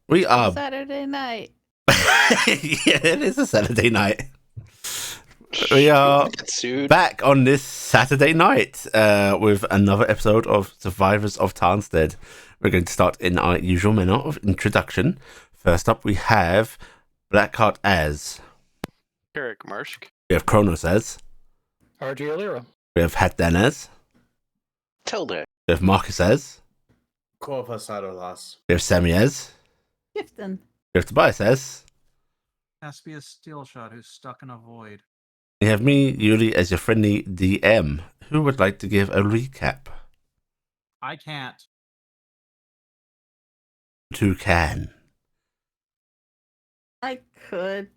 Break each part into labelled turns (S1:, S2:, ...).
S1: We are
S2: Saturday night.
S1: yeah, it is a Saturday night. We are back on this Saturday night with another episode of Survivors of Tarnstead. We're going to start in our usual manner of introduction. First up, we have Blackheart as
S3: Eric Marshk.
S1: We have Kronos as
S4: RG Alira.
S1: We have Hatdan as
S3: Tilde.
S1: We have Marcus as
S5: Corvus Adolas.
S1: We have Sammy as
S2: Gifton.
S1: We have Tobias as
S6: Has to be a steel shot who's stuck in a void.
S1: We have me, Yuri, as your friendly DM. Who would like to give a recap?
S6: I can't.
S1: Who can?
S2: I could.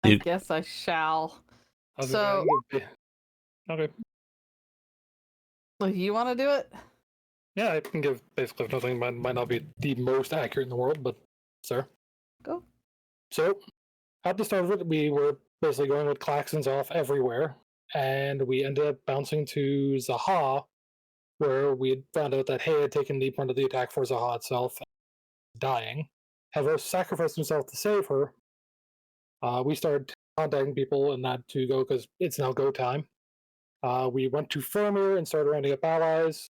S1: You-
S2: I guess I shall. So-
S4: Okay.
S2: You want to do it?
S4: Yeah, I can give basically nothing. Might not be the most accurate in the world, but sir.
S2: Go.
S4: So, at the start of it, we were basically going with klaxons off everywhere, and we ended up bouncing to Zaha, where we had found out that Hay had taken the brunt of the attack for Zaha itself, dying. Havos sacrificed himself to save her. We started contacting people and that to go because it's now go time. We went to Firmir and started rounding up allies.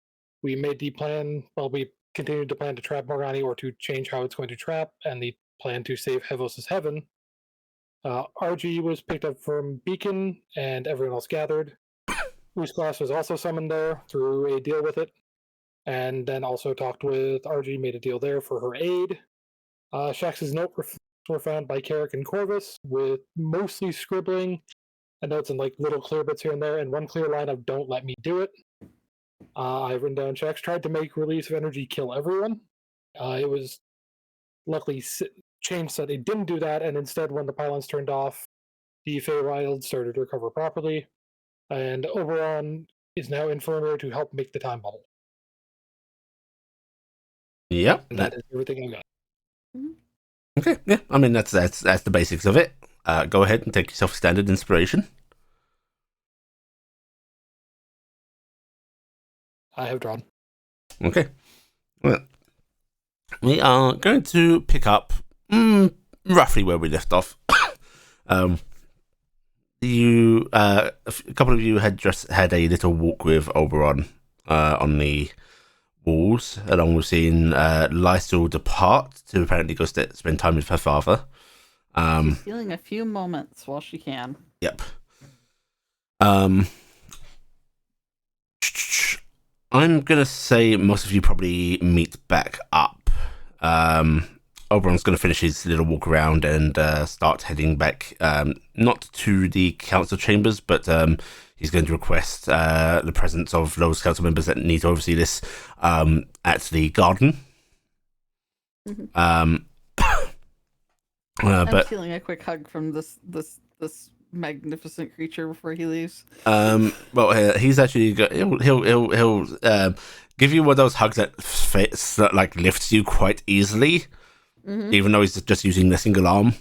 S4: We made the plan, well, we continued to plan to trap Morgani or to change how it's going to trap, and the plan to save Havos' heaven. RG was picked up from Beacon, and everyone else gathered. Usclass was also summoned there through a deal with it, and then also talked with RG, made a deal there for her aid. Shax's note were found by Carrick and Corvus, with mostly scribbling and notes in like little clear bits here and there, and one clear line of "Don't let me do it." I've written down Shax tried to make release of energy kill everyone. It was luckily changed so they didn't do that, and instead, when the pylons turned off, the Feywild started to recover properly, and Oberon is now in Firmware to help make the time bubble.
S1: Yep.
S4: And that is everything I got.
S1: Okay, yeah. I mean, that's the basics of it. Go ahead and take yourself standard inspiration.
S4: I have drawn.
S1: Okay. Well, we are going to pick up roughly where we left off. A couple of you had just had a little walk with Oberon on the walls, along with seeing Lysel depart to apparently go spend time with her father.
S2: She's feeling a few moments while she can.
S1: Yep. I'm gonna say most of you probably meet back up. Oberon's gonna finish his little walk around and start heading back, not to the council chambers, but he's going to request the presence of those council members that need to oversee this at the garden.
S2: I'm
S1: But
S2: feeling a quick hug from this magnificent creature before he leaves.
S1: well, he's actually he'll give you one of those hugs that fits, that like lifts you quite easily, even though he's just using the single arm.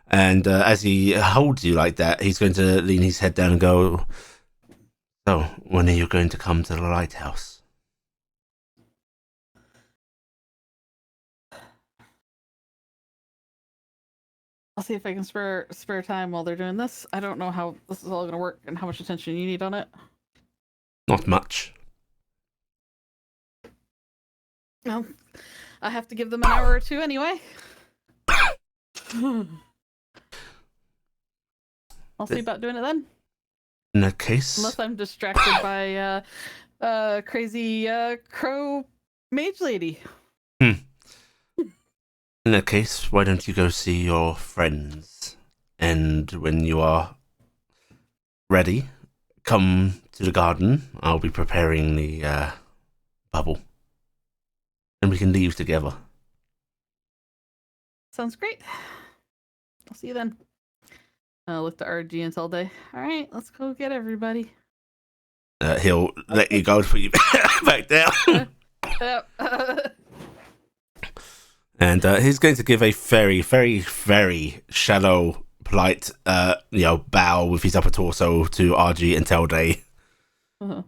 S1: And as he holds you like that, he's going to lean his head down and go, "So, when are you going to come to the lighthouse?"
S2: I'll see if I can spare time while they're doing this. I don't know how this is all going to work and how much attention you need on it.
S1: Not much.
S2: Well, I have to give them an hour or two anyway. I'll see about doing it then.
S1: In that case,
S2: Unless I'm distracted by crazy crow mage lady.
S1: in that case, why don't you go see your friends, and when you are ready, come to the garden. I'll be preparing the bubble, and we can leave together.
S2: Sounds great. I'll see you then. I'll look to RG and tell Day. All right, let's go get everybody.
S1: He'll let you go to put you back down. And he's going to give a very, very, very shallow, polite, bow with his upper torso to RG and Telde.
S2: Uh-huh.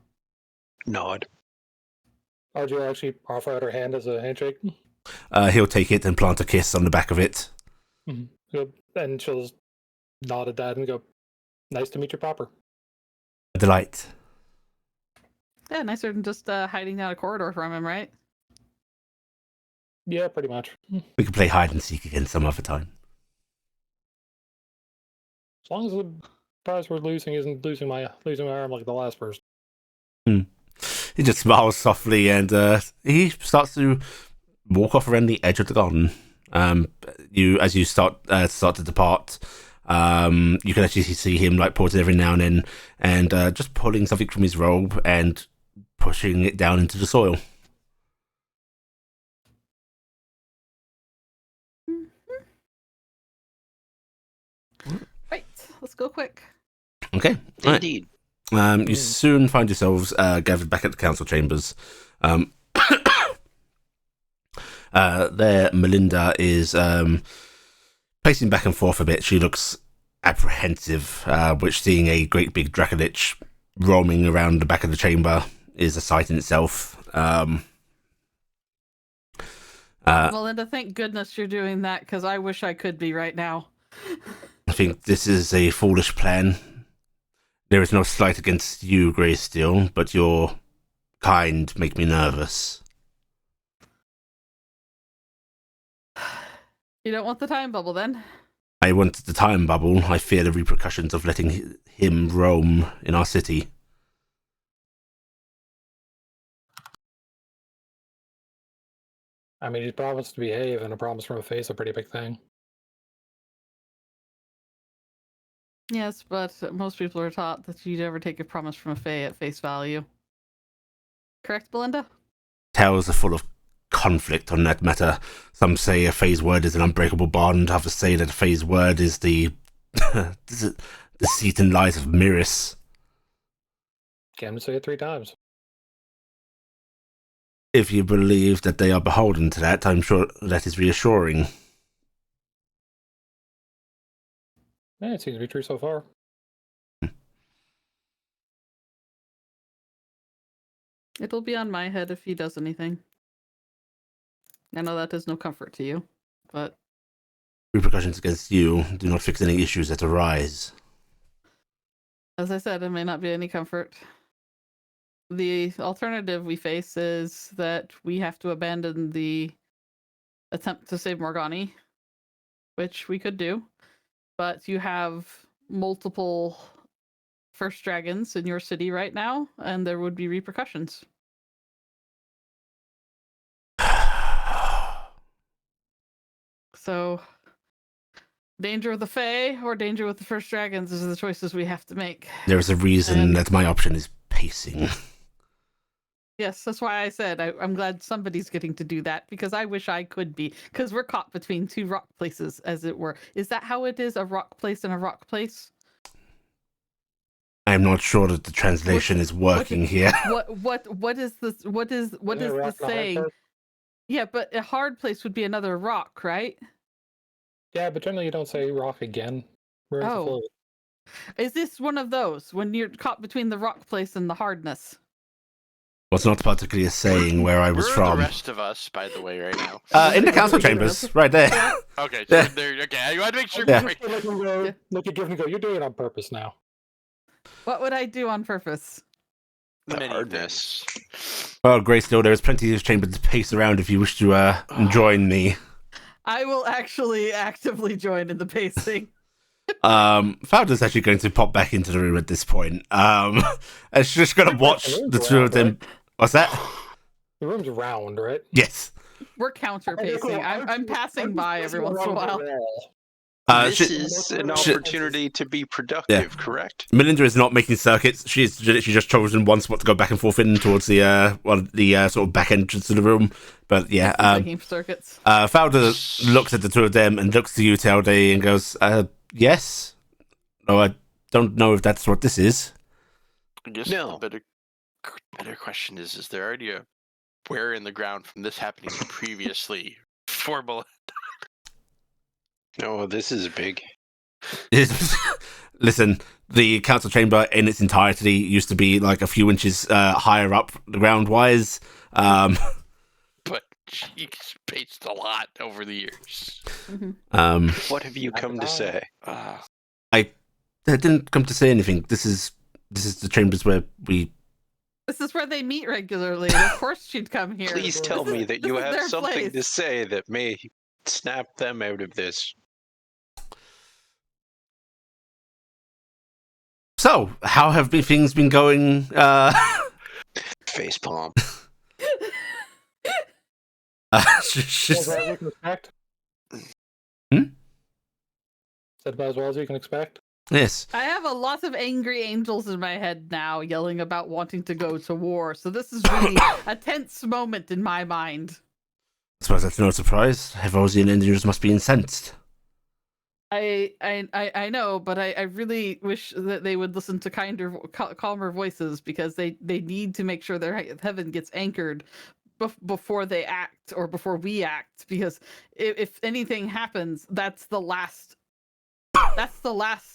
S3: Nod.
S4: Argy will actually offer out her hand as a handshake.
S1: He'll take it and plant a kiss on the back of it.
S4: And she'll just nod at that and go, "Nice to meet you, proper."
S1: A delight.
S2: Yeah, nicer than just hiding down a corridor from him, right?
S4: Yeah, pretty much.
S1: We can play hide and seek again some other time.
S4: As long as the prize we're losing isn't losing my arm like the last person.
S1: He just smiles softly and he starts to walk off around the edge of the garden. As you start to depart, you can actually see him like pausing every now and then and just pulling something from his robe and pushing it down into the soil.
S2: Right, let's go quick.
S1: Okay. Right.
S3: Indeed.
S1: You soon find yourselves gathered back at the council chambers. There, Melinda is pacing back and forth a bit. She looks apprehensive, which seeing a great big Dracolich roaming around the back of the chamber is a sight in itself.
S2: Melinda, thank goodness you're doing that, because I wish I could be right now.
S1: I think this is a foolish plan. There is no slight against you, Greysteel, but your kind make me nervous.
S2: You don't want the time bubble, then?
S1: I wanted the time bubble. I fear the repercussions of letting him roam in our city.
S4: I mean, he promised to behave, and a promise from a face is a pretty big thing.
S2: Yes, but most people are taught that you never take a promise from a fae at face value. Correct, Belinda?
S1: Tales are full of conflict on that matter. Some say a fae's word is an unbreakable bond. Others say that a fae's word is the deceit and lies of Miris.
S4: Can't say it 3 times.
S1: If you believe that they are beholden to that, I'm sure that is reassuring.
S4: Yeah, it seems to be true so far.
S2: It'll be on my head if he does anything. I know that is no comfort to you, but...
S1: Repercussions against you do not fix any issues that arise.
S2: As I said, it may not be any comfort. The alternative we face is that we have to abandon the attempt to save Morgani, which we could do, but you have multiple first dragons in your city right now, and there would be repercussions. So, danger with the Fae or danger with the first dragons is the choices we have to make.
S1: There is a reason that my option is pacing.
S2: Yes, that's why I said I'm glad somebody's getting to do that, because I wish I could be, because we're caught between 2 rock places, as it were. Is that how it is? A rock place and a rock place?
S1: I'm not sure that the translation is working here.
S2: What is this? What is the saying? Yeah, but a hard place would be another rock, right?
S4: Yeah, but generally you don't say rock again. Ruins the
S2: Oh.
S4: flow.
S2: Is this one of those when you're caught between the rock place and the hardness?
S1: Was not particularly a saying where I was
S3: Where are
S1: from.
S3: the rest of us, by the way, right now?
S1: In the council chambers, right there.
S3: Okay, so there. Okay, I want to make sure.
S1: Yeah.
S4: Look at Given and go, "You're doing it on purpose now."
S2: What would I do on purpose?
S3: The
S7: Many
S3: hardness.
S1: Well, Greysteel, there is plenty of chambers to pace around if you wish to join me.
S2: I will actually actively join in the pacing.
S1: Fowler's actually going to pop back into the room at this point. And she's just going to watch the 2 of them. What's that?
S4: The room's round, right?
S1: Yes.
S2: We're counter pacing. I'm passing by every once in a while.
S3: This is an opportunity to be productive, correct?
S1: Melinda is not making circuits. She's just chosen one spot to go back and forth in towards the sort of back entrance of the room. But yeah,
S2: Making circuits.
S1: Fowler looks at the 2 of them and looks to you, Talday, and goes, yes? Oh, I don't know if that's what this is.
S3: I guess
S7: No.
S3: the better question is there already a where in the ground from this happening previously? Formal.
S7: No, this is big.
S1: Listen, the council chamber in its entirety used to be like a few inches higher up ground-wise.
S3: But she's spaced a lot over the years.
S7: What have you come to say?
S1: I didn't come to say anything. This is the chambers where we.
S2: This is where they meet regularly. Of course, she'd come here.
S7: Please tell me that you
S2: this is
S7: have
S2: their
S7: something to
S2: place.
S7: say that may snap them out of this.
S1: So, how have things been going?
S7: Facepalm.
S1: She's-
S4: As well as we can expect.
S1: Hmm?
S4: Is that about as well as you can expect?
S1: yes.
S2: I have a lot of angry angels in my head now yelling about wanting to go to war. So this is really a tense moment in my mind.
S1: I suppose that's no surprise. Hevosian Indians must be incensed.
S2: I know, but I really wish that they would listen to calmer voices, because they need to make sure their heaven gets anchored before they act, or before we act, because if anything happens, that's the last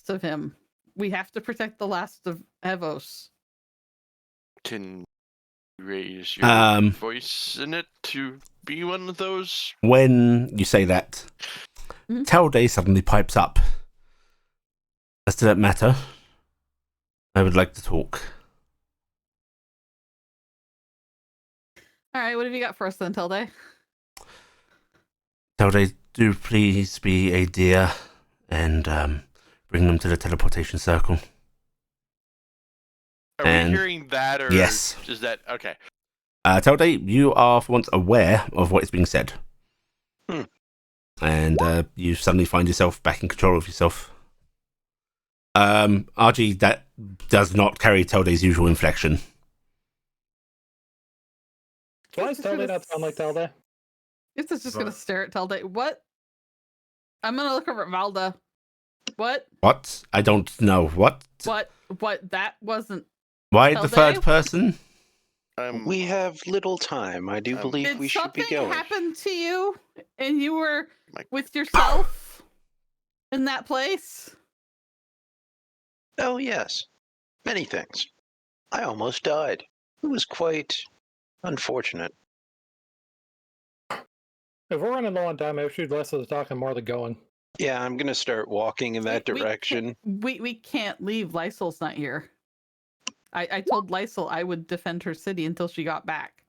S2: of him. We have to protect the last of Hevos.
S3: Can you raise your voice in it to be one of those?
S1: When you say that,
S2: Mhm.
S1: Talday suddenly pipes up. As to that matter, I would like to talk.
S2: All right, what have you got for us then, Tilde?
S1: Talday, do please be a dear and bring them to the teleportation circle.
S3: Are
S1: And-
S3: we hearing that, or
S1: Yes.
S3: is that okay?
S1: Talday, you are for once aware of what is being said.
S7: Hmm.
S1: And you suddenly find yourself back in control of yourself. RG, that does not carry Talday's usual inflection.
S4: Why does Talde not sound like Talde?
S2: It's just gonna
S5: What?
S2: stare at Tilde. What? I'm gonna look over at Valda. What?
S1: What? I don't know. What?
S2: What? That wasn't.
S1: Why the
S2: Talde?
S1: third person?
S7: We have little time. I do believe
S2: Did
S7: we should be
S2: something
S7: going.
S2: happen to you, and you were
S3: Like-
S2: with yourself in that place?
S7: Oh, yes. Many things. I almost died. It was quite unfortunate.
S4: If we're running low on time, I should less of the talking, more of the going.
S7: Yeah, I'm going to start walking in that
S2: We can't-
S7: direction.
S2: We can't leave. Lysol's not here. I told Lysol I would defend her city until she got back.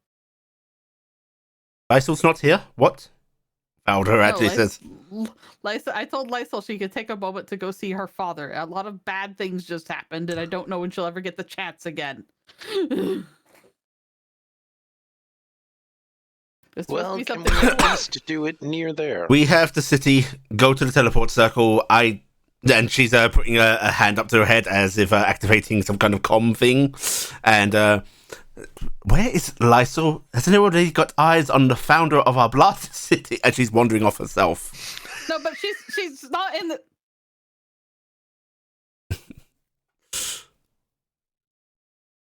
S1: Lysol's not here? What? Valda actually says.
S2: Lysol, I told Lysol she could take a moment to go see her father. A lot of bad things just happened, and I don't know when she'll ever get the chance again. It's supposed to
S7: Well,
S2: be
S7: can we
S2: something
S7: at least do it near there?
S1: We have the city. Go to the teleport circle. And she's putting a hand up to her head as if activating some kind of comm thing. And where is Lysol? Has anybody got eyes on the founder of our blasted city? And she's wandering off herself.
S2: No, but she's not in the.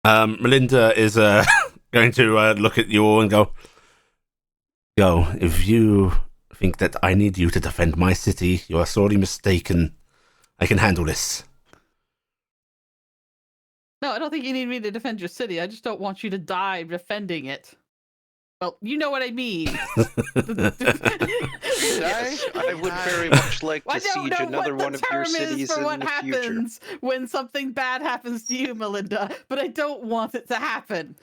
S1: Melinda is going to look at you all and go, "Yo, if you think that I need you to defend my city, you are sorely mistaken. I can handle this."
S2: No, I don't think you need me to defend your city. I just don't want you to die defending it. Well, you know what I mean.
S7: Yes, I would very much like
S2: I
S7: to
S2: don't
S7: siege
S2: know
S7: another
S2: what
S7: one
S2: the
S7: of your
S2: term is
S7: cities
S2: for
S7: in
S2: what
S7: the future.
S2: happens when something bad happens to you, Melinda, but I don't want it to happen.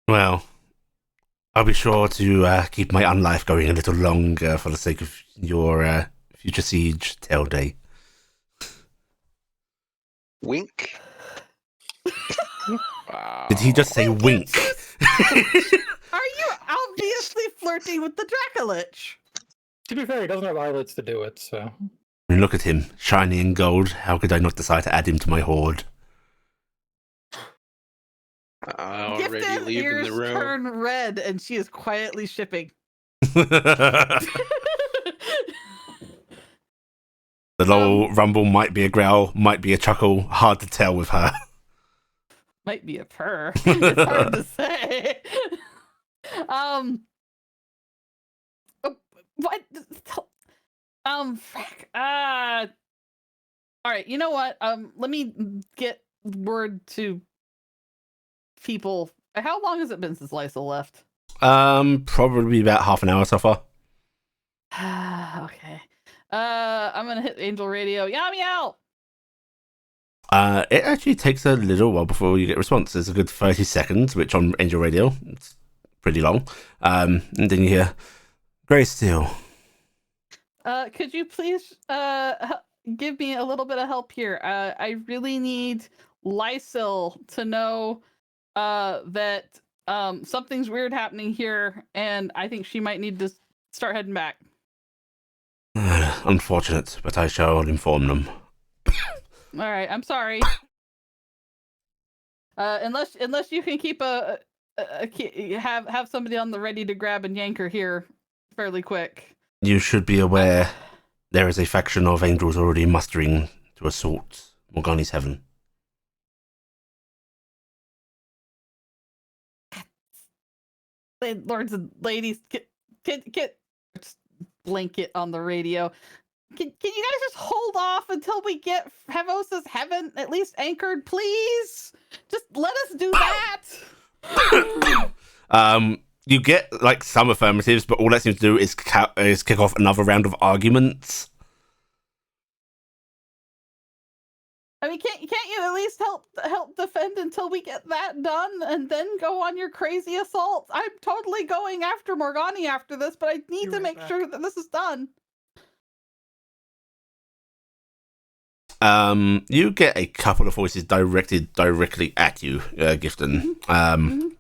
S1: Well, I'll be sure to keep my unlife going a little longer for the sake of your future siege, Telday.
S7: Wink.
S3: Wow.
S1: Did he just say wink?
S2: Are you obviously flirting with the Dracolich?
S4: To be fair, he doesn't have eyelids to do it, so.
S1: I mean, look at him, shiny in gold. How could I not decide to add him to my horde?
S7: Already
S2: Gifted
S7: leaving
S2: ears
S7: the room.
S2: turn red, and she is quietly shipping.
S1: The low rumble might be a growl, might be a chuckle. Hard to tell with her.
S2: Might be a purr. It's hard to say. What? Fuck. All right. You know what? Let me get word to people. How long has it been since Lysa left?
S1: Probably about half an hour so far.
S2: Okay. I'm gonna hit Angel Radio. Yami out.
S1: It actually takes a little while before you get a response. It's a good 30 seconds, which on Angel Radio, it's pretty long. And then you hear, Grey Steel.
S2: Could you please give me a little bit of help here? I really need Lysil to know that something's weird happening here, and I think she might need to start heading back.
S1: Unfortunate, but I shall inform them.
S2: All right, I'm sorry. Unless you can keep have somebody on the ready to grab and yank her here fairly quick.
S1: You should be aware there is a faction of angels already mustering to assault Morgani's heaven.
S2: Lords and ladies, get blanket on the radio. Can you guys just hold off until we get Hevos's heaven at least anchored, please? Just let us do that.
S1: You get like some affirmatives, but all that seems to do is kick off another round of arguments.
S2: I mean, can't you at least help defend until we get that done, and then go on your crazy assault? I'm totally going after Morgani after this, but I need to make sure that this is done.
S1: You get a couple of voices directly at you, Gifton.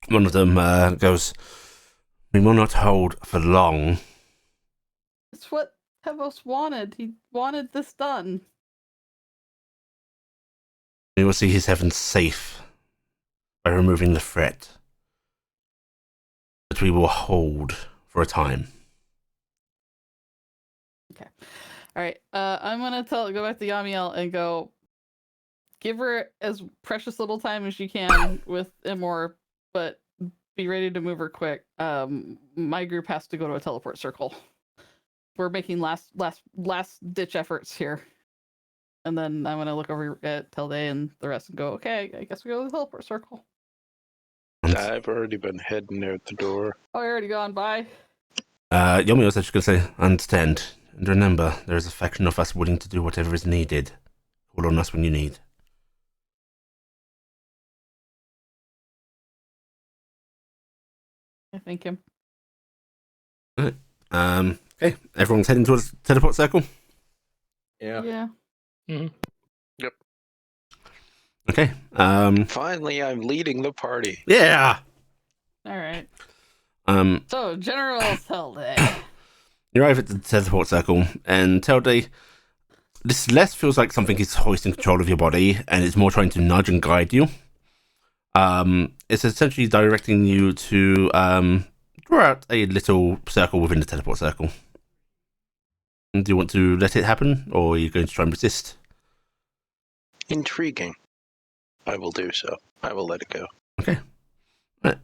S1: One of them goes, "We will not hold for long."
S2: It's what Hevos wanted. He wanted this done.
S1: We will see his heaven safe by removing the threat. But we will hold for a time.
S2: Okay. All right. I'm gonna go back to Yamiel and go. Give her as precious little time as you can with Imor, but be ready to move her quick. My group has to go to a teleport circle. We're making last ditch efforts here. And then I'm gonna look over at Telde and the rest and go, okay, I guess we go to the teleport circle.
S7: I've already been heading out the door.
S2: Oh, you're already gone. Bye.
S1: Yomi was actually going to say, understand. And remember, there is a faction of us willing to do whatever is needed. Call on us when you need.
S2: I thank him.
S1: Alright. Okay, everyone's heading towards the teleport circle?
S5: Yeah.
S2: Yeah.
S4: Mm-hmm.
S3: Yep.
S1: Okay.
S7: Finally, I'm leading the party.
S1: Yeah!
S2: All right. So, General Telde.
S1: You arrive at the teleport circle, and Telde, this less feels like something is hoisting control of your body, and it's more trying to nudge and guide you. It's essentially directing you to draw out a little circle within the teleport circle. Do you want to let it happen, or are you going to try and resist?
S7: Intriguing. I will do so. I will let it go.
S1: Okay. Right.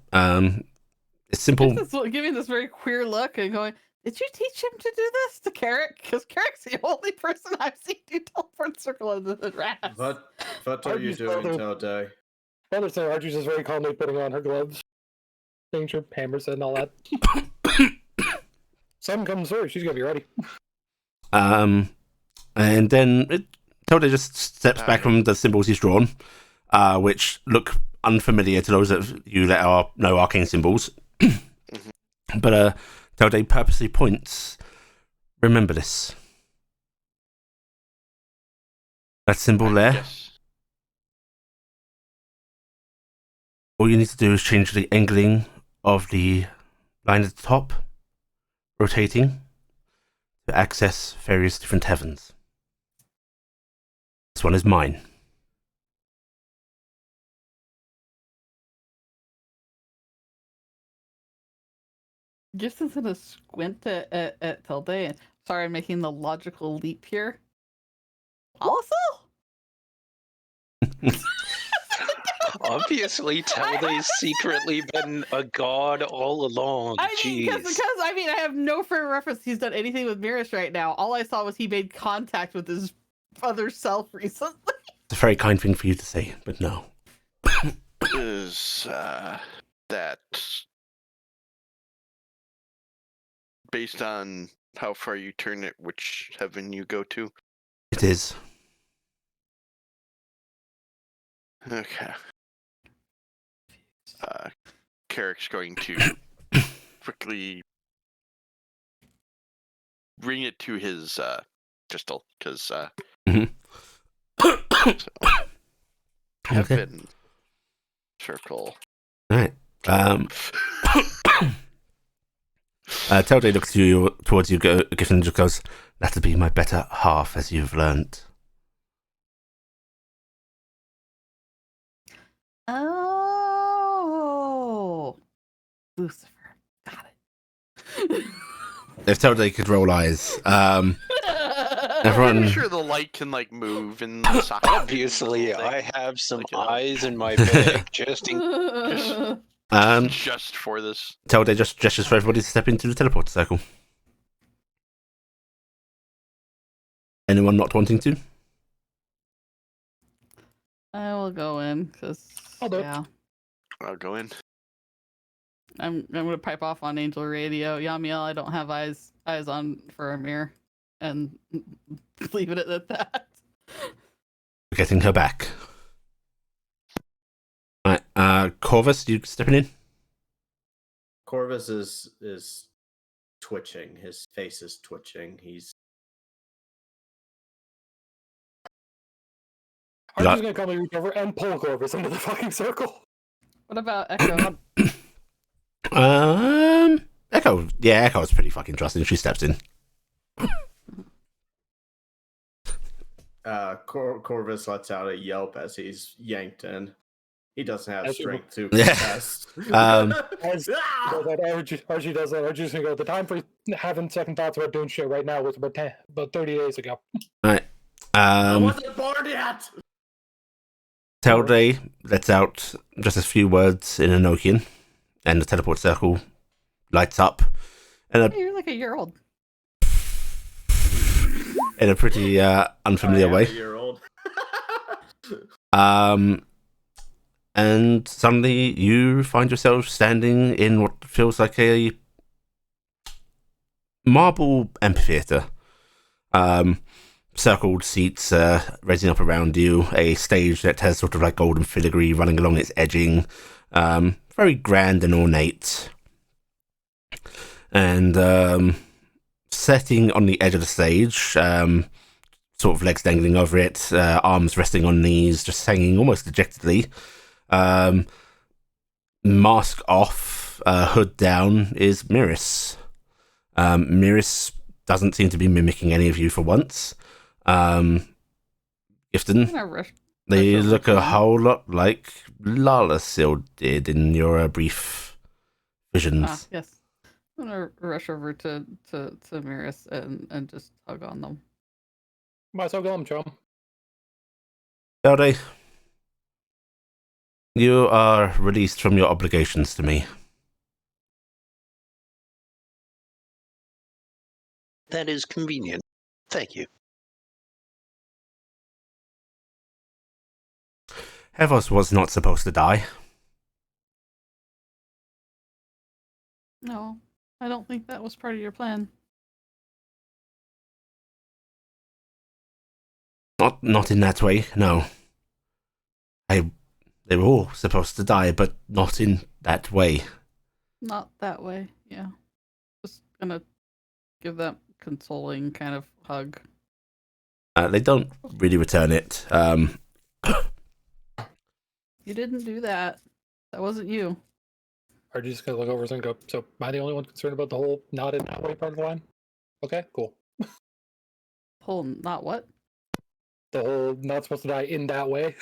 S1: It's simple.
S2: Giving this very queer look and going, did you teach him to do this to Carrick? Because Carrick's the only person I've seen do teleport circle in the rats.
S5: What are you doing, Telde?
S4: Brother said Archie's just very calmly putting on her gloves, making sure hammers and all that. Sun comes through, she's gonna be ready.
S1: And then Telde just steps back from the symbols he's drawn, which look unfamiliar to those of you that know arcane symbols. But Telde purposely points. Remember this. That symbol there.
S3: Yes.
S1: All you need to do is change the angling of the line at the top, rotating, to access various different heavens. This one is mine.
S2: Gibson's gonna squint at Telde and sorry, I'm making the logical leap here. Also?
S7: Obviously, Talde's secretly been a god all along.
S2: I mean,
S7: Jeez.
S2: because I have no frame of reference. He's done anything with Miris right now. All I saw was he made contact with his other self recently.
S1: It's a very kind thing for you to say, but no.
S3: Is that based on how far you turn it, which heaven you go to?
S1: It is.
S3: Okay. Carrick's going to quickly bring it to his crystal, because
S1: Mhm.
S3: heaven circle.
S1: Right. Telday looks towards you, Giffen, and just goes, "That'll be my better half, as you've learnt."
S2: Oh, Lucifer, got it.
S1: If Telday could roll eyes,
S3: I'm
S1: everyone.
S3: sure the light can like move in the socket.
S7: Obviously, I have some
S3: Like, you know.
S7: eyes in my bag just in
S3: Just for this.
S1: Telday just gestures for everybody to step into the teleport circle. Anyone not wanting to?
S2: I will go in because
S4: I'll do it.
S2: yeah,
S3: I'll go in.
S2: I'm gonna pipe off on Angel Radio. Yamiel, I don't have eyes on for Amir, and leave it at that.
S1: Getting her back. Right, Corvus, you stepping in?
S5: Corvus is twitching. His face is twitching. He's
S4: I'm just gonna calmly reach over and pull Corvus into the fucking circle.
S2: What about Echo?
S1: Echo. Yeah, Echo's pretty fucking trusting. She steps in.
S5: Corvus lets out a yelp as he's yanked in. He doesn't have
S4: As you-
S5: strength to
S1: Yeah.
S5: contest.
S4: As Archie does that, Archie's gonna go. The time for having second thoughts about doing shit right now was about 30 days ago.
S1: Right.
S5: I wasn't born yet.
S1: Telday lets out just a few words in Enochian, and the teleport circle lights up, and
S2: You're like a year old.
S1: in a pretty unfamiliar way.
S5: Year-old.
S1: And suddenly you find yourself standing in what feels like a marble amphitheater. Circled seats raising up around you, a stage that has sort of like golden filigree running along its edging, very grand and ornate. And setting on the edge of the stage, sort of legs dangling over it, arms resting on knees, just hanging almost dejectedly. Mask off, hood down, is Miris. Miris doesn't seem to be mimicking any of you for once. Gifton, they look a whole lot like Lalasil did in your brief visions.
S2: Ah, yes. I'm gonna rush over to Miris and just hug on them.
S4: Might as well go, chum.
S1: Telday, you are released from your obligations to me.
S7: That is convenient. Thank you.
S1: Hevos was not supposed to die.
S2: No, I don't think that was part of your plan.
S1: Not in that way, no. They were all supposed to die, but not in that way.
S2: Not that way, yeah. Just gonna give that consoling kind of hug.
S1: They don't really return it.
S2: You didn't do that. That wasn't you.
S4: Archie's just gonna look over and go, so am I the only one concerned about the whole not in that way part of the line? Okay, cool.
S2: Whole not what?
S4: The whole not supposed to die in that way.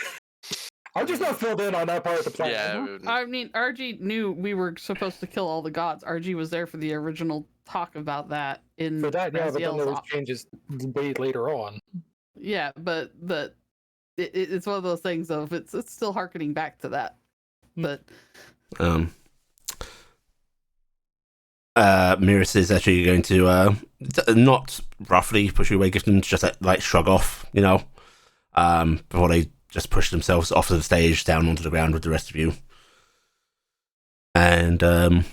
S4: I'm just not filled in on that part of the plan.
S3: Yeah.
S2: I mean, RG knew we were supposed to kill all the gods. RG was there for the original talk about that in
S4: For that, yeah, but then there was
S2: Raziel's
S4: changes way later on.
S2: Yeah, but it's one of those things of it's still harkening back to that. but
S1: Miris is actually going to not roughly push you away, give them just like shrug off, before they just push themselves off the stage down onto the ground with the rest of you. And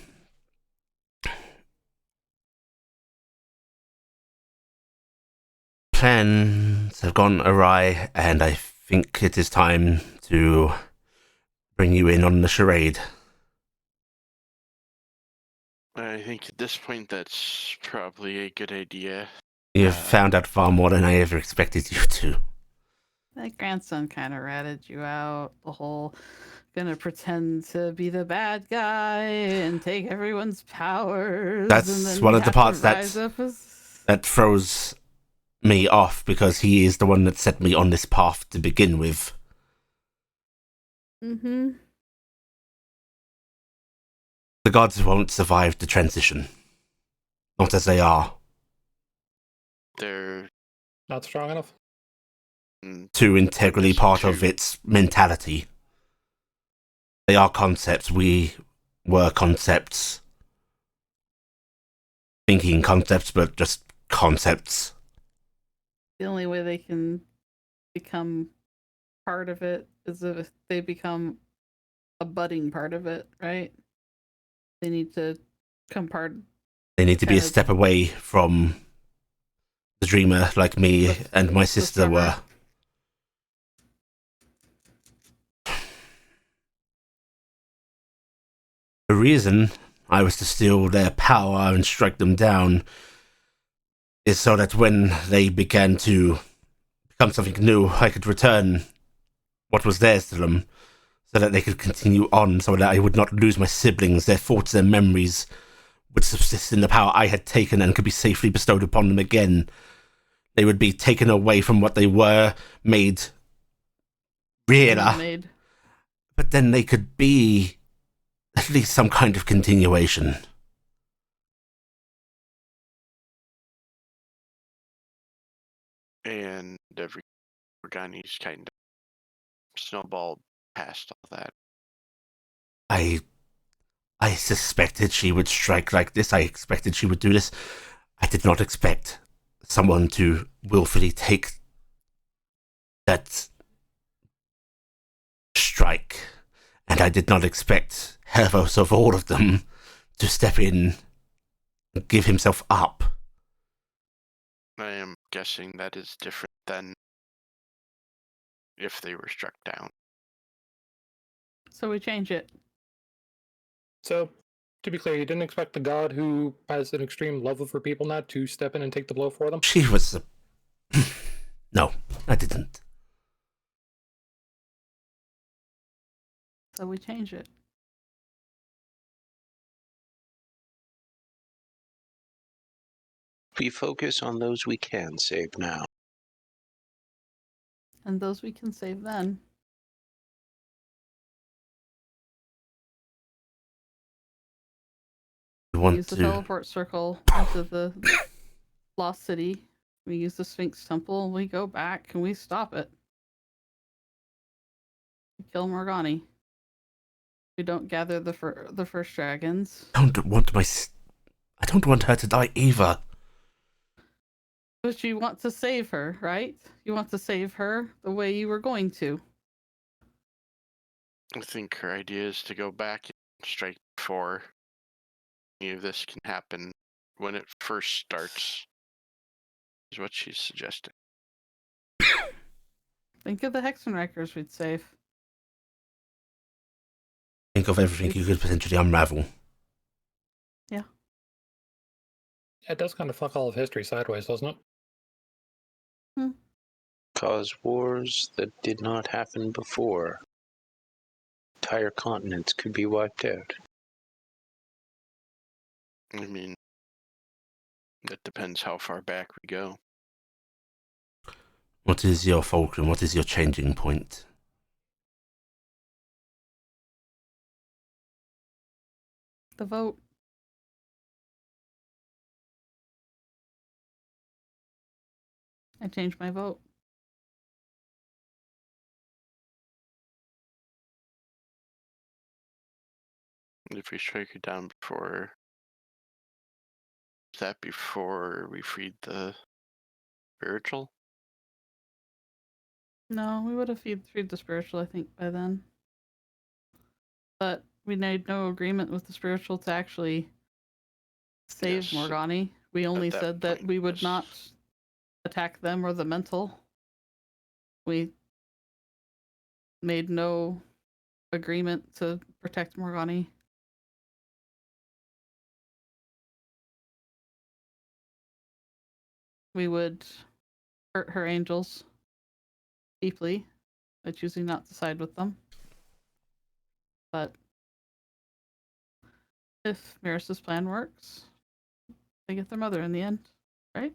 S1: plans have gone awry, and I think it is time to bring you in on the charade.
S3: I think at this point that's probably a good idea.
S1: You've found out far more than I ever expected you to.
S2: that grandson kind of ratted you out. The whole gonna pretend to be the bad guy and take everyone's powers.
S1: That's
S2: and then
S1: one
S2: we
S1: of the
S2: have to
S1: parts
S2: rise up as...
S1: that throws me off, because he is the one that set me on this path to begin with.
S2: Mm-hmm.
S1: The gods won't survive the transition. Not as they are.
S3: They're
S4: Not strong enough.
S1: Too integrally part
S3: Too.
S1: of its mentality. They are concepts. We were concepts. Thinking concepts, but just concepts.
S2: The only way they can become part of it is if they become a budding part of it, right? They need to come part.
S1: They need to be a
S2: Kind of-
S1: step away from the dreamer, like me
S2: The-
S1: and my
S2: the
S1: sister
S2: stubborn.
S1: were. The reason I was to steal their power and strike them down is so that when they began to become something new, I could return what was theirs to them, so that they could continue on, so that I would not lose my siblings. Their thoughts, their memories would subsist in the power I had taken and could be safely bestowed upon them again. They would be taken away from what they were, made realer,
S2: Made.
S1: but then they could be at least some kind of continuation.
S3: And every Organi's kind of snowballed past all that.
S1: I suspected she would strike like this. I expected she would do this. I did not expect someone to willfully take that strike. And I did not expect Hervos of all of them to step in and give himself up.
S3: I am guessing that is different than if they were struck down.
S2: So we change it.
S4: So, to be clear, you didn't expect the god who has an extreme love for people now to step in and take the blow for them?
S1: She was... No, I didn't.
S2: So we change it.
S7: We focus on those we can save now.
S2: And those we can save then.
S1: We want
S2: Use the
S1: to...
S2: teleport circle into the lost city. We use the Sphinx Temple. We go back and we stop it. We kill Morgani. We don't gather the first dragons.
S1: I don't want her to die either.
S2: But you want to save her, right? You want to save her the way you were going to.
S3: I think her idea is to go back and strike before any of this can happen when it first starts, is what she's suggesting.
S2: Think of the Hexenreikers we'd save.
S1: Think of everything you could potentially unravel.
S4: It does kind of fuck all of history sideways, doesn't it?
S7: Cause wars that did not happen before. Entire continents could be wiped out.
S3: I mean, it depends how far back we go.
S1: What is your fulcrum? What is your changing point?
S2: The vote. I changed my vote.
S3: If we strike her down before, is that before we freed the spiritual?
S2: No, we would have freed the spiritual, I think, by then. But we made no agreement with the spiritual to actually save
S3: Yes.
S2: Morgani. We only
S3: that
S2: said that
S3: point,
S2: we would
S3: yes.
S2: not attack them or the mental. We made no agreement to protect Morgani. We would hurt her angels deeply by choosing not to side with them. But if Maris's plan works, they get their mother in the end, right?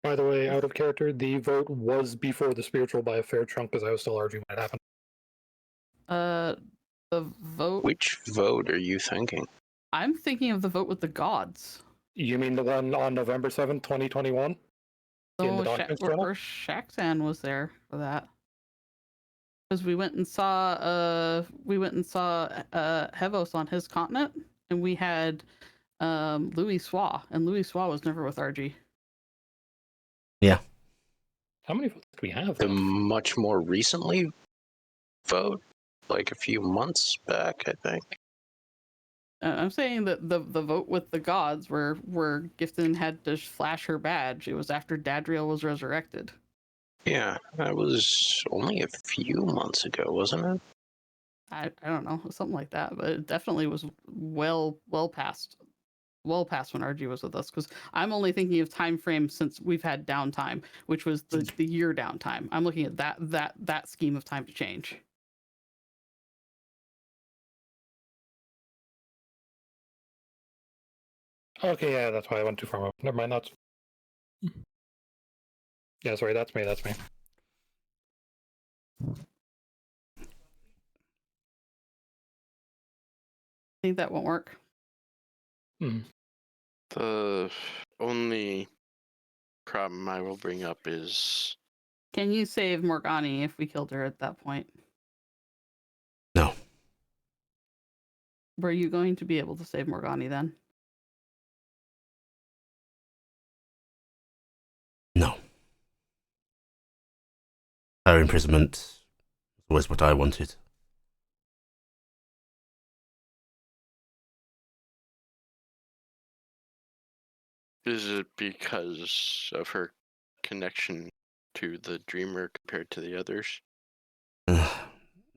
S4: By the way, out of character, the vote was before the spiritual by a fair chunk because I was still arguing when it happened.
S2: The vote.
S7: Which vote are you thinking?
S2: I'm thinking of the vote with the gods.
S4: You mean the one on November 7th, 2021? In the documents journal?
S2: Where Shaktan was there for that. Because we went and saw Hevos on his continent, and we had Louis Swa, and Louis Swa was never with RG.
S1: Yeah.
S4: How many votes do we have?
S7: The much more recently vote, like a few months back, I think.
S2: I'm saying that the vote with the gods where Gifton had to flash her badge, it was after Dadriel was resurrected.
S7: Yeah, that was only a few months ago, wasn't it?
S2: I don't know, something like that, but it definitely was well past when RG was with us, because I'm only thinking of time frame since we've had downtime, which was the year downtime. I'm looking at that scheme of time to change.
S4: Okay, yeah, that's why I went too far. Never mind, that's... Yeah, sorry, that's me.
S2: I think that won't work.
S3: The only problem I will bring up is...
S2: Can you save Morgani if we killed her at that point?
S1: No.
S2: Were you going to be able to save Morgani then?
S1: No. Her imprisonment was what I wanted.
S3: Is it because of her connection to the dreamer compared to the others?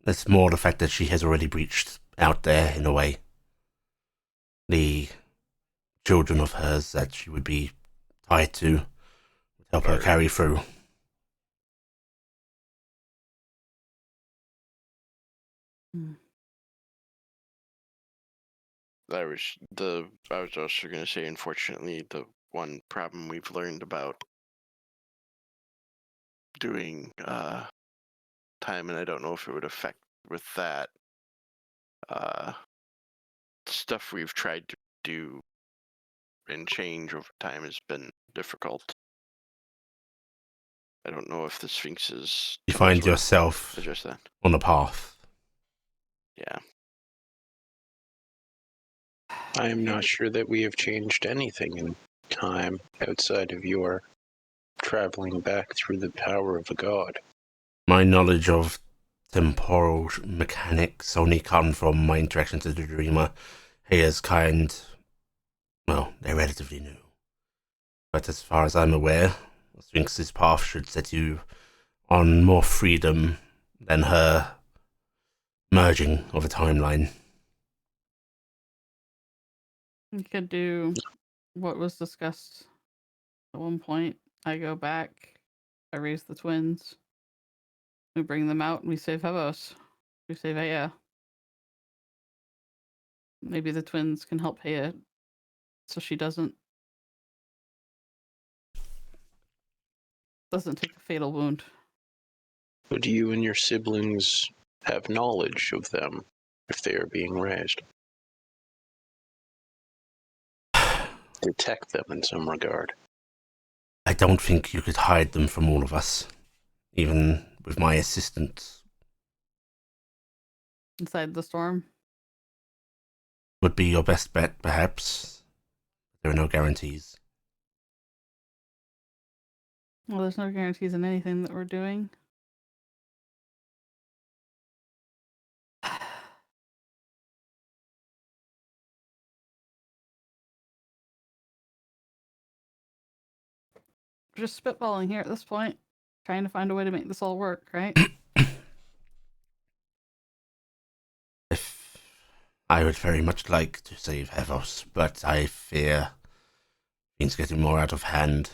S1: It's more the fact that she has already breached out there in a way. The children of hers that she would be tied to would help her carry through.
S3: I was also going to say, unfortunately, the one problem we've learned about doing time, and I don't know if it would affect with that, stuff we've tried to do and change over time has been difficult. I don't know if the Sphinx is...
S1: You find yourself
S3: address that.
S1: on the path.
S3: Yeah.
S7: I am not sure that we have changed anything in time outside of your traveling back through the power of a god.
S1: My knowledge of temporal mechanics only come from my interactions with the Dreamer. He is well, they're relatively new. But as far as I'm aware, the Sphinx's path should set you on more freedom than her merging of a timeline.
S2: We could do what was discussed at one point. I go back, I raise the twins, we bring them out, and we save Hevos. We save Aya. Maybe the twins can help Aya so she doesn't take a fatal wound.
S7: But do you and your siblings have knowledge of them if they are being raised? Detect them in some regard.
S1: I don't think you could hide them from all of us, even with my assistance.
S2: Inside the storm?
S1: would be your best bet, perhaps. There are no guarantees.
S2: Well, there's no guarantees in anything that we're doing. Just spitballing here at this point, trying to find a way to make this all work, right?
S1: If I would very much like to save Evos, but I fear things getting more out of hand.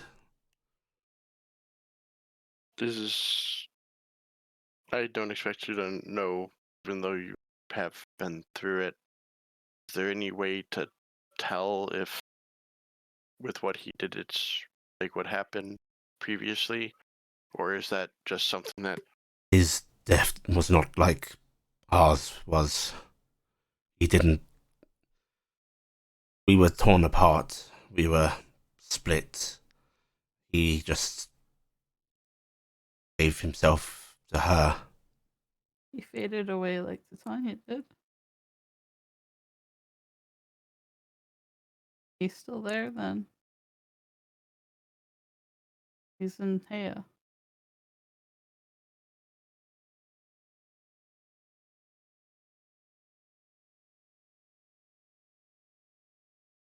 S3: This is. I don't expect you to know, even though you have been through it. Is there any way to tell if, with what he did, it's like what happened previously? Or is that just something that.
S1: His death was not like ours was. He didn't. We were torn apart. We were split. He just gave himself to her.
S2: He faded away like Titania did. He's still there then. He's in Hea.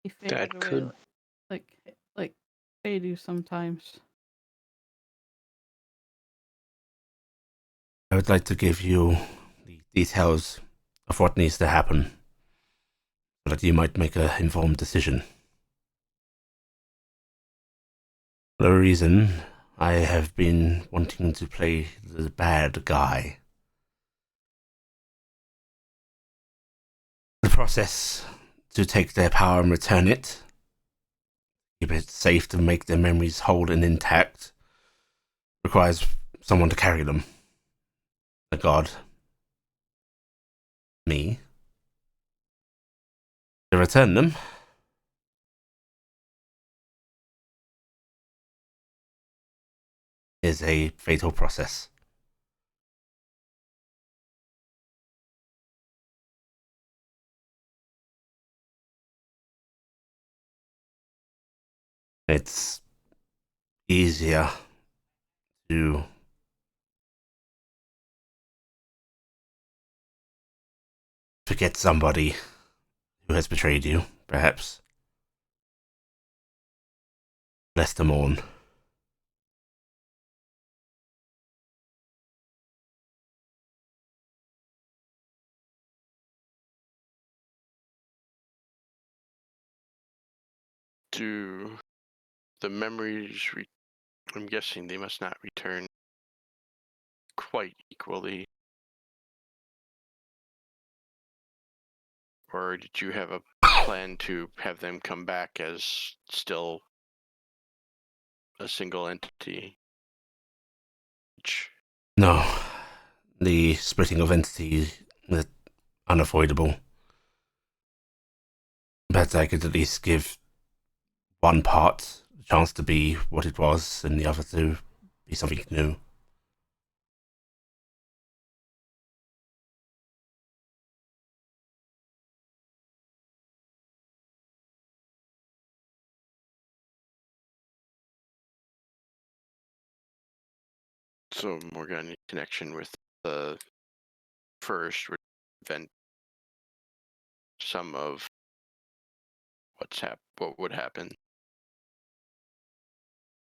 S2: He faded
S7: That
S2: away
S7: could-
S2: like they do sometimes.
S1: I would like to give you the details of what needs to happen so that you might make an informed decision. For a reason, I have been wanting to play the bad guy. The process to take their power and return it, keep it safe to make their memories whole and intact, requires someone to carry them. A god. Me. To return them, is a fatal process. It's easier to forget somebody who has betrayed you, perhaps. Less to mourn.
S3: Do the memories. I'm guessing they must not return quite equally. Or did you have a plan to have them come back as still a single entity?
S1: No. The splitting of entities is unavoidable. But I could at least give one part a chance to be what it was and the other to be something new.
S3: So Morgan, in connection with the first, would prevent some of what would happen.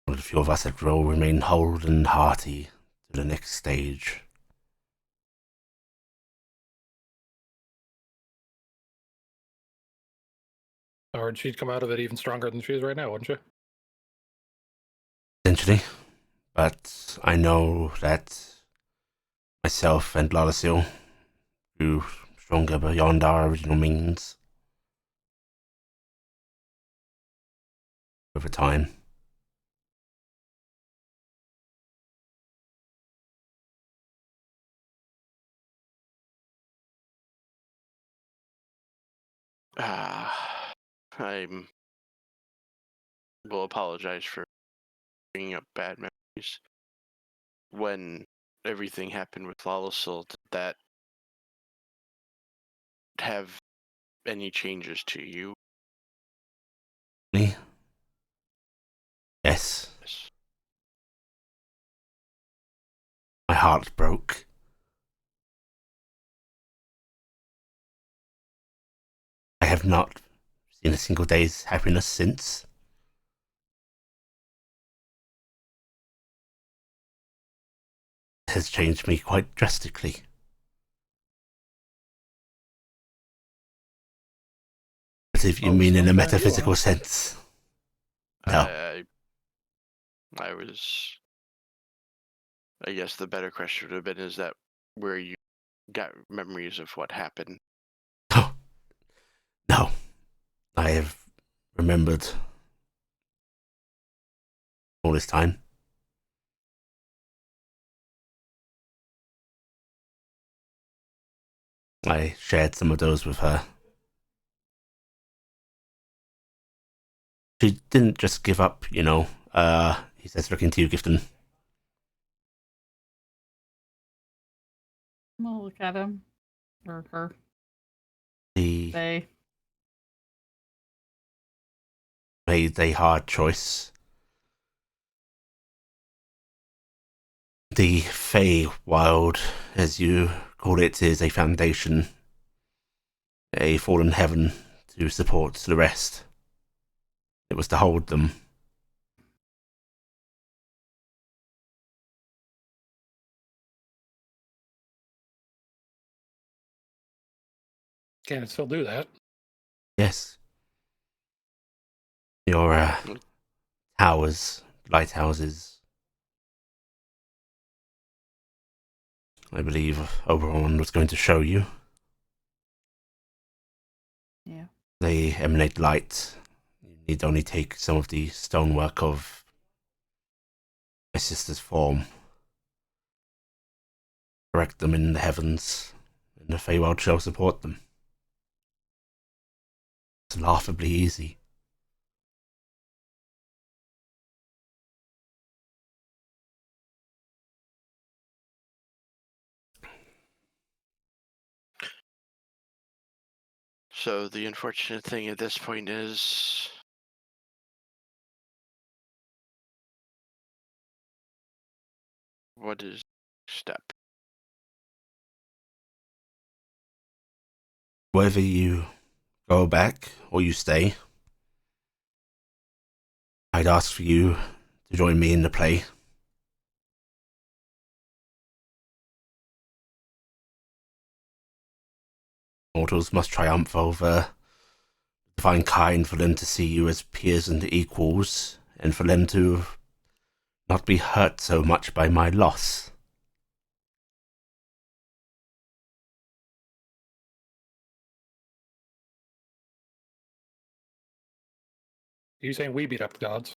S1: A few of us at Row remain whole and hearty to the next stage.
S4: Or she'd come out of it even stronger than she is right now, wouldn't she?
S1: Essentially. But I know that myself and Lalasil grew stronger beyond our original means over time.
S3: I will apologize for bringing up bad memories. When everything happened with Lalasil, did that have any changes to you?
S1: Me? Yes.
S3: Yes.
S1: My heart broke. I have not seen a single day's happiness since. It has changed me quite drastically. But if you
S4: Oh,
S1: mean
S4: so
S1: in a
S4: bad you
S1: metaphysical
S4: are.
S1: sense, no.
S3: I was. I guess the better question would have been: is that where you got memories of what happened?
S1: Oh, no. I have remembered all this time. I shared some of those with her. She didn't just give up, you know. He says, looking to you, Gifton.
S2: I'll look at him. Or her.
S1: He
S2: They.
S1: made a hard choice. The Feywild, as you call it, is a foundation, a fallen heaven to support the rest. It was to hold them.
S4: Can it still do that?
S1: Yes. Your towers, lighthouses. I believe Oberon was going to show you.
S2: Yeah.
S1: They emanate light. You need only take some of the stonework of my sister's form, erect them in the heavens, and the Feywild shall support them. It's laughably easy.
S3: So the unfortunate thing at this point is what is step?
S1: Whether you go back or you stay, I'd ask for you to join me in the play. Mortals must triumph over the divine kind for them to see you as peers and equals, and for them to not be hurt so much by my loss.
S4: Are you saying we beat up the gods?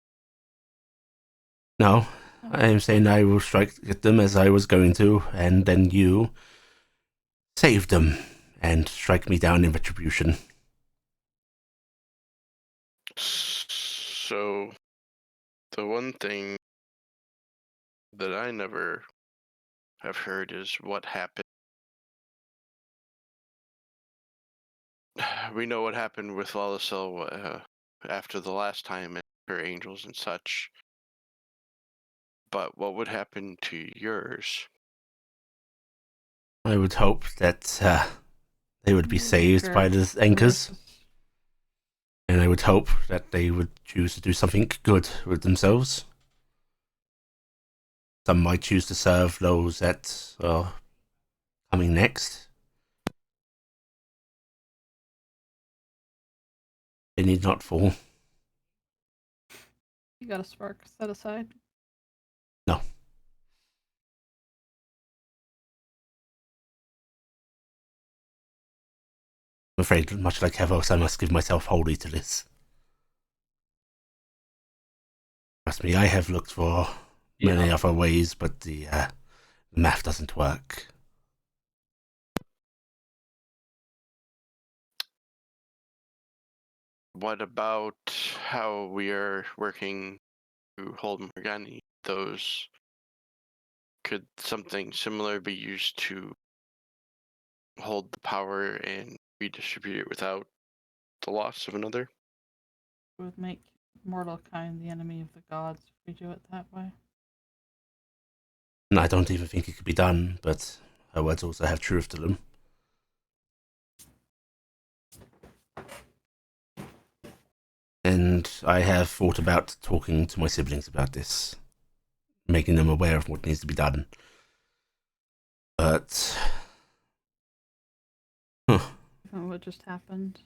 S1: No, I am saying I will strike at them as I was going to, and then you save them and strike me down in retribution.
S3: So the one thing that I never have heard is what happened. We know what happened with Lalisel after the last time and her angels and such. But what would happen to yours?
S1: I would hope that they would be saved by the anchors, and I would hope that they would choose to do something good with themselves. Some might choose to serve those that are coming next. They need not fall.
S2: You got a spark set aside?
S1: No. I'm afraid, much like Hevos, I must give myself wholly to this. Trust me, I have looked for many other ways, but the math doesn't work.
S3: What about how we are working to hold Morgani? Could something similar be used to hold the power and redistribute it without the loss of another.
S2: It would make mortal kind the enemy of the gods if we do it that way.
S1: And I don't even think it could be done, but her words also have truth to them. And I have thought about talking to my siblings about this, making them aware of what needs to be done. But
S2: What just happened?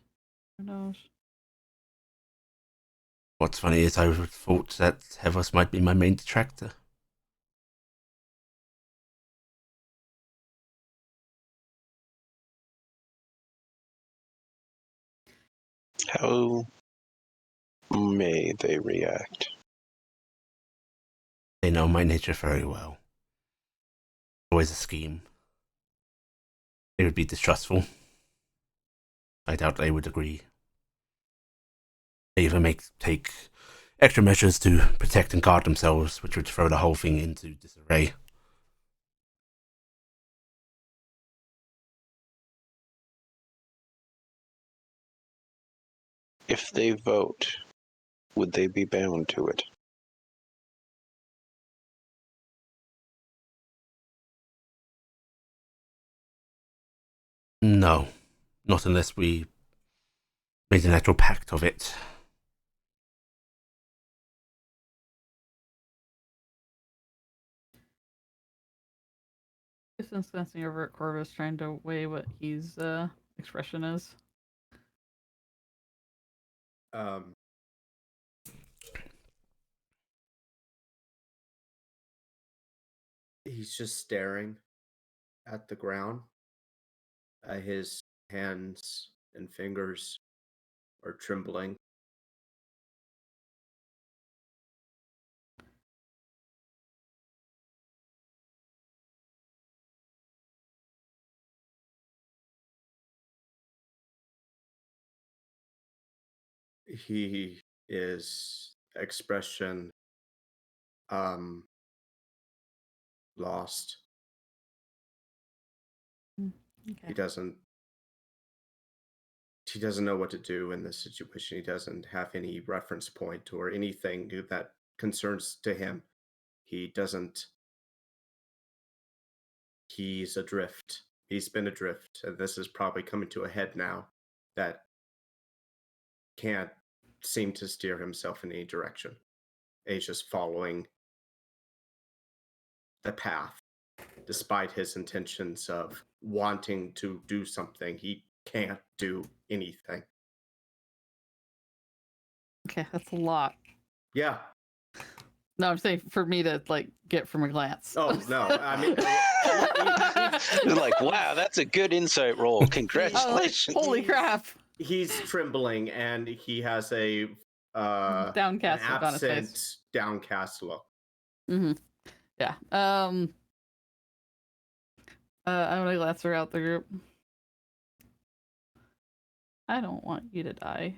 S2: Who knows?
S1: what's funny is I would have thought that Hevos might be my main detractor.
S7: How may they react?
S1: They know my nature very well. Always a scheme. They would be distrustful. I doubt they would agree. They even take extra measures to protect and guard themselves, which would throw the whole thing into disarray.
S7: If they vote, would they be bound to it?
S1: No, not unless we made an actual pact of it.
S2: Just glancing over at Corvus, trying to weigh what his expression is.
S5: He's just staring at the ground. His hands and fingers are trembling. He is expression lost.
S2: Okay.
S5: He doesn't know what to do in this situation. He doesn't have any reference point or anything that concerns to him. He's adrift. He's been adrift, and this is probably coming to a head now that can't seem to steer himself in any direction. He's just following the path. Despite his intentions of wanting to do something, he can't do anything.
S2: Okay, that's a lot.
S5: Yeah.
S2: No, I'm saying for me to get from a glance.
S5: Oh no! I mean,
S7: They're like, wow, that's a good insight roll. Congratulations.
S2: Holy crap!
S5: he's trembling and he has a
S2: Downcast
S5: an
S2: look on his face.
S5: absent, downcast look.
S2: Mm-hmm. Yeah. I'm gonna glance throughout the group. I don't want you to die.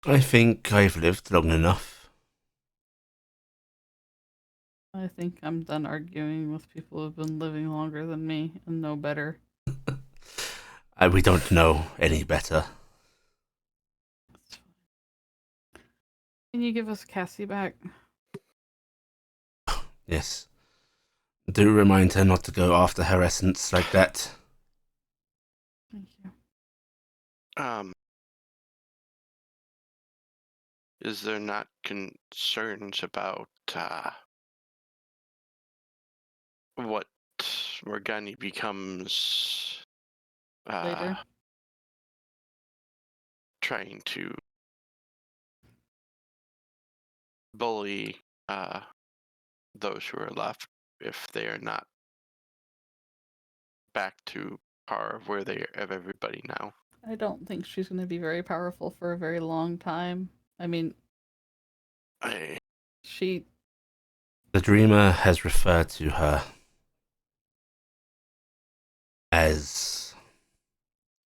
S1: I think I've lived long enough.
S2: I think I'm done arguing with people who've been living longer than me and know better.
S1: We don't know any better.
S2: Can you give us Cassie back?
S1: Yes. Do remind her not to go after her essence like that.
S2: Thank you.
S3: Is there not concerns about what Morgani becomes
S2: Later.
S3: trying to bully those who are left if they are not back to par of where they have everybody now?
S2: I don't think she's going to be very powerful for a very long time. I mean, she...
S1: The dreamer has referred to her as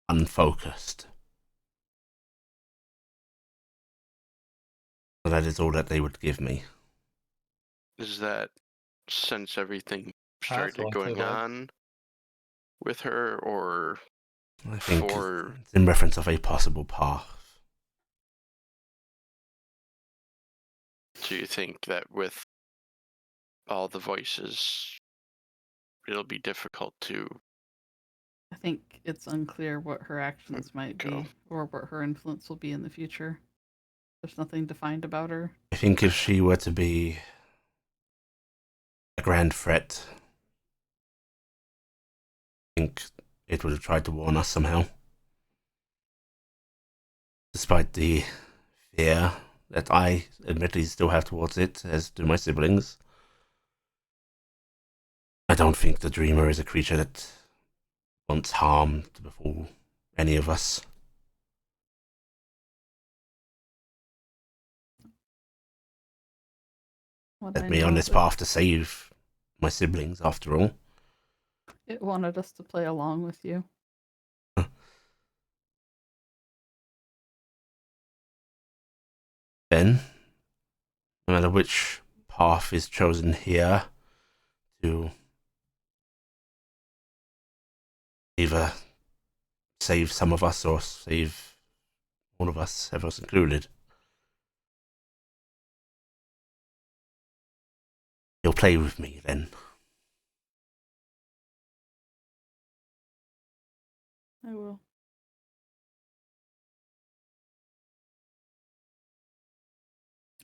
S1: unfocused. So that is all that they would give me.
S3: Is that since everything
S4: That's
S3: started
S4: what
S3: going
S4: they want.
S3: on with her, or
S1: I think
S3: for
S1: it's in reference of a possible path.
S3: do you think that with all the voices it'll be difficult to
S2: I think it's unclear what her actions might
S3: go?
S2: be or what her influence will be in the future. There's nothing defined about her.
S1: I think if she were to be a grand threat, I think it would have tried to warn us somehow. Despite the fear that I admittedly still have towards it, as do my siblings, I don't think the Dreamer is a creature that wants harm to befall any of us.
S2: What
S1: Set
S2: I
S1: me on
S2: know
S1: this
S2: is
S1: path to save my siblings, after all.
S2: it wanted us to play along with you.
S1: Then, no matter which path is chosen here, to either save some of us or save all of us, us included, you'll play with me then.
S2: I will.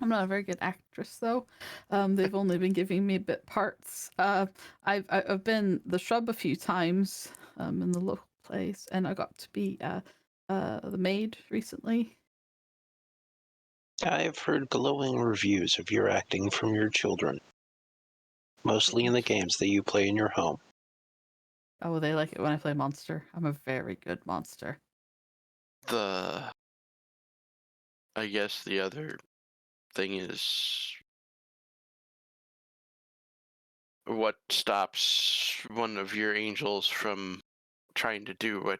S2: I'm not a very good actress, though. They've only been giving me bit parts. I've been the shrub a few times in the local place, and I got to be the maid recently.
S7: I've heard glowing reviews of your acting from your children, mostly in the games that you play in your home.
S2: Oh, they like it when I play monster. I'm a very good monster.
S3: I guess the other thing is what stops one of your angels from trying to do what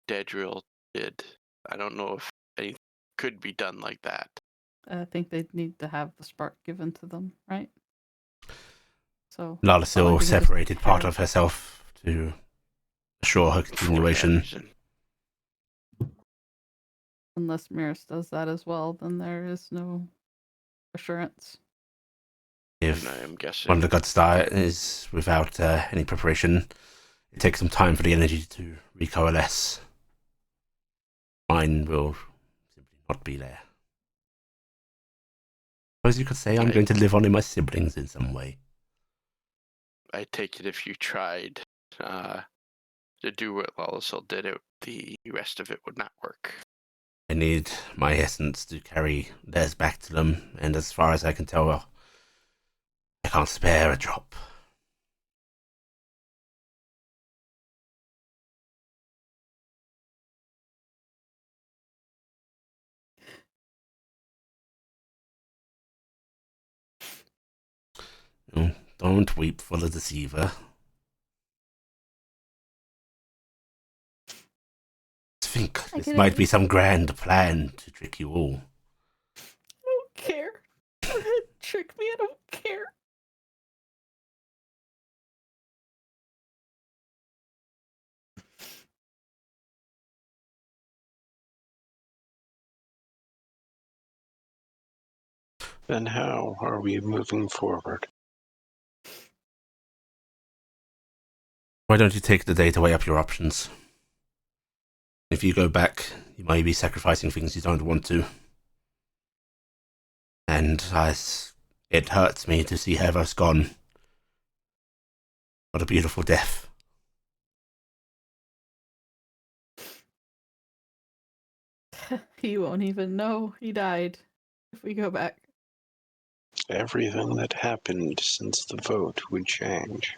S3: Dedriel did. I don't know if anything could be done like that.
S2: I think they need to have the spark given to them, right? So
S1: Lala
S2: it's not like
S1: still
S2: we can just
S1: separated part
S2: carry-
S1: of herself to assure her
S3: For that
S1: continuation.
S3: reason.
S2: unless Miris does that as well, then there is no assurance.
S1: If
S3: And I am guessing
S1: one of the gods die is without any preparation, it takes some time for the energy to recoalesce. Mine will simply not be there. Suppose you could say I'm going to live on in my siblings in some way.
S3: I take it if you tried to do what Lalisol did, the rest of it would not work.
S1: I need my essence to carry theirs back to them, and as far as I can tell, I can't spare a drop. Oh, don't weep for the deceiver. I think
S2: I
S1: this
S2: get
S1: might
S2: it.
S1: be some grand plan to trick you all.
S2: I don't care. Go ahead, trick me. I don't care.
S7: Then how are we moving forward?
S1: Why don't you take the day to weigh up your options? If you go back, you may be sacrificing things you don't want to. And it hurts me to see Havos gone. What a beautiful death.
S2: He won't even know he died if we go back.
S7: Everything that happened since the vote would change.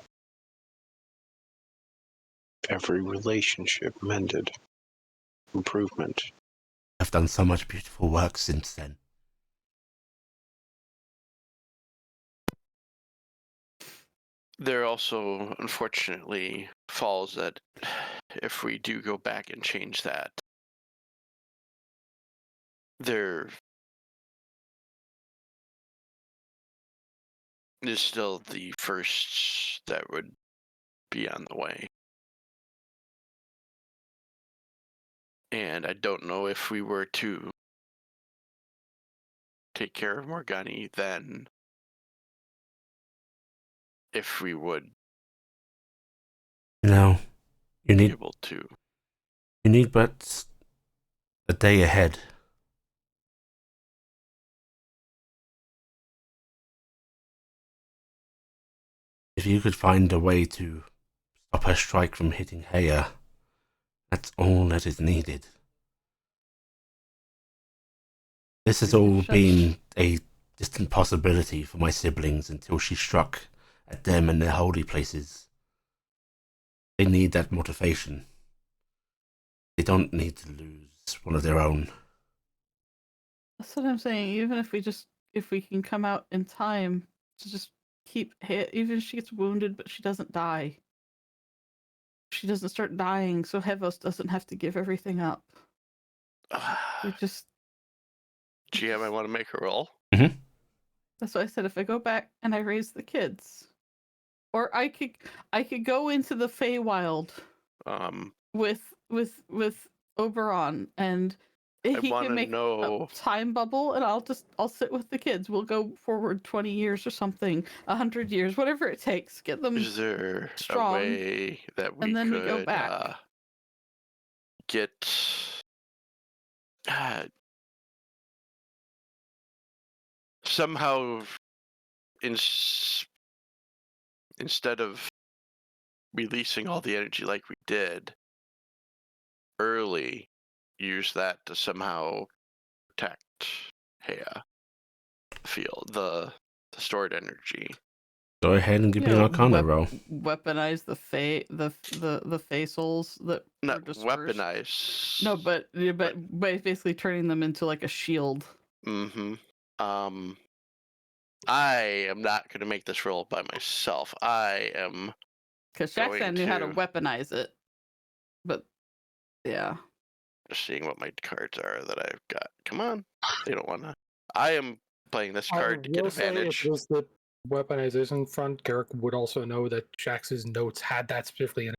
S7: Every relationship mended. Improvement.
S1: I've done so much beautiful work since then.
S3: There also, unfortunately, falls that if we do go back and change that, there is still the first that would be on the way. And I don't know if we were to take care of Morgani then, if we would
S1: You
S3: be
S1: need
S3: able to.
S1: but a day ahead. If you could find a way to stop her strike from hitting Heya, that's all that is needed. This has all been a distant possibility for my siblings until she struck at them and their holy places. They need that motivation. They don't need to lose one of their own.
S2: That's what I'm saying. Even if we can come out in time to just keep even if she gets wounded, but she doesn't die. She doesn't start dying, so Hevos doesn't have to give everything up. We just
S3: GM, I want to make a roll.
S1: Mm-hmm.
S2: That's why I said if I go back and I raise the kids, or I could go into the Feywild with Oberon, and he can make a time bubble, and I'll sit with the kids. We'll go forward 20 years or something, 100 years, whatever it takes. Get them.
S3: Is there
S2: strong,
S3: a way that we
S2: and then
S3: could
S2: we go back.
S3: Get somehow instead of releasing all the energy like we did early, use that to somehow protect Heya, the stored energy.
S1: Go ahead and give me an Arcana roll.
S2: Weaponize the Fey souls that
S3: Not
S2: were dispersed.
S3: Weaponize.
S2: No, but basically turning them into like a shield.
S3: Mm-hmm. I am not going to make this roll by myself. I am.
S2: Because Shaxan knew how to weaponize it. But, yeah.
S3: Just seeing what my cards are that I've got. Come on. They don't want to. I am playing this card to get advantage.
S4: If it was the weaponization front, Garrick would also know that Shax's notes had that specifically in it.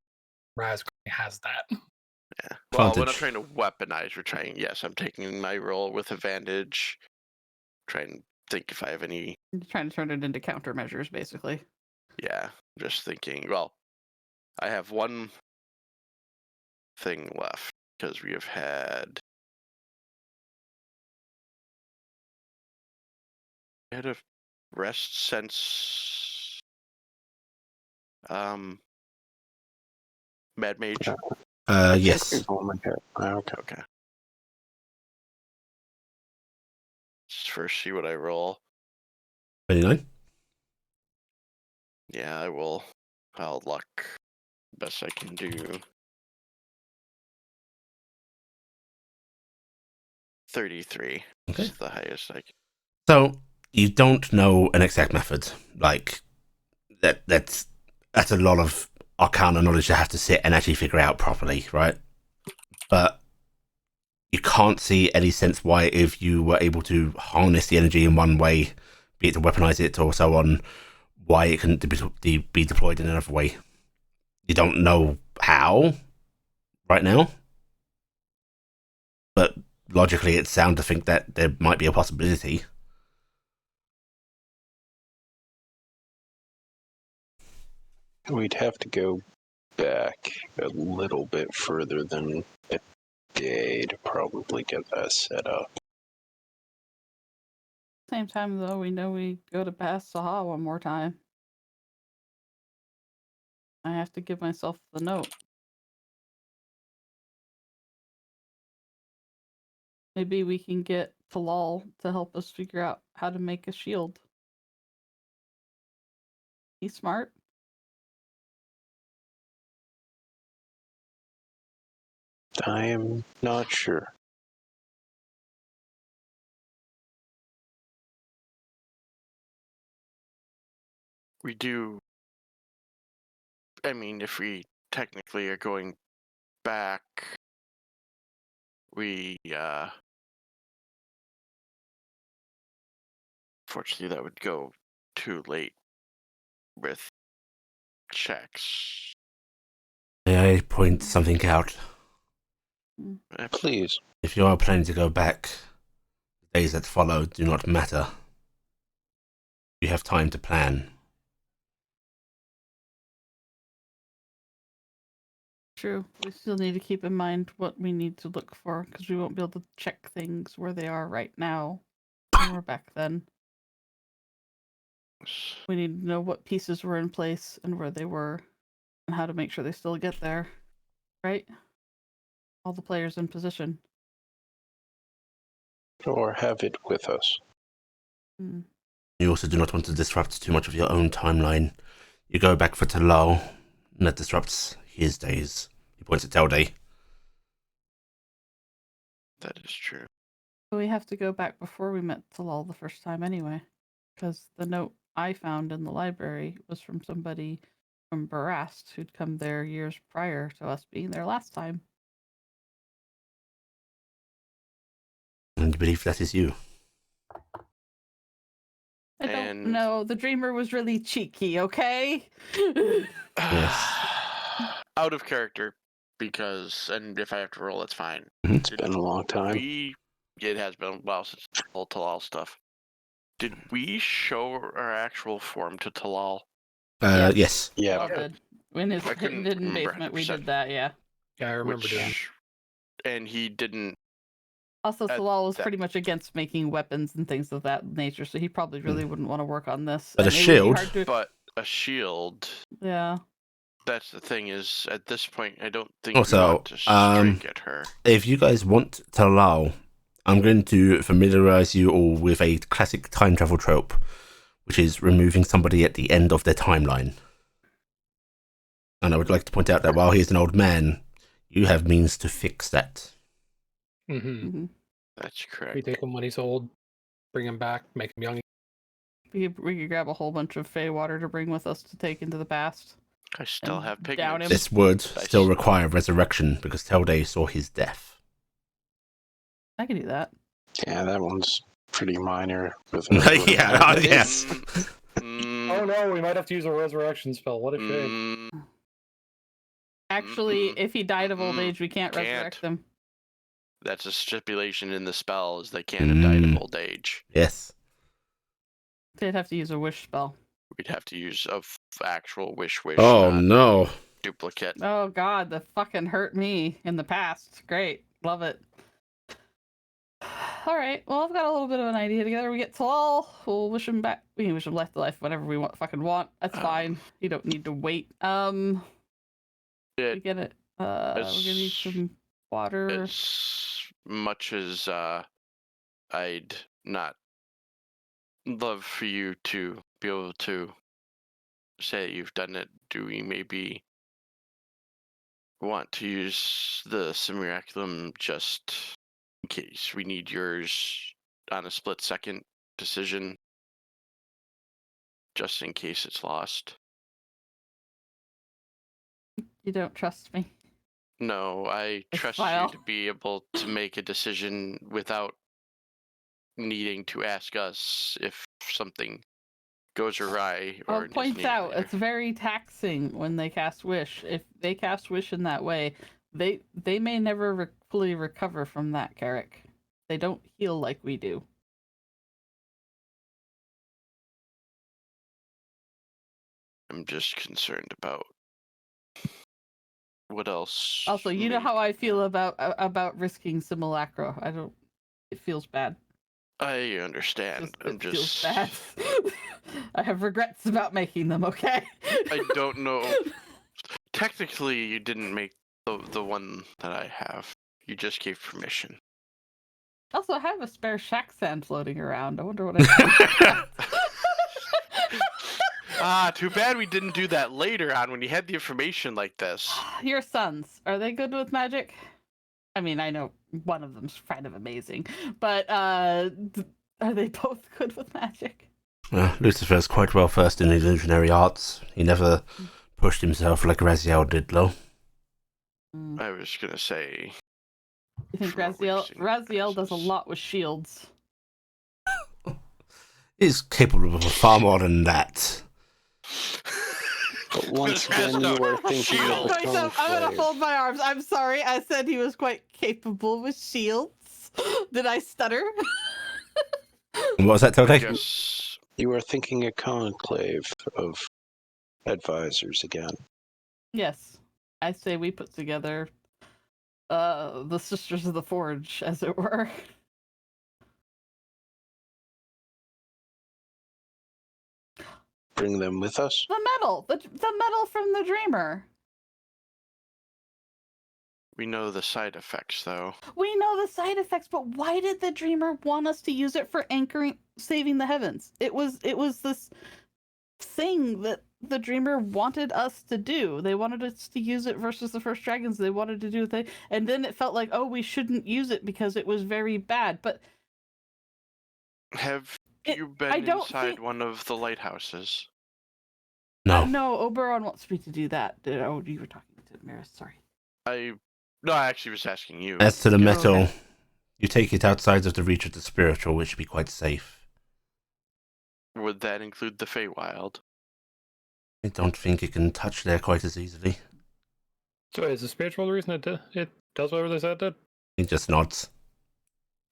S4: Raz has that.
S3: Yeah. Well, when I'm trying to weaponize, yes, I'm taking my roll with advantage. Trying to think if I have any.
S2: You're trying to turn it into countermeasures, basically.
S3: Yeah, just thinking. Well, I have one thing left because we have had. I had a rest since. Mad Mage.
S1: Yes.
S3: Okay. Just first see what I roll.
S1: 29.
S3: Yeah, I will. I'll luck. Best I can do. 33.
S1: Okay.
S3: Is the highest I can.
S1: So you don't know an exact method. Like that's a lot of Arcana knowledge to have to sit and actually figure out properly, right? But you can't see any sense why, if you were able to harness the energy in one way, be it to weaponize it or so on, why it couldn't be deployed in another way. You don't know how right now, but logically it's sound to think that there might be a possibility.
S7: We'd have to go back a little bit further than a day to probably get that set up.
S2: Same time, though, we know we go to pass Saha one more time. I have to give myself the note. Maybe we can get Talal to help us figure out how to make a shield. He's smart.
S7: I am not sure.
S3: We do. I mean, if we technically are going back, we fortunately that would go too late with checks.
S1: May I point something out?
S7: Please.
S1: If you are planning to go back, the days that follow do not matter. You have time to plan.
S2: True. We still need to keep in mind what we need to look for, because we won't be able to check things where they are right now when we're back then. We need to know what pieces were in place and where they were, and how to make sure they still get there. Right? All the players in position.
S7: Or have it with us.
S2: Mm.
S1: You also do not want to disrupt too much of your own timeline. You go back for Talal, and that disrupts his days. He points at Telday.
S3: That is true.
S2: But we have to go back before we met Talal the first time anyway, because the note I found in the library was from somebody from Barast who'd come there years prior to us being there last time.
S1: And you believe that is you?
S2: I don't
S3: And-
S2: know. The dreamer was really cheeky, okay?
S1: Yes.
S3: Out of character, because, and if I have to roll, it's fine.
S7: It's been a long time.
S3: It has been a while since the whole Talal stuff. Did we show our actual form to Talal?
S1: Yes.
S7: Yeah.
S2: Well,
S3: Okay.
S2: in his
S3: I couldn't
S2: hidden
S3: remember
S2: basement, we
S3: 100%.
S2: did that, yeah.
S4: Yeah, I remember doing.
S3: Which, and he didn't.
S2: Also,
S3: At
S2: Talal was
S3: that-
S2: pretty much against making weapons and things of that nature, so he probably really wouldn't want to work on this.
S1: But a
S2: and it would be
S1: shield?
S2: hard to-
S3: But a shield.
S2: Yeah.
S3: That's the thing is, at this point, I don't think
S1: Also,
S3: we want to strike at her.
S1: If you guys want Talal, I'm going to familiarize you all with a classic time travel trope, which is removing somebody at the end of their timeline. And I would like to point out that while he is an old man, you have means to fix that.
S4: Mm-hmm.
S2: hmm
S3: That's
S4: We
S3: correct.
S4: take him when he's old, bring him back, make him young.
S2: We could grab a whole bunch of Fey water to bring with us to take into the past.
S3: I still
S2: and
S3: have
S2: down
S3: pigments.
S2: him.
S1: This would
S3: Nice.
S1: still require resurrection because Telday saw his death.
S2: I can do that.
S7: Yeah, that one's pretty minor. With
S1: Yeah, yes.
S4: Oh no, we might have to use a resurrection spell. What a shame.
S2: Actually,
S3: Mm-mm.
S2: if he died of old
S3: Mm-mm.
S2: age, we can't resurrect him.
S3: That's a stipulation in the spell is they can't have died of old age.
S1: Yes.
S2: They'd have to use a wish spell.
S3: We'd have to use a actual wish,
S1: Oh
S3: not
S1: no.
S3: duplicate.
S2: Oh god, that fucking hurt me in the past. Great. Love it. Alright, well, I've got a little bit of an idea together. We get Talal, we'll wish him back. We can wish him life to life whenever we fucking want. That's fine. You don't need to wait. We
S3: It,
S2: get it. We're gonna need some water.
S3: as much as I'd not love for you to be able to say that you've done it, do we maybe want to use the Simiraculum just in case we need yours on a split-second decision? Just in case it's lost.
S2: You don't trust me.
S3: No, I
S2: It's
S3: trust
S2: file.
S3: you to be able to make a decision without needing to ask us if something goes awry or
S2: I'll
S3: is
S2: point
S3: needed
S2: out
S3: later.
S2: it's very taxing when they cast wish. If they cast wish in that way, they may never fully recover from that, Carrick. They don't heal like we do.
S3: I'm just concerned about what else.
S2: Also, you know
S3: may
S2: how I
S3: come
S2: feel
S3: out.
S2: about risking simulacra. I don't. It feels bad.
S3: I understand. I'm
S2: It
S3: just.
S2: feels bad. I have regrets about making them. Okay.
S3: I don't know. Technically, you didn't make the one that I have. You just gave permission.
S2: Also, I have a spare shack sand floating around. I wonder what I.
S3: Too bad we didn't do that later on when you had the information like this.
S2: Your sons, are they good with magic? I mean, I know one of them's kind of amazing, but are they both good with magic?
S1: Lucifer is quite well versed in illusionary arts. He never pushed himself like Raziel did, though.
S3: I was gonna say.
S2: You think
S3: from what we've
S2: Raziel
S3: seen,
S2: Raziel does a
S3: Christmas.
S2: lot with shields?
S1: He's capable of far more than that.
S7: But once
S3: Has
S7: again,
S3: no
S7: you are thinking of
S3: shield.
S7: the
S2: I'm gonna
S7: conclave.
S2: fold my arms. I'm sorry. I said he was quite capable with shields. Did I stutter?
S1: What was that,
S3: I
S1: Tote?
S3: guess
S7: You are thinking a conclave of advisors again.
S2: Yes. I say we put together the Sisters of the Forge, as it were.
S7: Bring them with us.
S2: The metal! The metal from the Dreamer.
S3: we know the side effects, though.
S2: We know the side effects, but why did the Dreamer want us to use it for anchoring saving the heavens? It was this thing that the Dreamer wanted us to do. They wanted us to use it versus the first dragons. They wanted to do the and then it felt like, oh, we shouldn't use it because it was very bad. But
S3: Have
S2: It-
S3: you
S2: I
S3: been
S2: don't
S3: inside
S2: think-
S3: one of the lighthouses?
S1: No.
S2: no, Oberon wants me to do that. Oh, you were talking to Maris, sorry.
S3: No, I actually was asking you.
S1: As to the
S3: Yeah.
S1: metal,
S2: okay.
S1: you take it outside of the reach of the spiritual, which should be quite safe.
S3: Would that include the Feywild?
S1: I don't think it can touch there quite as easily.
S4: So is the spiritual reason it does whatever they said it did?
S1: It just nods.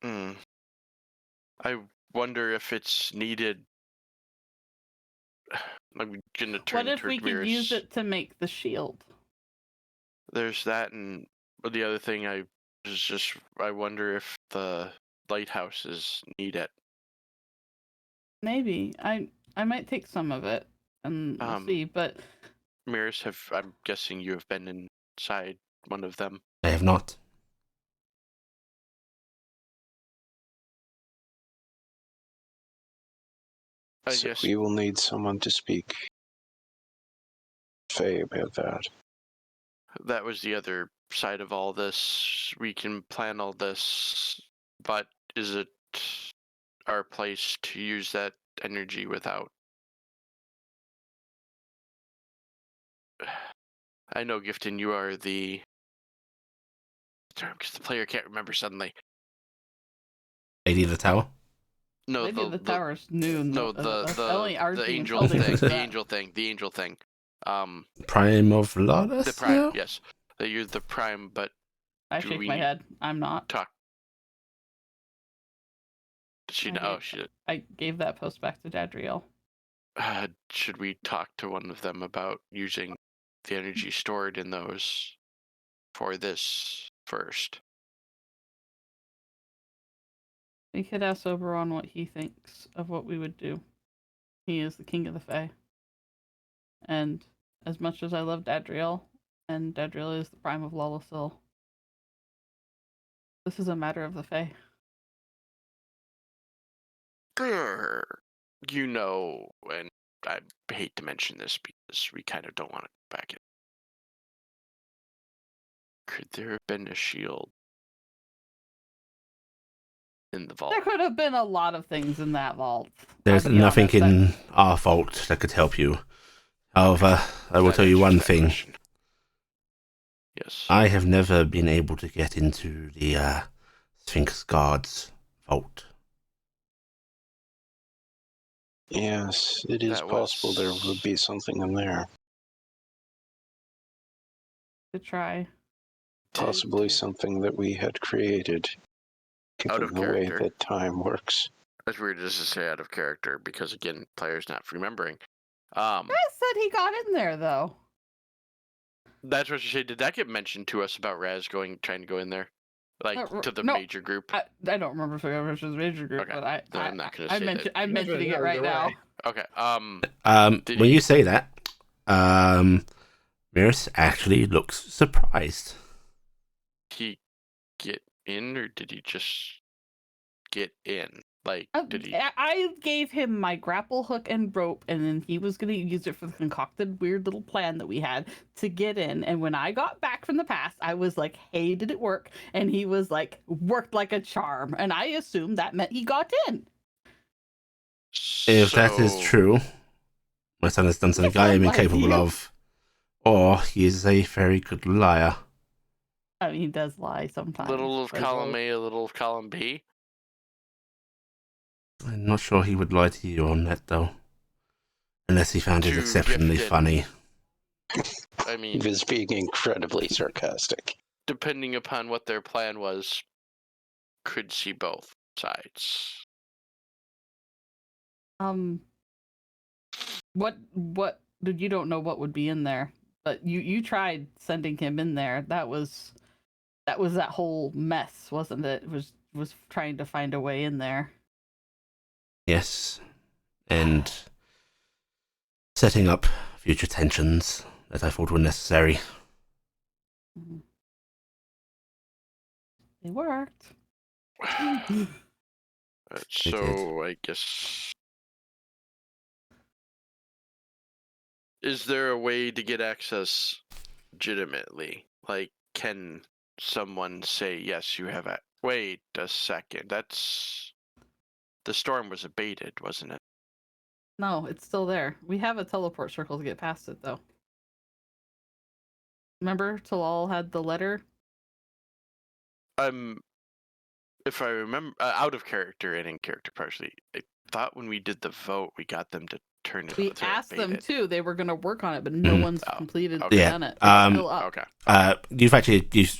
S3: Hmm. I wonder if it's needed. I'm gonna turn
S2: What if
S3: toward
S2: we could use
S3: Miris.
S2: it to make the shield?
S3: There's that, and the other thing I wonder if the lighthouses need it.
S2: Maybe. I might take some of it and we'll see, but
S3: Miris, I'm guessing you have been inside one of them.
S1: I have not.
S3: I
S7: So
S3: guess
S7: we will need someone to speak Fey about that.
S3: that was the other side of all this. We can plan all this, but is it our place to use that energy without? I know, Gifton, you are the term because the player can't remember suddenly.
S1: Lady of the Tower?
S3: No,
S2: Lady of the Tower's new.
S3: no,
S2: only
S3: the
S2: Archie and
S3: angel
S2: Sheldon
S3: thing,
S2: knows
S3: the
S2: that.
S3: angel thing, the angel thing.
S1: Prime of Lawless?
S3: The prime,
S1: Yeah?
S3: yes, that you're the prime, but
S2: I
S3: do
S2: shake
S3: we
S2: my head. I'm not.
S3: talk. Did she
S2: I
S3: know? Oh,
S2: gave-
S3: she did.
S2: I gave that post back to Dadriel.
S3: Should we talk to one of them about using the energy stored in those for this first?
S2: We could ask Oberon what he thinks of what we would do. He is the king of the Fae. And as much as I love Dadriel, and Dadriel is the prime of Lawless, this is a matter of the Fae.
S3: Grr. You know, and I hate to mention this because we kind of don't want to go back in. Could there have been a shield in the vault?
S2: There could have been a lot of things in that vault.
S1: There's
S2: I'll be
S1: nothing
S2: honest,
S1: in our vault that could help you. However, I will
S3: That
S1: tell you
S3: answers
S1: one
S3: that
S1: thing.
S3: question. Yes.
S1: I have never been able to get into the Sphinx Guard's vault.
S7: Yes, it is
S3: That
S7: possible there
S3: was-
S7: would be something in there.
S2: to try.
S7: Possibly something that we had created,
S3: Out
S7: given
S3: of
S7: the way
S3: character.
S7: that time works.
S3: That's weird just to say out of character because again, players not remembering.
S2: I said he got in there though.
S3: That's what you say. Did that get mentioned to us about Raz trying to go in there, like to the
S2: no,
S3: major group?
S2: I don't remember if it was his major group,
S3: Okay,
S2: but I
S3: then I'm not gonna
S2: I
S3: say
S2: mentioned
S3: that.
S2: I'm mentioning it
S4: No,
S2: right
S4: you're
S2: now.
S4: right.
S3: Okay. Did
S1: When
S3: he-
S1: you say that, Miris actually looks surprised.
S3: he get in, or did he just get in? Like, did he?
S2: I gave him my grapple hook and rope, and then he was going to use it for the concocted weird little plan that we had to get in. And when I got back from the past, I was like, hey, did it work? And he was like, worked like a charm. And I assumed that meant he got in.
S1: If that is
S3: So-
S1: true, my son has done something
S2: If I
S1: I am
S2: lied to
S1: incapable
S2: you.
S1: of. Or he is a very good liar.
S2: I mean, he does lie sometimes.
S3: Little of
S2: but-
S3: column A, a little of column B.
S1: I'm not sure he would lie to you on that, though. Unless he found it
S3: To
S1: exceptionally
S3: Gifted.
S1: funny.
S3: I
S7: He
S3: mean,
S7: was being incredibly sarcastic.
S3: depending upon what their plan was, could see both sides.
S2: What you don't know what would be in there, but you tried sending him in there. That was that whole mess, wasn't it? It was trying to find a way in there.
S1: Yes. And setting up future tensions that I thought were necessary.
S2: Mhm. It worked.
S3: So I guess, is there a way to get access legitimately? Like, can someone say, yes, you have a... Wait a second, that's... The storm was abated, wasn't it?
S2: No, it's still there. We have a teleport circle to get past it, though. Remember, Talal had the letter.
S3: If I remember, out of character and in character partially, I thought when we did the vote, we got them to turn it.
S2: We
S3: to
S2: asked them
S3: abate it.
S2: to. They were going to work on it, but no
S1: Mhm.
S2: one's
S3: Oh,
S2: completed
S3: okay.
S2: done it. It's
S1: Yeah,
S2: still up.
S3: Okay.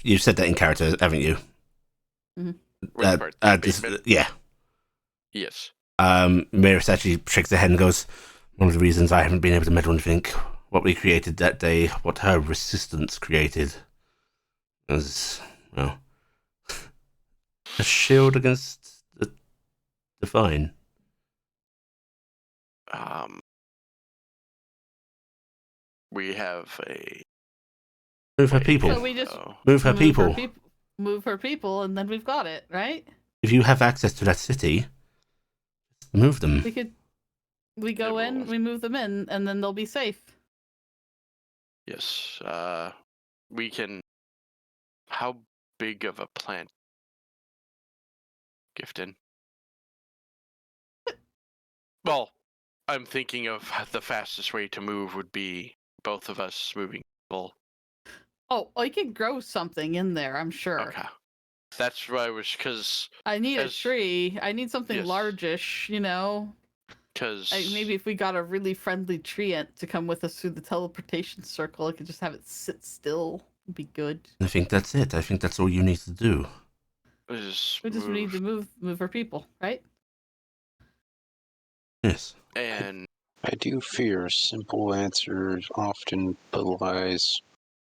S1: You've said that in character, haven't you?
S3: Which part? The abatement?
S1: Yeah.
S3: Yes.
S1: Maris actually shakes her head and goes, one of the reasons I haven't been able to meddle and think what we created that day, what her resistance created, was, well, a shield against the divine.
S3: We have a...
S1: Move her
S3: Wait,
S1: people.
S2: So we just
S1: Move her people.
S2: move her people, and then we've got it, right?
S1: If you have access to that city, move them.
S2: We go
S3: Yeah,
S2: in,
S3: well-
S2: we move them in, and then they'll be safe.
S3: Yes. We can... How big of a plant? Gifted? Well, I'm thinking of the fastest way to move would be both of us moving people.
S2: Oh, I could grow something in there, I'm sure.
S3: Okay. That's what I was, because...
S2: I need a tree. I need something
S3: Yes.
S2: largish, you know?
S3: Because...
S2: Maybe if we got a really friendly treant to come with us through the teleportation circle, I could just have it sit still. It'd be good.
S1: I think that's it. I think that's all you need to do.
S2: We just need to move our people, right?
S1: Yes.
S3: And
S7: I do fear simple answers often belies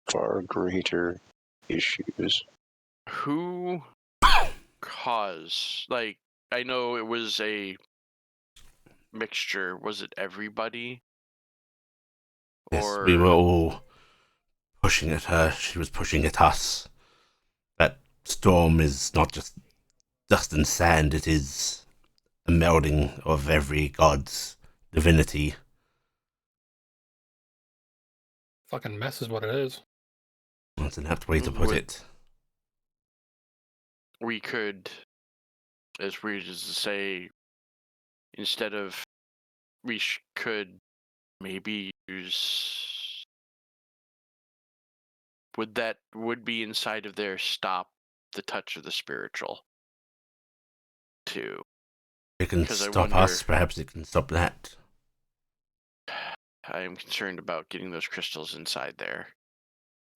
S7: far greater issues.
S3: who caused... Like, I know it was a mixture. Was it everybody?
S1: Yes,
S3: Or...
S1: we were all pushing at her. She was pushing at us. That storm is not just dust and sand. It is a melding of every god's divinity.
S4: Fucking mess is what it is.
S1: That's an apt way to put
S3: Would-
S1: it.
S3: We could, as weird as to say, instead of... We could maybe use... Would be inside of there stop the touch of the spiritual? Too.
S1: It can
S3: 'Cause I
S1: stop
S3: wonder-
S1: us. Perhaps it can stop that.
S3: I am concerned about getting those crystals inside there.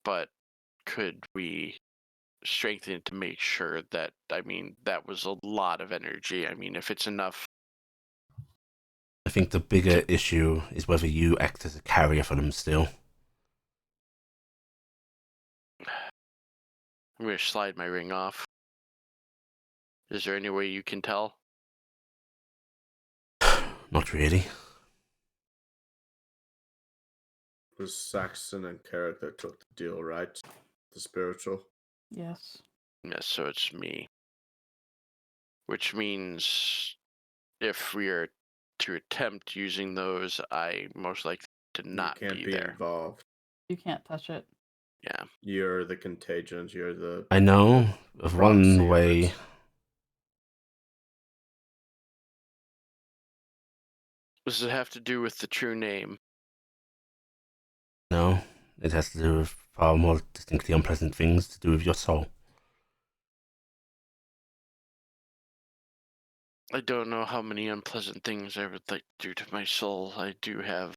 S3: But could we strengthen it to make sure that... I mean, that was a lot of energy. I mean, if it's enough...
S1: I think the bigger issue is whether you act as a carrier for them still.
S3: I'm going to slide my ring off. Is there any way you can tell?
S1: Not really.
S5: It was Saxon and Carrick that took the deal, right? The spiritual.
S2: Yes.
S3: Yes, so it's me. Which means if we are to attempt using those, I most likely to not
S5: you can't
S3: be there.
S5: involved.
S2: You can't touch it.
S3: Yeah.
S5: You're the contagions. You're the.
S1: I know of
S5: proxy
S1: one
S5: of
S1: way.
S5: it.
S3: Does it have to do with the true name?
S1: No, it has to do with far more distinctly unpleasant things to do with your soul.
S3: I don't know how many unpleasant things I would like to do to my soul. I do have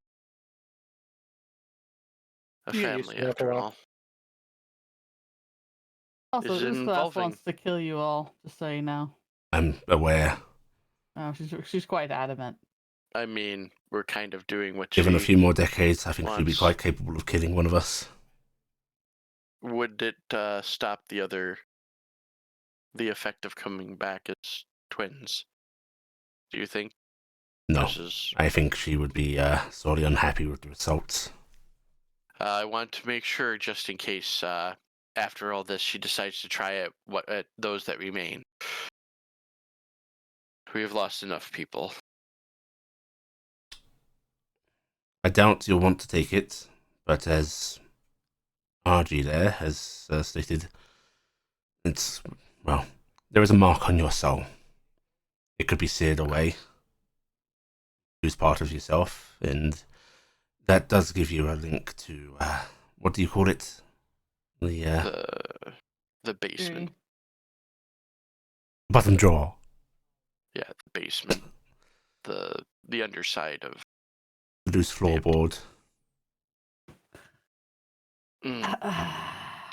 S3: A
S4: You get used
S3: family,
S4: to it after
S3: after
S4: a while.
S3: all.
S2: Also,
S3: Is it
S2: this class
S3: involving?
S2: wants to kill you all, just so you know.
S1: I'm aware.
S2: Oh, she's quite adamant.
S3: I mean, we're kind of doing what
S1: Given a
S3: she
S1: few more decades, I think she'd be
S3: wants.
S1: quite capable of killing one of us.
S3: Would it stop the effect of coming back as twins? Do you think?
S1: No,
S3: Versus,
S1: I think she would be sorely unhappy with the results.
S3: I want to make sure, just in case, after all this, she decides to try it. At those that remain. We have lost enough people.
S1: I doubt you'll want to take it, but as RG there has stated, it's, well, there is a mark on your soul. It could be seared away, lose part of yourself, and that does give you a link to, what do you call it?
S3: The basement.
S1: Bottom drawer.
S3: Yeah, the basement. The underside of
S1: Loose floorboard.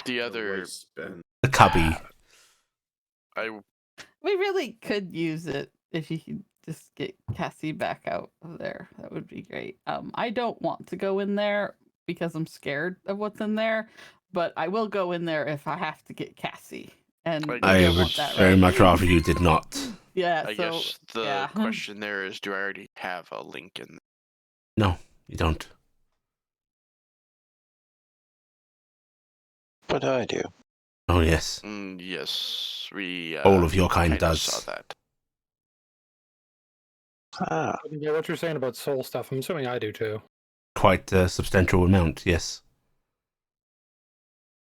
S3: the other.
S5: waste bin.
S1: The cubby.
S2: We really could use it if you could just get Cassie back out of there. That would be great. I don't want to go in there because I'm scared of what's in there, but I will go in there if I have to get Cassie. And
S3: I
S1: I
S2: don't
S1: would
S2: want that,
S1: very
S2: right?
S1: much rather you did not.
S2: Yeah,
S3: I
S2: so
S3: guess the
S2: yeah.
S3: question there is, do I already have a link in?
S1: No, you don't.
S7: But I do.
S1: Oh, yes.
S3: Yes, we.
S1: All of your kind
S3: kinda
S1: does.
S3: saw that.
S7: Ah,
S4: Yeah, what you're saying about soul stuff, I'm assuming I do too.
S1: Quite a substantial amount, yes.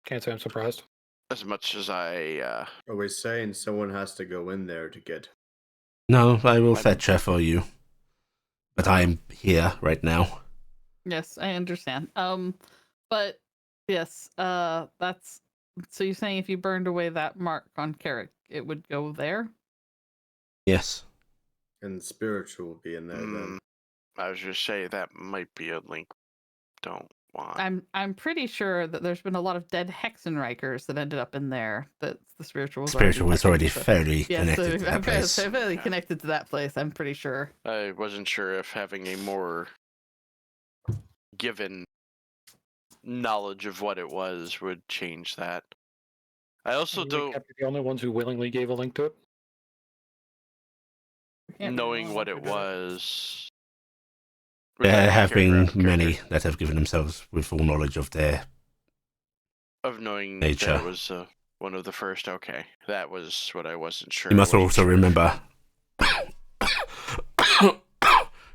S4: Can't say I'm surprised.
S3: As much as I.
S5: Are we saying someone has to go in there to get?
S1: No, I will
S3: I'm-
S1: fetch her for you. But I'm here right now.
S2: Yes, I understand. But yes, that's so you're saying if you burned away that mark on Carrick, it would go there?
S1: Yes.
S5: And spiritual will be in there then.
S3: I was just say that might be a link. Don't want.
S2: I'm pretty sure that there's been a lot of dead Hexenreichers that ended up in there. That the spiritual was
S1: Spiritual was already
S2: touching, so-
S1: fairly
S2: Yeah,
S1: connected
S2: so
S1: to that
S2: I'm
S1: place.
S2: fairly connected to that place. I'm pretty sure.
S3: I wasn't sure if having a more given knowledge of what it was would change that. I also
S4: You and
S3: don't
S4: Cap are the only ones who willingly gave a link to it.
S2: We can't
S3: knowing
S2: really
S3: what
S2: know
S3: it
S2: if we did
S3: was.
S1: There have been
S3: Character-
S1: many that have given themselves with full knowledge of their
S3: of knowing
S1: nature.
S3: that it was one of the first. Okay, that was what I wasn't sure.
S1: You must
S3: I wasn't
S1: also
S3: sure if-
S1: remember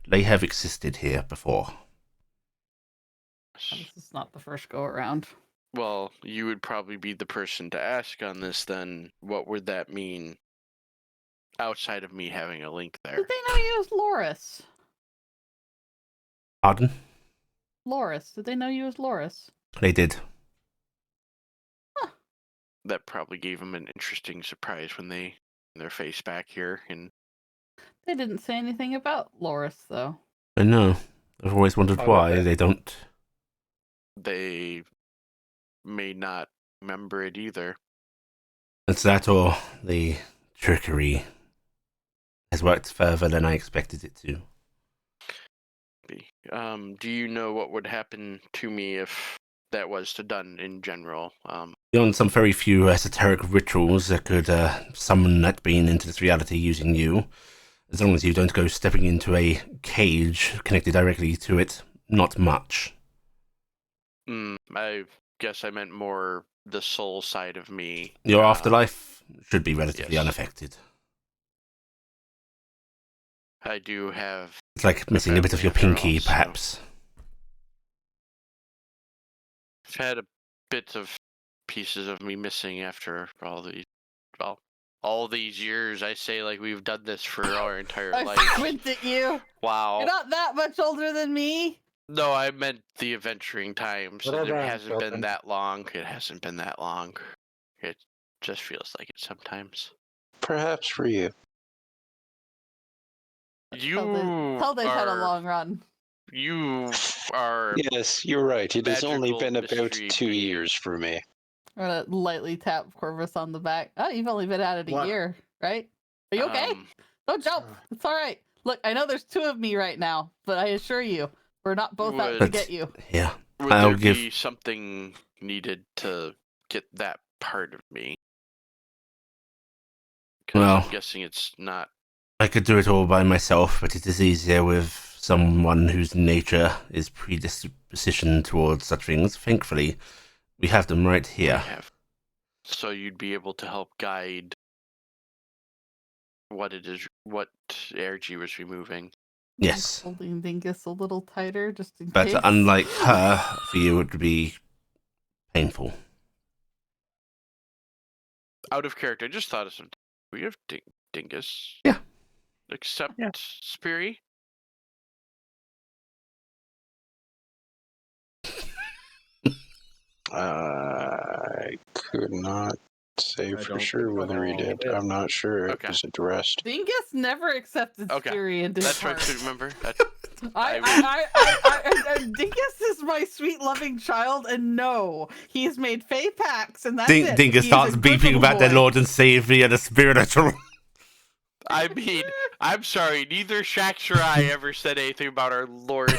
S1: they have existed here before.
S2: This is not the first go around.
S3: Well, you would probably be the person to ask on this then. What would that mean outside of me having a link there?
S2: Did they know you as Loris?
S1: Pardon?
S2: Loris. Did they know you as Loris?
S1: They did.
S3: That probably gave them an interesting surprise when they their face back here and
S2: They didn't say anything about Loris, though.
S1: I know. I've always wondered
S4: Why would
S1: why
S4: they?
S1: they don't.
S3: they may not remember it either.
S1: It's that or the trickery has worked further than I expected it to.
S3: Do you know what would happen to me if that was to done in general?
S1: Beyond some very few esoteric rituals that could summon that being into this reality using you, as long as you don't go stepping into a cage connected directly to it, not much.
S3: I guess I meant more the soul side of me.
S1: Your afterlife should be relatively
S3: yes.
S1: unaffected.
S3: I do have.
S1: It's like missing a bit of your
S3: Apparently, after
S1: pinky,
S3: all, so-
S1: perhaps.
S3: I've had a bit of pieces of me missing after all these years. I say like we've done this for our entire
S2: I
S3: life.
S2: squint at you.
S3: Wow.
S2: You're not that much older than me.
S3: No, I meant the adventuring time. So
S4: Little
S3: it
S4: brown
S3: hasn't been
S4: children.
S3: that long. It hasn't been that long. It just feels like it sometimes.
S7: perhaps for you.
S3: You
S2: Tell they've had a
S3: are-
S2: long run.
S3: You are
S7: Yes, you're right. It has only
S3: magical
S7: been about
S3: mystery
S7: 2
S3: being.
S7: years for me.
S2: I'm gonna lightly tap Corvus on the back. Oh, you've only been at it a
S5: What?
S2: year, right? Are you okay? Don't jump. It's all right. Look, I know there's two of me right now, but I assure you, we're not both out to
S3: Would-
S2: get you.
S1: Yeah.
S3: Would
S1: I'll
S3: there
S1: give-
S3: be something needed to get that part of me? Because
S1: Well-
S3: I'm guessing it's not.
S1: I could do it all by myself, but it is easier with someone whose nature is predispositioned towards such things. Thankfully, we have them right
S3: we
S1: here.
S3: have. So you'd be able to help guide what it is, what ARG was removing.
S1: Yes.
S2: Holding Dingus a little tighter, just in
S1: But
S2: case.
S1: unlike her, for you it would be painful.
S3: Out of character, I just thought of something. We have Dingus.
S1: Yeah.
S3: Except
S7: Yeah.
S3: Speary.
S7: I could not say
S5: I
S7: for
S5: don't
S7: sure
S5: think
S7: whether he
S4: so.
S7: did. I'm not sure.
S3: Okay.
S7: It was addressed.
S2: Dingus never accepted
S3: Okay.
S2: Fury into his
S3: That's right
S2: heart.
S3: to remember. That,
S2: Dingus is my sweet, loving child, and no, he's made Fey pacts, and that's it.
S1: Dingus
S2: He's
S1: starts
S2: a good
S1: beeping
S2: little
S1: about their
S2: boy.
S1: Lord and Savior, the spiritual.
S3: I mean, I'm sorry. Neither Shax or I ever said anything about our Lord.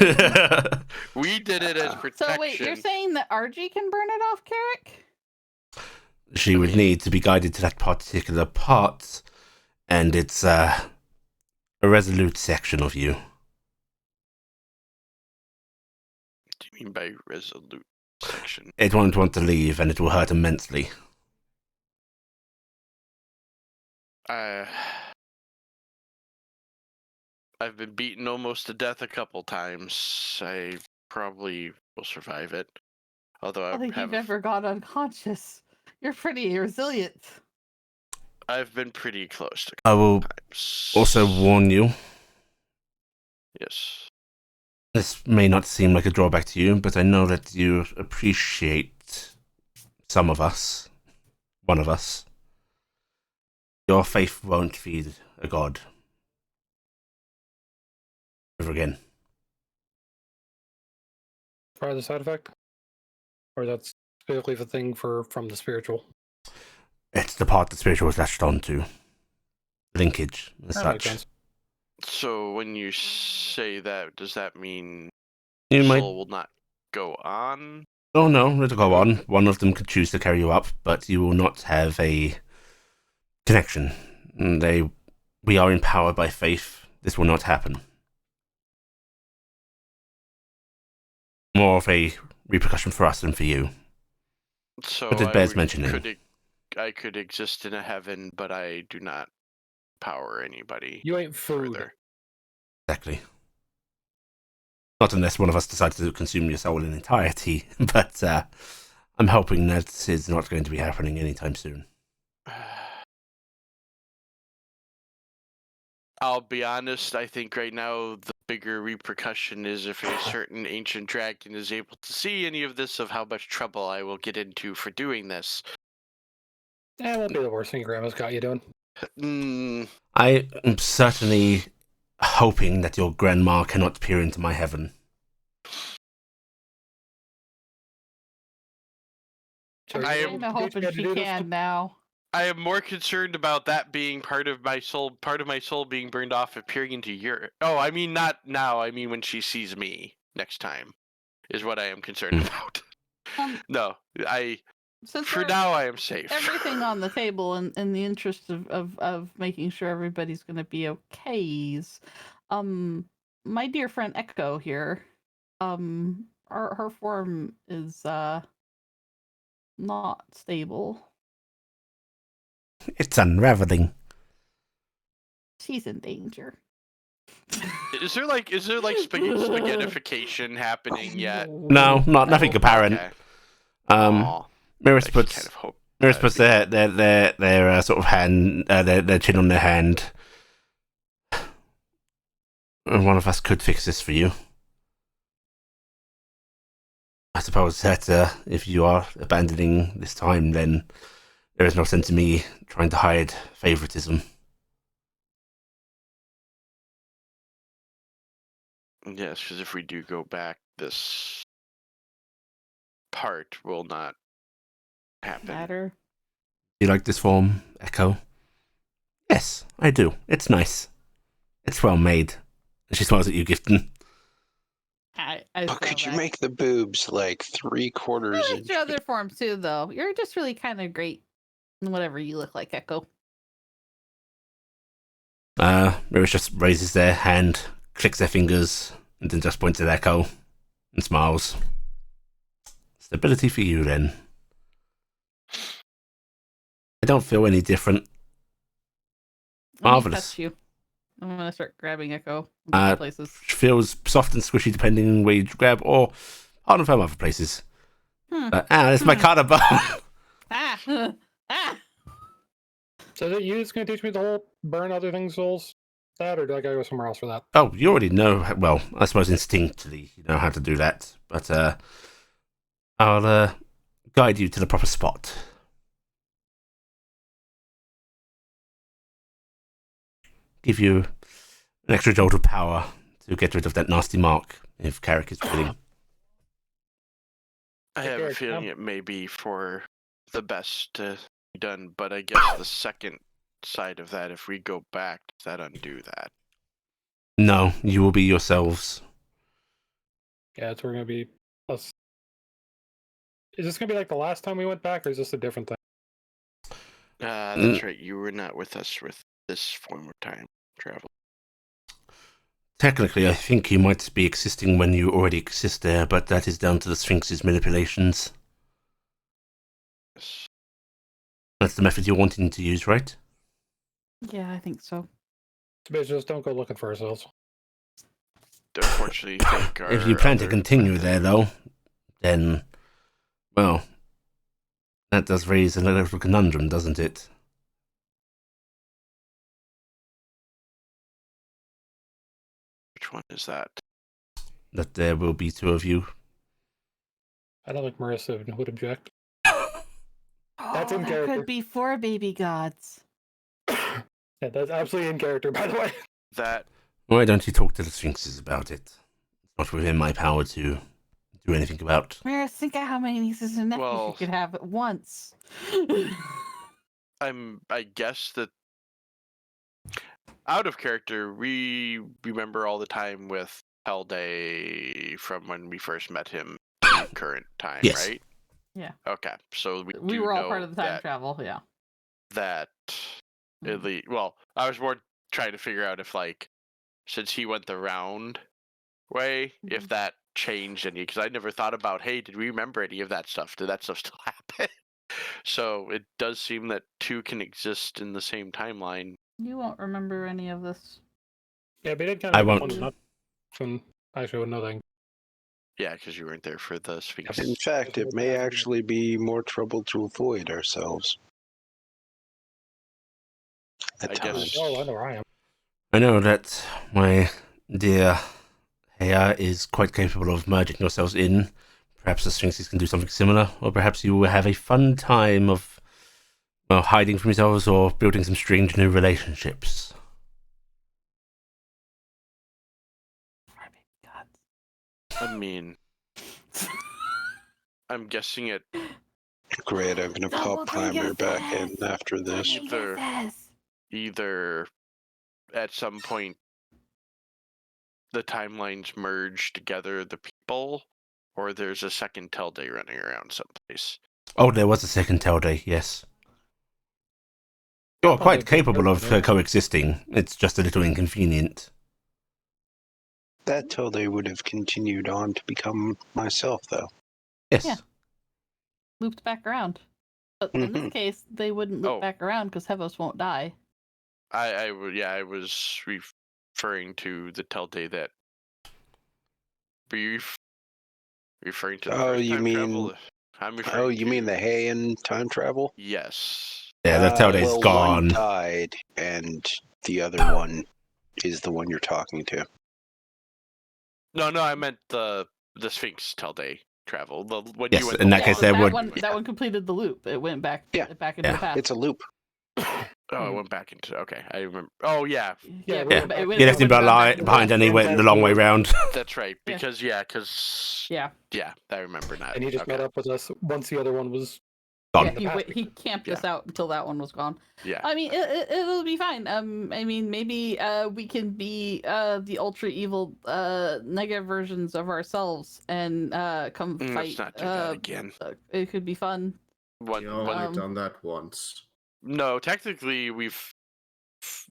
S3: We did it as protection.
S2: So wait, you're saying that RG can burn it off, Carrick?
S1: She would need to be guided to that particular part, and it's a resolute section of you.
S3: What do you mean by resolute section?
S1: It won't want to leave, and it will hurt immensely.
S3: I've been beaten almost to death a couple times. I probably will survive it. Although
S2: I don't think
S3: I
S2: you've
S3: have,
S2: ever got unconscious. You're pretty resilient.
S3: I've been pretty close to
S1: I will
S3: times.
S1: also warn you,
S3: Yes.
S1: this may not seem like a drawback to you, but I know that you appreciate some of us, one of us. Your faith won't feed a god. Ever again.
S4: Part of the side effect? Or that's specifically the thing from the spiritual?
S1: It's the part that spiritual is latched onto. Linkage, as
S4: That makes
S1: such.
S4: sense.
S3: So when you say that, does that mean
S1: You
S3: soul
S1: might.
S3: will not go on?
S1: Oh no, it'll go on. One of them could choose to carry you up, but you will not have a connection. We are empowered by faith. This will not happen. More of a repercussion for us than for you.
S3: So
S1: But it bears mentioning.
S3: I could exist in a heaven, but I do not power anybody
S4: You ain't food.
S3: further.
S1: Exactly. Not unless one of us decides to consume your soul in entirety, but I'm hoping that is not going to be happening anytime soon.
S3: I'll be honest, I think right now the bigger repercussion is if a certain ancient dragon is able to see any of this, of how much trouble I will get into for doing this.
S4: That won't be the worst thing your grandma's got you doing.
S1: I am certainly hoping that your grandma cannot peer into my heaven.
S4: So
S3: I
S4: you're
S3: am-
S2: I'm
S4: gonna teach
S2: hoping
S4: me how to
S2: she
S4: do this
S2: can
S4: one?
S2: now.
S3: I am more concerned about that being part of my soul being burned off, appearing into your. Oh, I mean not now. I mean when she sees me next time, is what I am concerned about.
S2: Um,
S3: No,
S2: Since
S3: for
S2: we're
S3: now I am safe.
S2: everything on the table in the interest of making sure everybody's going to be okays, my dear friend Echo here, her form is not stable.
S1: It's unraveling.
S2: She's in danger.
S3: Is there like spaghettification happening yet?
S1: No, nothing apparent.
S3: Okay.
S1: Mirror
S3: I just
S1: puts
S3: kind of hope.
S1: Mirror
S3: that'd
S1: puts
S3: be-
S1: their sort of hand, their chin on their hand. One of us could fix this for you. I suppose that if you are abandoning this time, then there is no sense in me trying to hide favoritism.
S3: Yes, because if we do go back, this part will not happen.
S2: Matter.
S1: You like this form, Echo? Yes, I do. It's nice. It's well made. And she smiles at you, Gifton.
S2: I
S7: But
S2: smile
S7: could you
S2: back.
S7: make the boobs like 3/4
S2: I
S7: inch?
S2: like your other forms too, though. You're just really kind of great in whatever you look like, Echo.
S1: Mirish just raises their hand, clicks their fingers, and then just points at Echo and smiles. Stability for you, then. I don't feel any different.
S2: Let me
S1: Marvelous.
S2: touch you. I'm gonna start grabbing Echo in
S1: Uh,
S2: different places.
S1: Feels soft and squishy depending on where you grab, or hard and firm other places. It's my collarbone.
S2: Ah! Ah!
S4: So is it you that's going to teach me the whole burn other things souls that, or do I gotta go somewhere else for that?
S1: Oh, you already know. Well, I suppose instinctively you know how to do that, but I'll guide you to the proper spot. Give you an extra jolt of power to get rid of that nasty mark, if Carrick is willing.
S3: I have
S4: Okay,
S3: a feeling
S4: yeah.
S3: it may be for the best to be done, but I guess the second side of that, if we go back, does that undo that?
S1: No, you will be yourselves.
S4: Yeah, it's we're gonna be us. Is this gonna be like the last time we went back, or is this a different thing?
S3: That's right. You were not with us with this form of time travel.
S1: Technically, I think you might be existing when you already exist there, but that is down to the Sphinx's manipulations.
S3: Yes.
S1: That's the method you're wanting to use, right?
S2: Yeah, I think so.
S4: So basically, just don't go looking for ourselves.
S3: Unfortunately, think our
S1: If you plan to
S3: other
S1: continue
S3: method-
S1: there, though, then, well, that does raise a little conundrum, doesn't it?
S3: Which one is that?
S1: That there will be two of you.
S4: I don't think Marissa would object.
S2: That's
S4: in
S2: there
S4: character.
S2: could be 4 baby gods.
S4: Yeah, that's absolutely in character, by the way.
S3: That
S1: Why don't you talk to the Sphinxes about it? It's not within my power to do anything about.
S2: Maris, think of how many nieces and nephews
S3: Well-
S2: you could have at once.
S3: I guess that out of character, we remember all the time with Hellday from when we first met him in current time,
S1: Yes.
S3: right?
S2: Yeah.
S3: Okay, so we
S2: We
S3: do
S2: were all
S3: know
S2: part of the time
S3: that,
S2: travel, yeah.
S3: that at
S2: Mhm.
S3: least, well, I was more trying to figure out if, like, since he went the round way, if
S2: Mhm.
S3: that changed any, because I never thought about, hey, did we remember any of that stuff? Did that stuff still happen? So it does seem that two can exist in the same timeline.
S2: You won't remember any of this.
S4: Yeah, but he did kind
S1: I
S4: of
S1: won't.
S4: one to nothing. Actually, with nothing.
S3: Yeah, because you weren't there for the Sphinx.
S7: In fact, it may actually be more trouble to avoid ourselves. At
S3: I guess-
S7: times.
S4: Oh, I know where I am.
S1: I know that my dear Heya is quite capable of merging yourselves in. Perhaps the Sphinxes can do something similar, or perhaps you will have a fun time of, well, hiding from yourselves or building some strange new relationships.
S2: 4 baby gods.
S3: I mean, I'm guessing it
S7: Great, I'm gonna
S2: Double
S7: pop Primer back in
S2: dinguses.
S7: after this.
S3: either at some point the timelines merge together the people, or there's a second Tellday running around someplace.
S1: Oh, there was a second Tellday, yes. You're quite capable of coexisting. It's just a little inconvenient.
S7: That till they would have continued on to become myself, though.
S1: Yes.
S2: Yeah. Looped back around. But in this
S7: Mhm.
S2: case, they wouldn't loop
S3: Oh.
S2: back around because Hevos won't die.
S3: I was referring to the Tellday that. Were you referring to the
S7: Oh,
S3: first
S7: you
S3: time
S7: mean-
S3: travel? I'm referring
S7: Oh, you mean the Heian time travel?
S3: Yes.
S1: Yeah, the Tellday's
S7: well,
S1: gone.
S7: one died, and the other one is the one you're talking to.
S3: No, I meant the Sphinx Tellday travel. When
S1: Yes,
S3: you went
S1: in
S3: the
S1: that case,
S3: long
S1: there
S3: way.
S1: would-
S2: That one completed the loop. It went back
S7: Yeah.
S2: back into
S1: Yeah.
S2: the path.
S7: It's a loop.
S3: Oh, I
S2: Mhm.
S3: went back into. Okay, I remember. Oh yeah,
S4: Yeah,
S2: but
S4: we
S1: Yeah.
S4: went
S2: it
S4: back.
S2: went-
S1: You
S2: it
S1: left him
S2: went
S1: behind,
S2: back-
S1: and he went the long way round.
S3: that's right.
S2: Yeah.
S3: Because because
S2: Yeah.
S3: I remember now.
S4: And he just met up with us once the other one was.
S1: Gone.
S2: Yeah,
S4: the past
S2: he camped us
S3: Yeah.
S2: out until that one was gone.
S3: Yeah.
S2: I mean, it'll be fine. I mean, maybe we can be the ultra evil negative versions of ourselves and come
S3: Let's
S2: fight.
S3: not do that again.
S2: It could be fun.
S3: What?
S5: We only
S2: Um,
S5: done that once.
S3: No, technically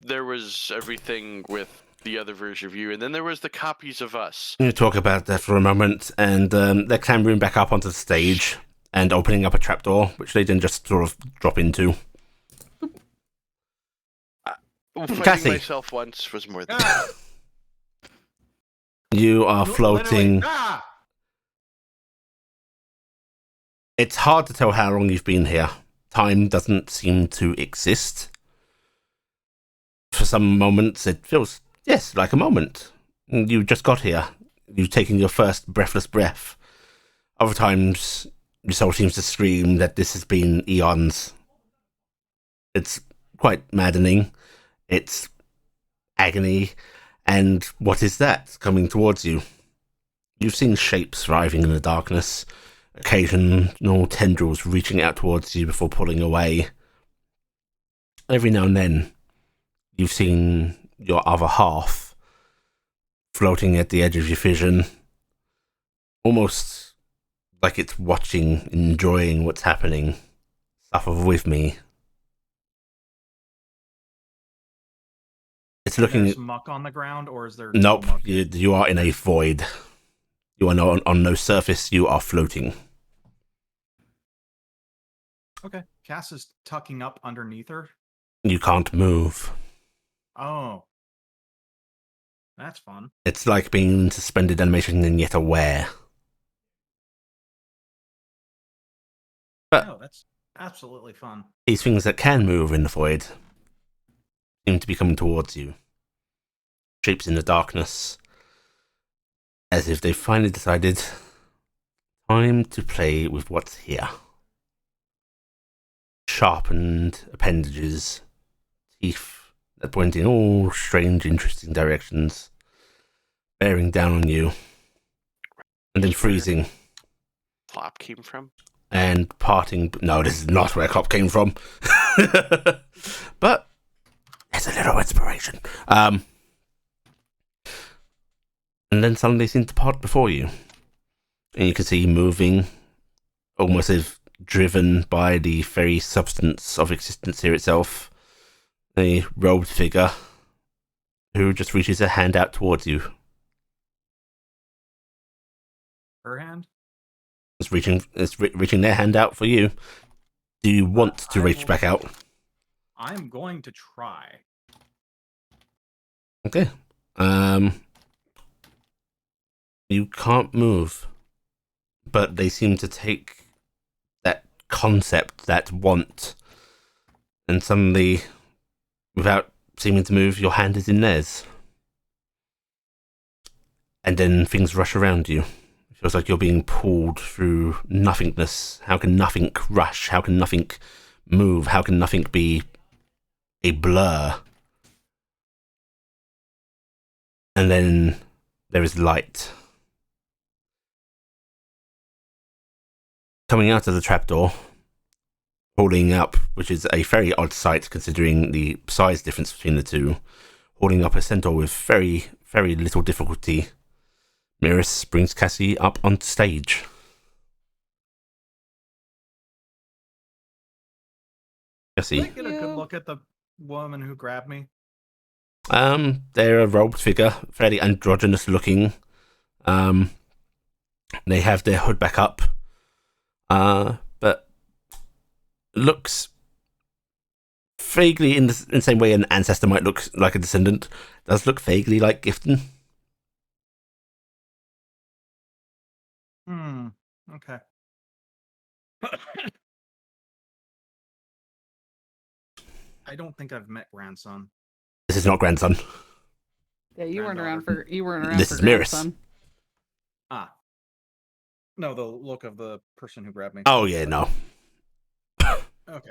S3: there was everything with the other version of you, and then there was the copies of us.
S1: You talk about that for a moment, and they're clambering back up onto the stage and opening up a trapdoor, which they then just sort of drop into.
S3: Fighting
S1: Cassie.
S3: myself once was more than
S6: Ah,
S1: You are
S6: literally,
S1: floating.
S6: ah!
S1: It's hard to tell how long you've been here. Time doesn't seem to exist. For some moments, it feels, yes, like a moment. You just got here. You've taken your first breathless breath. Other times, your soul seems to scream that this has been eons. It's quite maddening. It's agony. And what is that coming towards you? You've seen shapes writhing in the darkness, occasional tendrils reaching out towards you before pulling away. Every now and then, you've seen your other half floating at the edge of your vision, almost like it's watching, enjoying what's happening. Suffer with me. It's looking.
S6: There's muck on the ground, or is there
S1: Nope,
S6: no muck?
S1: you are in a void. You are on no surface, you are floating.
S6: Okay. Cass is tucking up underneath her.
S1: You can't move.
S6: Oh. That's fun.
S1: It's like being in suspended animation and yet aware. But-
S6: No, that's absolutely fun.
S1: These things that can move in the void seem to be coming towards you. Shapes in the darkness. As if they've finally decided, time to play with what's here. Sharpened appendages, teeth that point in all strange, interesting directions, bearing down on you, and then freezing
S3: Flop came from.
S1: and parting. No, this is not where Clop came from. But it's a little inspiration. And then suddenly seem to part before you. And you can see moving, almost as if driven by the very substance of existence here itself, a robed figure who just reaches a hand out towards you.
S6: Her hand?
S1: It's reaching their hand out for you. Do you want to
S6: I
S1: reach
S6: will-
S1: back out?
S6: I'm going to try.
S1: Okay. You can't move, but they seem to take that concept, that want, and suddenly, without seeming to move, your hand is in theirs. And then things rush around you. It feels like you're being pulled through nothingness. How can nothing rush? How can nothing move? How can nothing be a blur? And then there is light. Coming out of the trapdoor, holding up, which is a very odd sight considering the size difference between the two, holding up a centaur with very, very little difficulty, Miris brings Cassie up on stage. Cassie.
S6: Did I get a good look at the woman who grabbed me?
S1: They're a robed figure, fairly androgynous looking. They have their hood back up. But looks vaguely in the same way an ancestor might look like a descendant. Does look vaguely like Gifton.
S6: Okay. I don't think I've met grandson.
S1: This is not grandson.
S2: Yeah, you weren't around
S6: Granddaughter.
S2: for
S1: This is Miris.
S2: grandson.
S6: Ah. No, the look of the person who grabbed me.
S1: Oh yeah, no.
S6: Okay.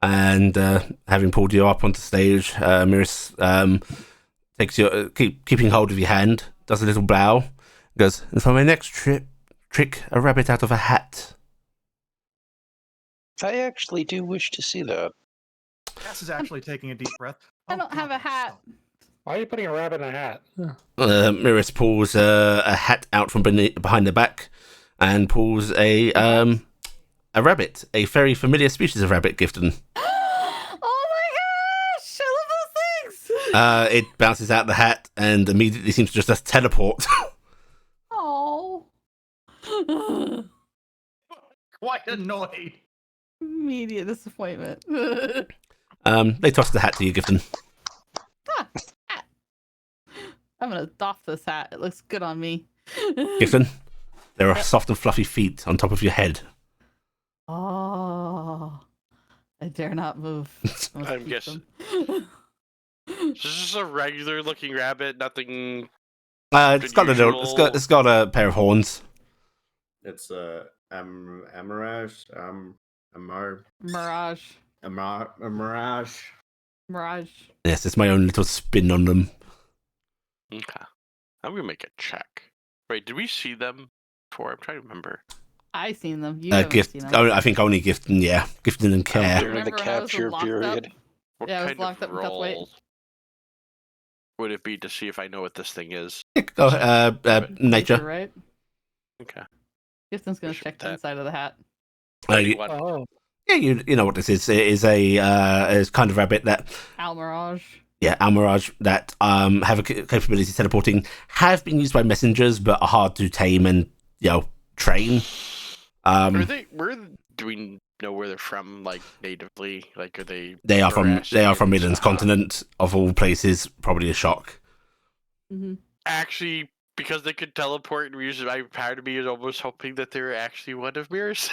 S1: And having pulled you up onto stage, Miris takes your keeping hold of your hand, does a little bow, goes, and for my next trick a rabbit out of a hat.
S7: I actually do wish to see that.
S6: Cass is actually taking a deep breath.
S2: I
S6: Oh,
S2: don't have a
S6: God,
S2: hat.
S6: stop.
S4: Why are you putting a rabbit in a hat?
S1: Miris pulls a hat out from behind the back and pulls a rabbit, a very familiar species of rabbit, Gifton.
S2: Oh my gosh! I love those things.
S1: It bounces out the hat and immediately seems to just teleport.
S2: Oh.
S6: Quite annoyed.
S2: Immediate disappointment.
S1: They toss the hat to you, Gifton.
S2: Hat. I'm gonna doff this hat. It looks good on me.
S1: Gifton, there are soft and fluffy feet on top of your head.
S2: Oh, I dare not move.
S3: I'm guessing. This is a regular looking rabbit, nothing.
S1: It's got it's got a pair of horns.
S5: It's Amarage.
S2: Mirage.
S5: Mirage.
S2: Mirage.
S1: Yes, it's my own little spin on them.
S3: Okay. I'm gonna make a check. Wait, did we see them before? I'm trying to remember.
S2: I seen them. You haven't seen them.
S1: I think only Gifton, yeah. Gifton and Care.
S7: During the
S2: Remember when I was
S7: capture
S2: locked up?
S7: period.
S3: What
S2: Yeah, I was
S3: kind
S2: locked
S3: of
S2: up in Cuthwaite.
S3: roll would it be to see if I know what this thing is?
S1: Nature.
S2: Right?
S3: Okay.
S2: Gifton's gonna
S3: Push
S2: check the
S3: that.
S2: inside of the hat.
S3: What?
S4: Oh,
S1: Yeah, you know what this is. It is a kind of rabbit that,
S2: Al Mirage.
S1: yeah, Almirage, that have a capability of teleporting, have been used by messengers, but are hard to tame and, train.
S3: Do we know where they're from, like, natively? Like, are they...
S1: They are from
S3: Eurasians?
S1: Midlands continent, of all places, probably a shock.
S2: Mm-hmm.
S3: Actually, because they could teleport and use my power to me, is almost hoping that they're actually one of Mirrors.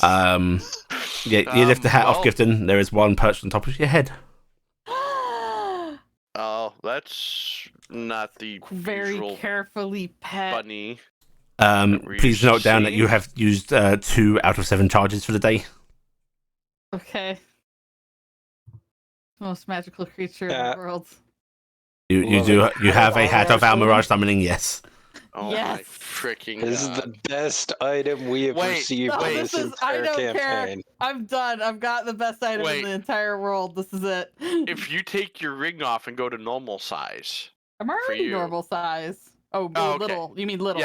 S1: Yeah, you lift the hat off,
S3: well-
S1: Gifton. There is one perched on top of your head.
S3: Oh, that's not the
S2: Very
S3: usual
S2: carefully pet.
S3: bunny. we're
S1: Please
S3: used to
S1: note down that
S3: seeing.
S1: you have used 2 out of 7 charges for the day.
S2: Okay. Most magical creature in
S7: Yeah.
S2: the world.
S1: You have a hat of Almirage summoning, yes.
S3: Oh
S2: Yes.
S3: my freaking
S7: This is the
S3: god.
S7: best item we have
S3: Wait,
S7: received
S2: No,
S7: in
S2: this
S7: this
S2: is- I
S7: entire
S2: don't care.
S7: campaign.
S2: I'm done. I've got the best item
S3: Wait.
S2: in the entire world. This is it.
S3: If you take your ring off and go to normal size.
S2: I'm already
S3: you.
S2: normal size. Oh,
S3: Oh, okay.
S2: little. You mean little?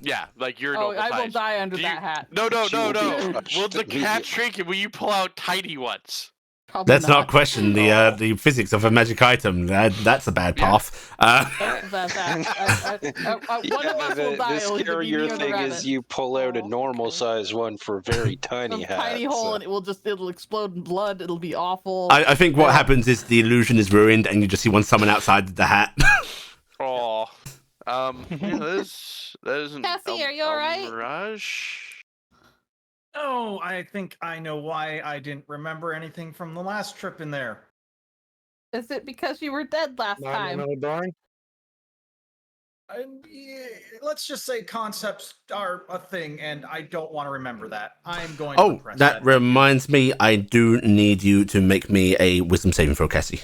S3: Yeah, like you're
S2: Oh,
S3: normal
S2: I
S3: size.
S2: will die under
S3: Do you-
S2: that hat.
S3: No.
S7: You will be crushed
S3: Will the cat
S7: immediately.
S3: shrink and will you pull out tiny ones?
S2: Probably
S1: Let's not question
S3: Oh.
S1: the physics of a magic item. That's a bad
S3: Yeah.
S1: path.
S2: One of us will die.
S7: The
S2: It'll either be me
S7: scarier
S2: or the
S7: thing is
S2: rabbit.
S7: you pull out a
S2: Oh,
S7: normal
S2: okay.
S7: size one for a very
S2: A
S7: tiny hat.
S2: tiny hole
S7: so-
S2: and it'll explode in blood. It'll be awful.
S1: I think what
S2: Yeah.
S1: happens is the illusion is ruined, and you just see one summon outside the hat.
S3: Oh. Yeah, that isn't
S2: Cassie, are you alright?
S3: Mirage.
S6: Oh, I think I know why I didn't remember anything from the last trip in there.
S2: Is it because you were dead last
S4: not
S2: time?
S4: really boring.
S6: Let's just say concepts are a thing, and I don't want to remember that. I'm going
S1: Oh,
S6: to press
S1: that reminds me, I do need you to make me a wisdom saving throw, Cassie.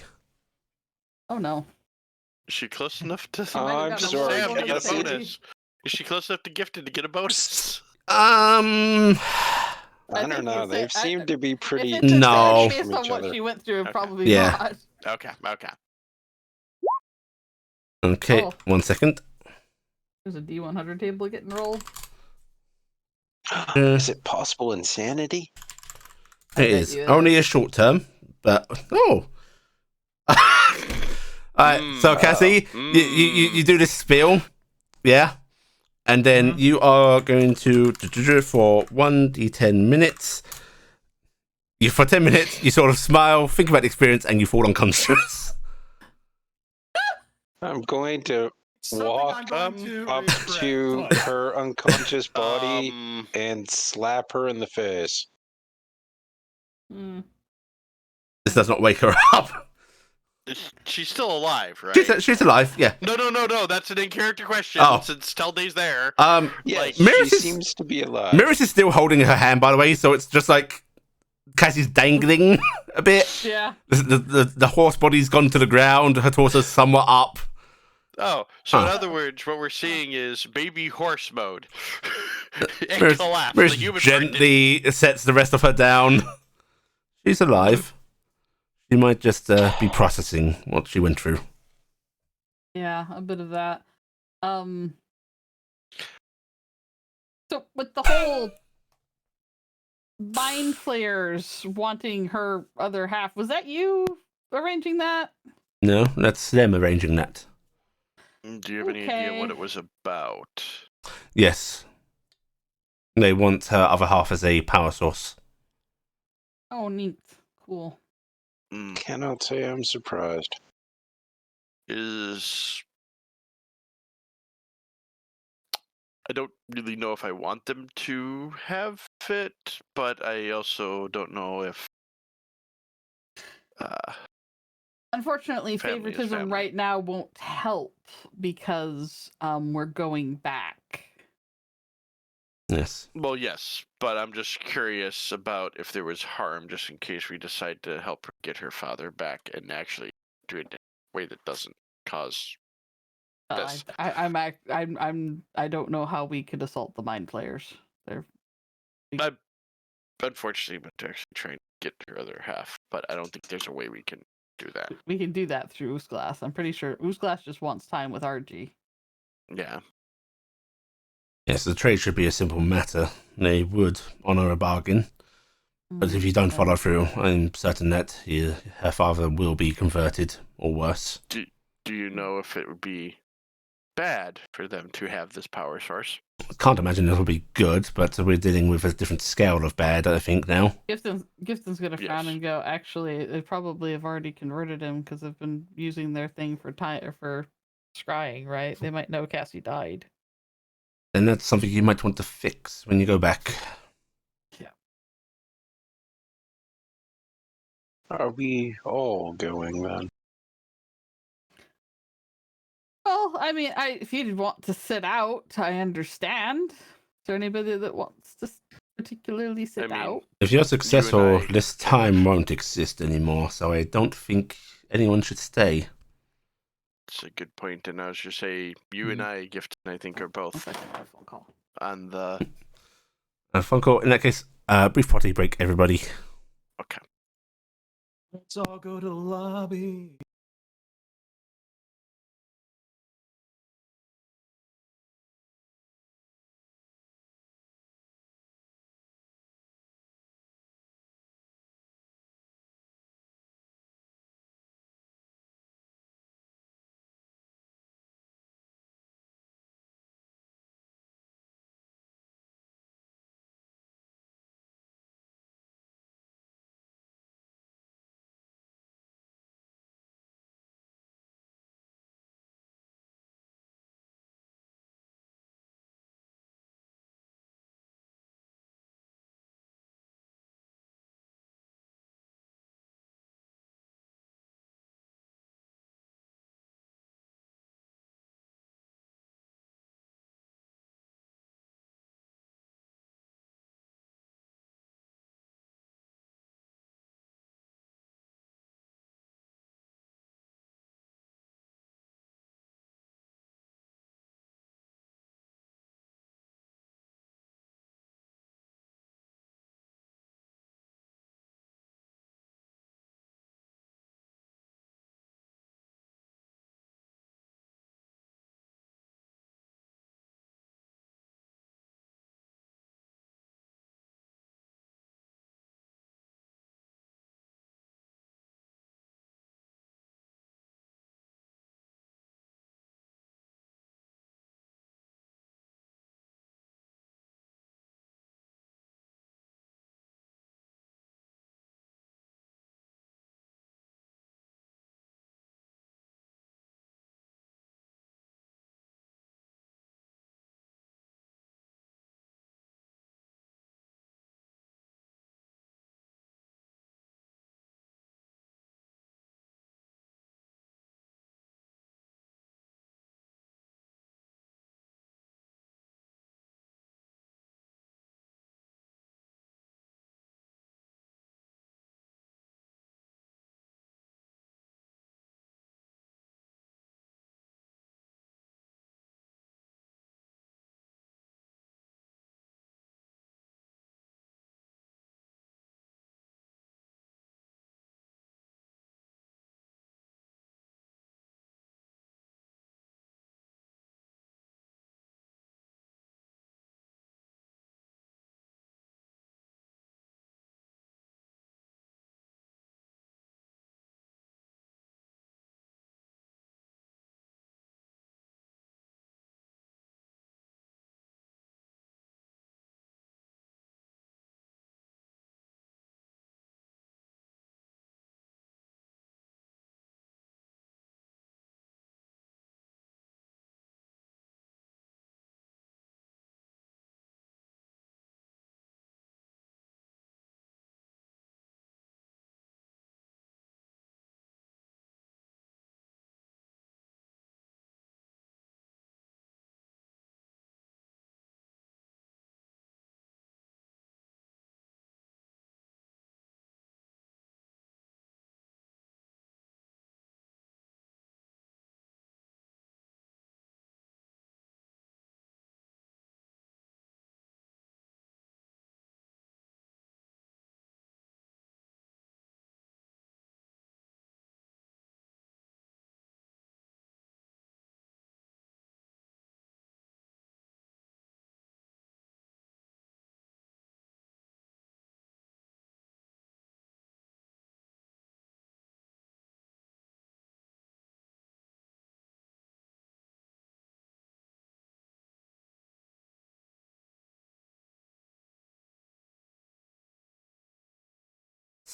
S2: Oh no.
S3: Is she close enough to
S2: might have
S7: I'm
S2: gotten a
S7: sorry,
S3: Sam to get a
S7: Cassie.
S3: bonus? Is she close enough to Gifted to get a bonus?
S1: Um,
S7: I
S2: think
S7: don't know.
S2: it's
S7: They
S2: a-
S7: seem to be pretty
S2: If it's a
S1: No.
S2: based
S7: from
S2: on
S7: each
S2: what
S7: other.
S2: she went through,
S3: Okay.
S2: probably
S1: Yeah.
S2: not.
S3: Okay.
S1: okay,
S2: Oh.
S1: 1 second.
S2: There's a D100 table getting rolled.
S7: Is it possible insanity?
S1: It
S2: bet
S1: is
S2: you
S1: only a short term, but Alright, so Cassie, you do this spiel, yeah, and then you are going to for 1d10 minutes. For 10 minutes, you sort of smile, think about the experience, and you fall unconscious.
S7: I'm going to
S6: Something
S7: walk
S6: I'm going to
S7: up
S6: regret.
S7: to her unconscious body
S3: Um,
S7: and slap her in the face.
S2: Hmm.
S1: This does not wake her up.
S3: she's still alive, right?
S1: She's alive, yeah.
S3: No. That's an in-character question.
S1: Oh.
S3: Since Telday's there.
S7: Yeah,
S3: Like,
S7: she
S1: Mirrors is-
S7: seems to be alive.
S1: Mirrors is still holding her hand, by the way, so it's just like Cassie's dangling a bit.
S2: Yeah.
S1: The horse body's gone to the ground. Her torso's somewhat up.
S3: Oh, so in
S1: Huh.
S3: other words, what we're seeing is baby horse mode. And
S1: Mirrors,
S3: collapse.
S1: Mirrors
S3: The human
S1: gently sets the rest of her down. She's alive. She might just be processing what she went through.
S2: Yeah, a bit of that. So with the whole mind flayers wanting her other half, was that you arranging that?
S1: No, that's them arranging that.
S3: Do you have any idea what
S2: Okay.
S3: it was about?
S1: Yes. They want her other half as a power source.
S2: Oh, neat. Cool.
S7: Cannot say I'm surprised.
S3: I don't really know if I want them to have it, but I also don't know if
S2: Unfortunately,
S3: family is
S2: favoritism
S3: family.
S2: right now won't help because we're going back.
S1: Yes.
S3: Well, yes, but I'm just curious about if there was harm, just in case we decide to help her get her father back and actually do it in a way that doesn't cause. Yes.
S2: I don't know how we could assault the mind flayers.
S3: Unfortunately, but to actually try and get her other half, but I don't think there's a way we can do that.
S2: We can do that through Oosglass. I'm pretty sure Oosglass just wants time with RG.
S3: Yeah.
S1: Yes, the trade should be a simple matter. They would honour a bargain. But if you don't follow through, I'm certain that her father will be converted, or worse.
S3: Do you know if it would be bad for them to have this power source?
S1: I can't imagine it'll be good, but we're dealing with a different scale of bad, I think, now.
S2: Gifton's gonna frown and go, actually, they probably have already converted him because they've been using their thing for scrying, right? They might know Cassie died.
S1: And that's something you might want to fix when you go back.
S2: Yeah.
S7: Are we all going then?
S2: Well, I mean, if you'd want to sit out, I understand. Is there anybody that wants to particularly sit out?
S1: If you're successful,
S3: I
S1: this time won't exist anymore, so I don't think anyone should stay.
S3: It's a good point, and I was just say you and I, Gift, I think, are both
S2: One second, I have a phone call.
S3: on the.
S1: Phone call. In that case, brief potty break, everybody.
S3: Okay.
S6: Let's all go to the lobby.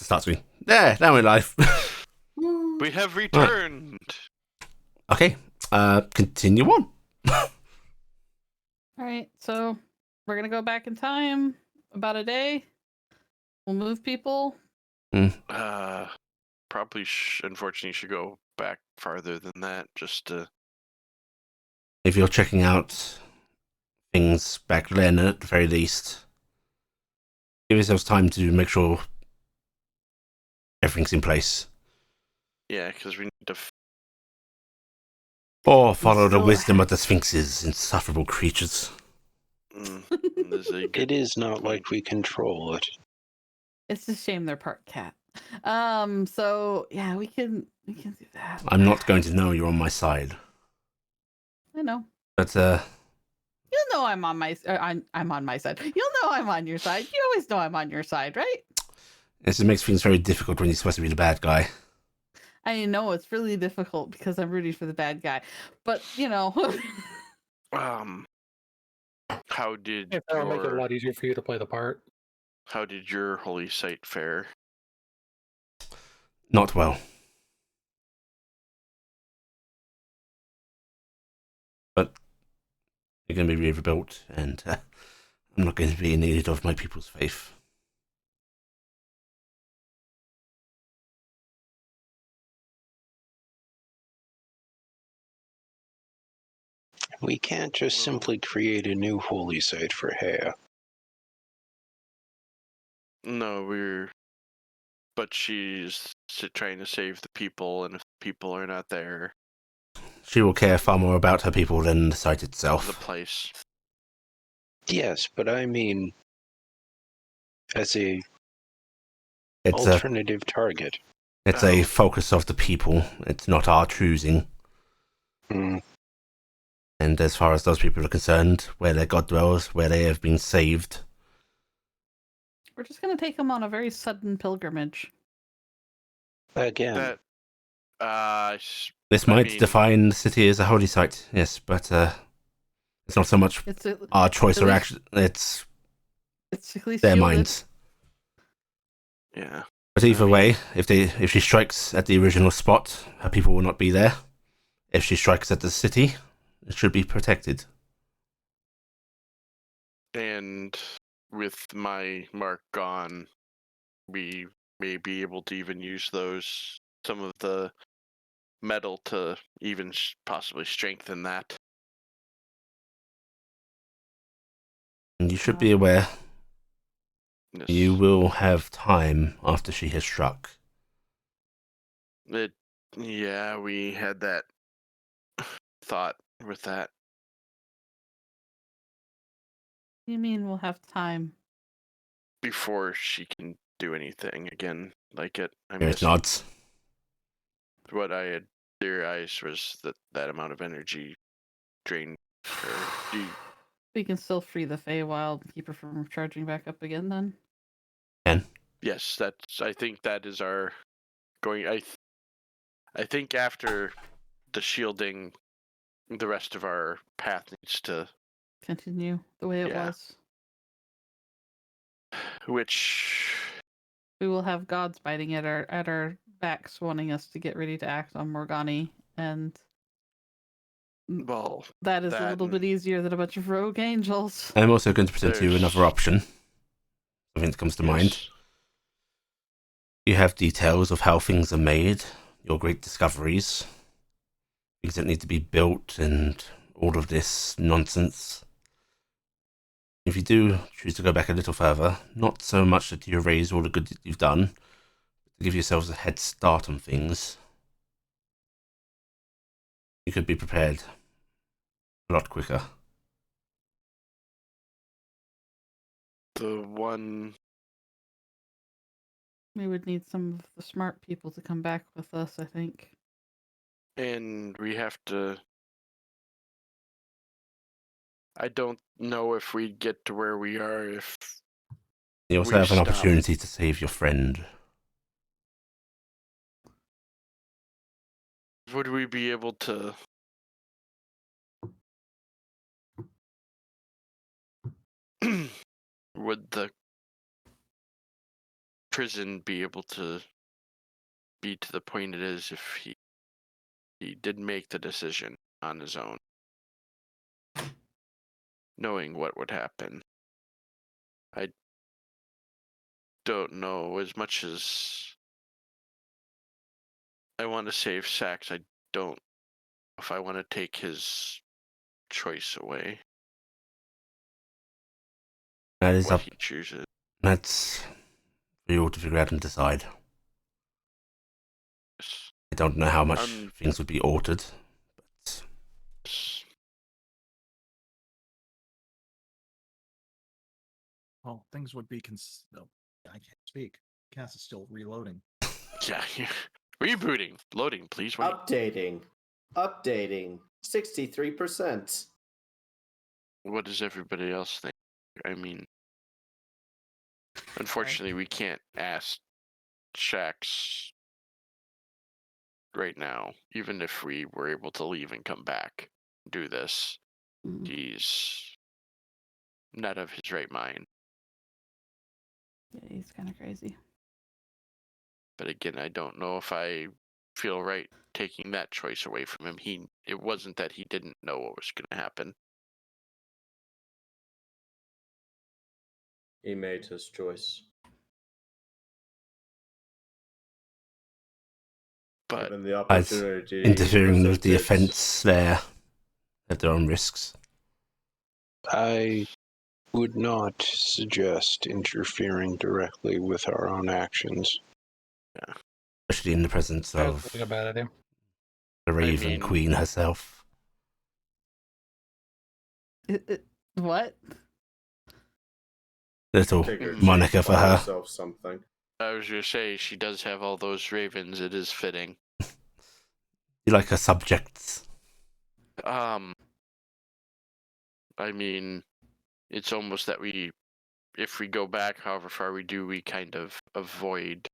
S1: start screen. There, now we're live.
S3: We have returned.
S1: Okay, continue on.
S2: All right, so we're gonna go back in time about a day. We'll move people.
S3: Probably unfortunately should go back farther than that just to.
S1: If you're checking out things back then, at the very least, give yourselves time to make sure everything's in place.
S3: Yeah, because we need to.
S1: Or follow the
S2: still
S1: wisdom of the Sphinxes, insufferable creatures.
S3: There's a
S7: It
S3: good
S7: is not
S3: point.
S7: like we control it.
S2: It's a shame they're part cat. So yeah, we can do that.
S1: I'm not going to know you're on my side.
S2: I know.
S1: But,
S2: You'll know I'm on my. I'm on my side. You'll know I'm on your side. You always know I'm on your side, right?
S1: this makes things very difficult when you're supposed to be the bad guy.
S2: I know it's really difficult because I'm rooting for the bad guy, but you know.
S3: How did
S4: If that'll make it a
S3: your
S4: lot easier for you to play the part.
S3: how did your holy site fare?
S1: Not well. But you're going to be rebuilt, and I'm not going to be in need of my people's faith.
S7: We can't just simply create a new holy site for Hea.
S3: No, but she's trying to save the people, and if the people are not there,
S1: She will care far more about her people than the site
S3: the
S1: itself.
S3: place.
S7: Yes, but I mean, as a
S1: It's
S7: alternative target.
S1: a focus of the people. It's not our choosing.
S7: Hmm.
S1: And as far as those people are concerned, where their god dwells, where they have been saved,
S2: We're just gonna take them on a very sudden pilgrimage.
S7: Again,
S3: That
S1: this
S3: I
S1: might
S3: mean-
S1: define the city as a holy site. Yes, but it's not so much
S2: It's
S1: our choice
S2: at
S1: or
S2: least-
S1: action. It's
S2: at least
S1: their
S2: shielded.
S1: minds.
S3: yeah.
S1: But either
S3: mean-
S1: way, if she strikes at the original spot, her people will not be there. If she strikes at the city, it should be protected.
S3: And with my mark gone, we may be able to even use some of the metal to even possibly strengthen that.
S1: And you should be aware
S3: Yes.
S1: you will have time after she has struck.
S3: Yeah, we had that thought with that.
S2: You mean we'll have time?
S3: Before she can do anything again like it. I'm
S1: Gareth
S3: guessing
S1: nods.
S3: what I had theorized was that amount of energy drained her.
S2: We can still free the Feywild and keep her from charging back up again. Then
S3: Yes, I think that is our going. I think after the shielding, the rest of our path needs to,
S2: continue the way it
S3: Yeah.
S2: was.
S3: which
S2: We will have gods biting at our backs, wanting us to get ready to act on Morgani, and
S3: well,
S2: that is a
S3: that
S2: little bit
S3: and-
S2: easier than a bunch of rogue angels.
S1: I'm also going to present you
S3: There's-
S1: another option. Something that comes to mind.
S3: yes.
S1: You have details of how things are made, your great discoveries, things that need to be built, and all of this nonsense. If you do choose to go back a little further, not so much that you erase all the good that you've done, but to give yourselves a head start on things, you could be prepared a lot quicker.
S3: The one
S2: We would need some of the smart people to come back with us, I think.
S3: and we have to. I don't know if we get to where we are if
S1: You also
S3: We
S1: have an
S3: stop.
S1: opportunity to save your friend.
S3: would we be able to. Would the prison be able to be to the point it is if he did make the decision on his own, knowing what would happen. I don't know. As much as I want to save Sax, I don't know if I want to take his choice away.
S1: That is
S3: What
S1: up.
S3: he chooses.
S1: That's for you all to figure out and decide.
S3: Yes.
S1: I don't know how much
S3: Um,
S1: things would be altered, but
S6: Well, things would be no, I can't speak. Cass is still reloading.
S3: Yeah. Rebooting. Loading, please wait.
S5: Updating. 63%.
S3: What does everybody else think? I mean, unfortunately, we can't ask Shax right now, even if we were able to leave and come back, do this.
S2: Mm.
S3: He's not of his right mind.
S2: Yeah, he's kind of crazy.
S3: But again, I don't know if I feel right taking that choice away from him. It wasn't that he didn't know what was going to happen.
S5: He made his choice.
S3: But
S5: Given the
S1: As
S5: opportunity
S1: interfering with the
S5: presented-
S1: offence there at their own risks.
S7: I would not suggest interfering directly with our own actions.
S1: Especially in the presence
S4: That's
S1: of
S4: a bad idea.
S1: the Raven
S3: mean-
S1: Queen herself.
S2: What?
S1: Little
S5: Figured she'd
S1: moniker for
S5: call
S1: her.
S5: herself something.
S3: I was going to say, she does have all those ravens. It is fitting.
S1: You like her subjects.
S3: I mean, it's almost that if we go back however far we do, we kind of avoid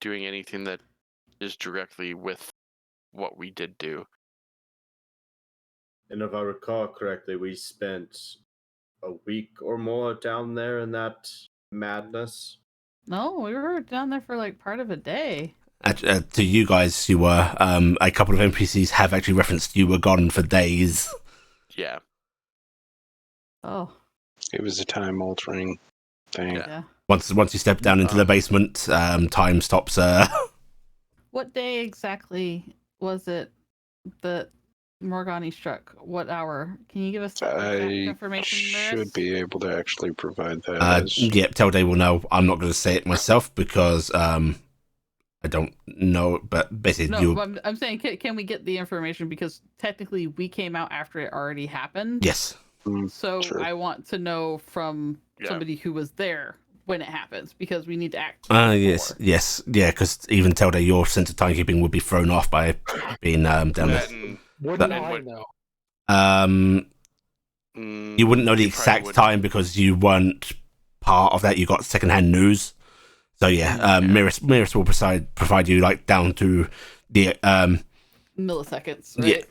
S3: doing anything that is directly with what we did do.
S5: And if I recall correctly, we spent a week or more down there in that madness.
S2: No, we were down there for like part of a day.
S1: To you guys, you were. A couple of NPCs have actually referenced you were gone for days.
S3: Yeah.
S2: Oh,
S7: It was a time-altering thing.
S2: yeah.
S1: Once you step down into the basement, time stops.
S2: What day exactly was it that Morgani struck? What hour? Can you give us that exact
S7: I
S2: information,
S7: should
S2: Maris?
S7: be able to actually provide that. As
S1: Yep, Telday will know. I'm not going to say it myself because I don't know. But basically,
S2: No,
S1: you.
S2: I'm saying, can we get the information? Because technically we came out after it already happened.
S1: Yes.
S2: So
S7: Sure.
S2: I want to know from
S3: Yeah.
S2: somebody who was there when it happens, because we need to act.
S1: Yes,
S2: before.
S1: yes, yeah. Because even Telday, your sense of timekeeping would be thrown off by being down there.
S3: That and,
S4: Wouldn't
S3: And
S4: I
S3: what-
S4: know?
S1: You wouldn't know the
S3: you probably
S1: exact
S3: wouldn't.
S1: time because you weren't part of that. You got secondhand news. So yeah, Miris will provide you like down to the
S2: Milliseconds,
S1: yeah.
S2: right?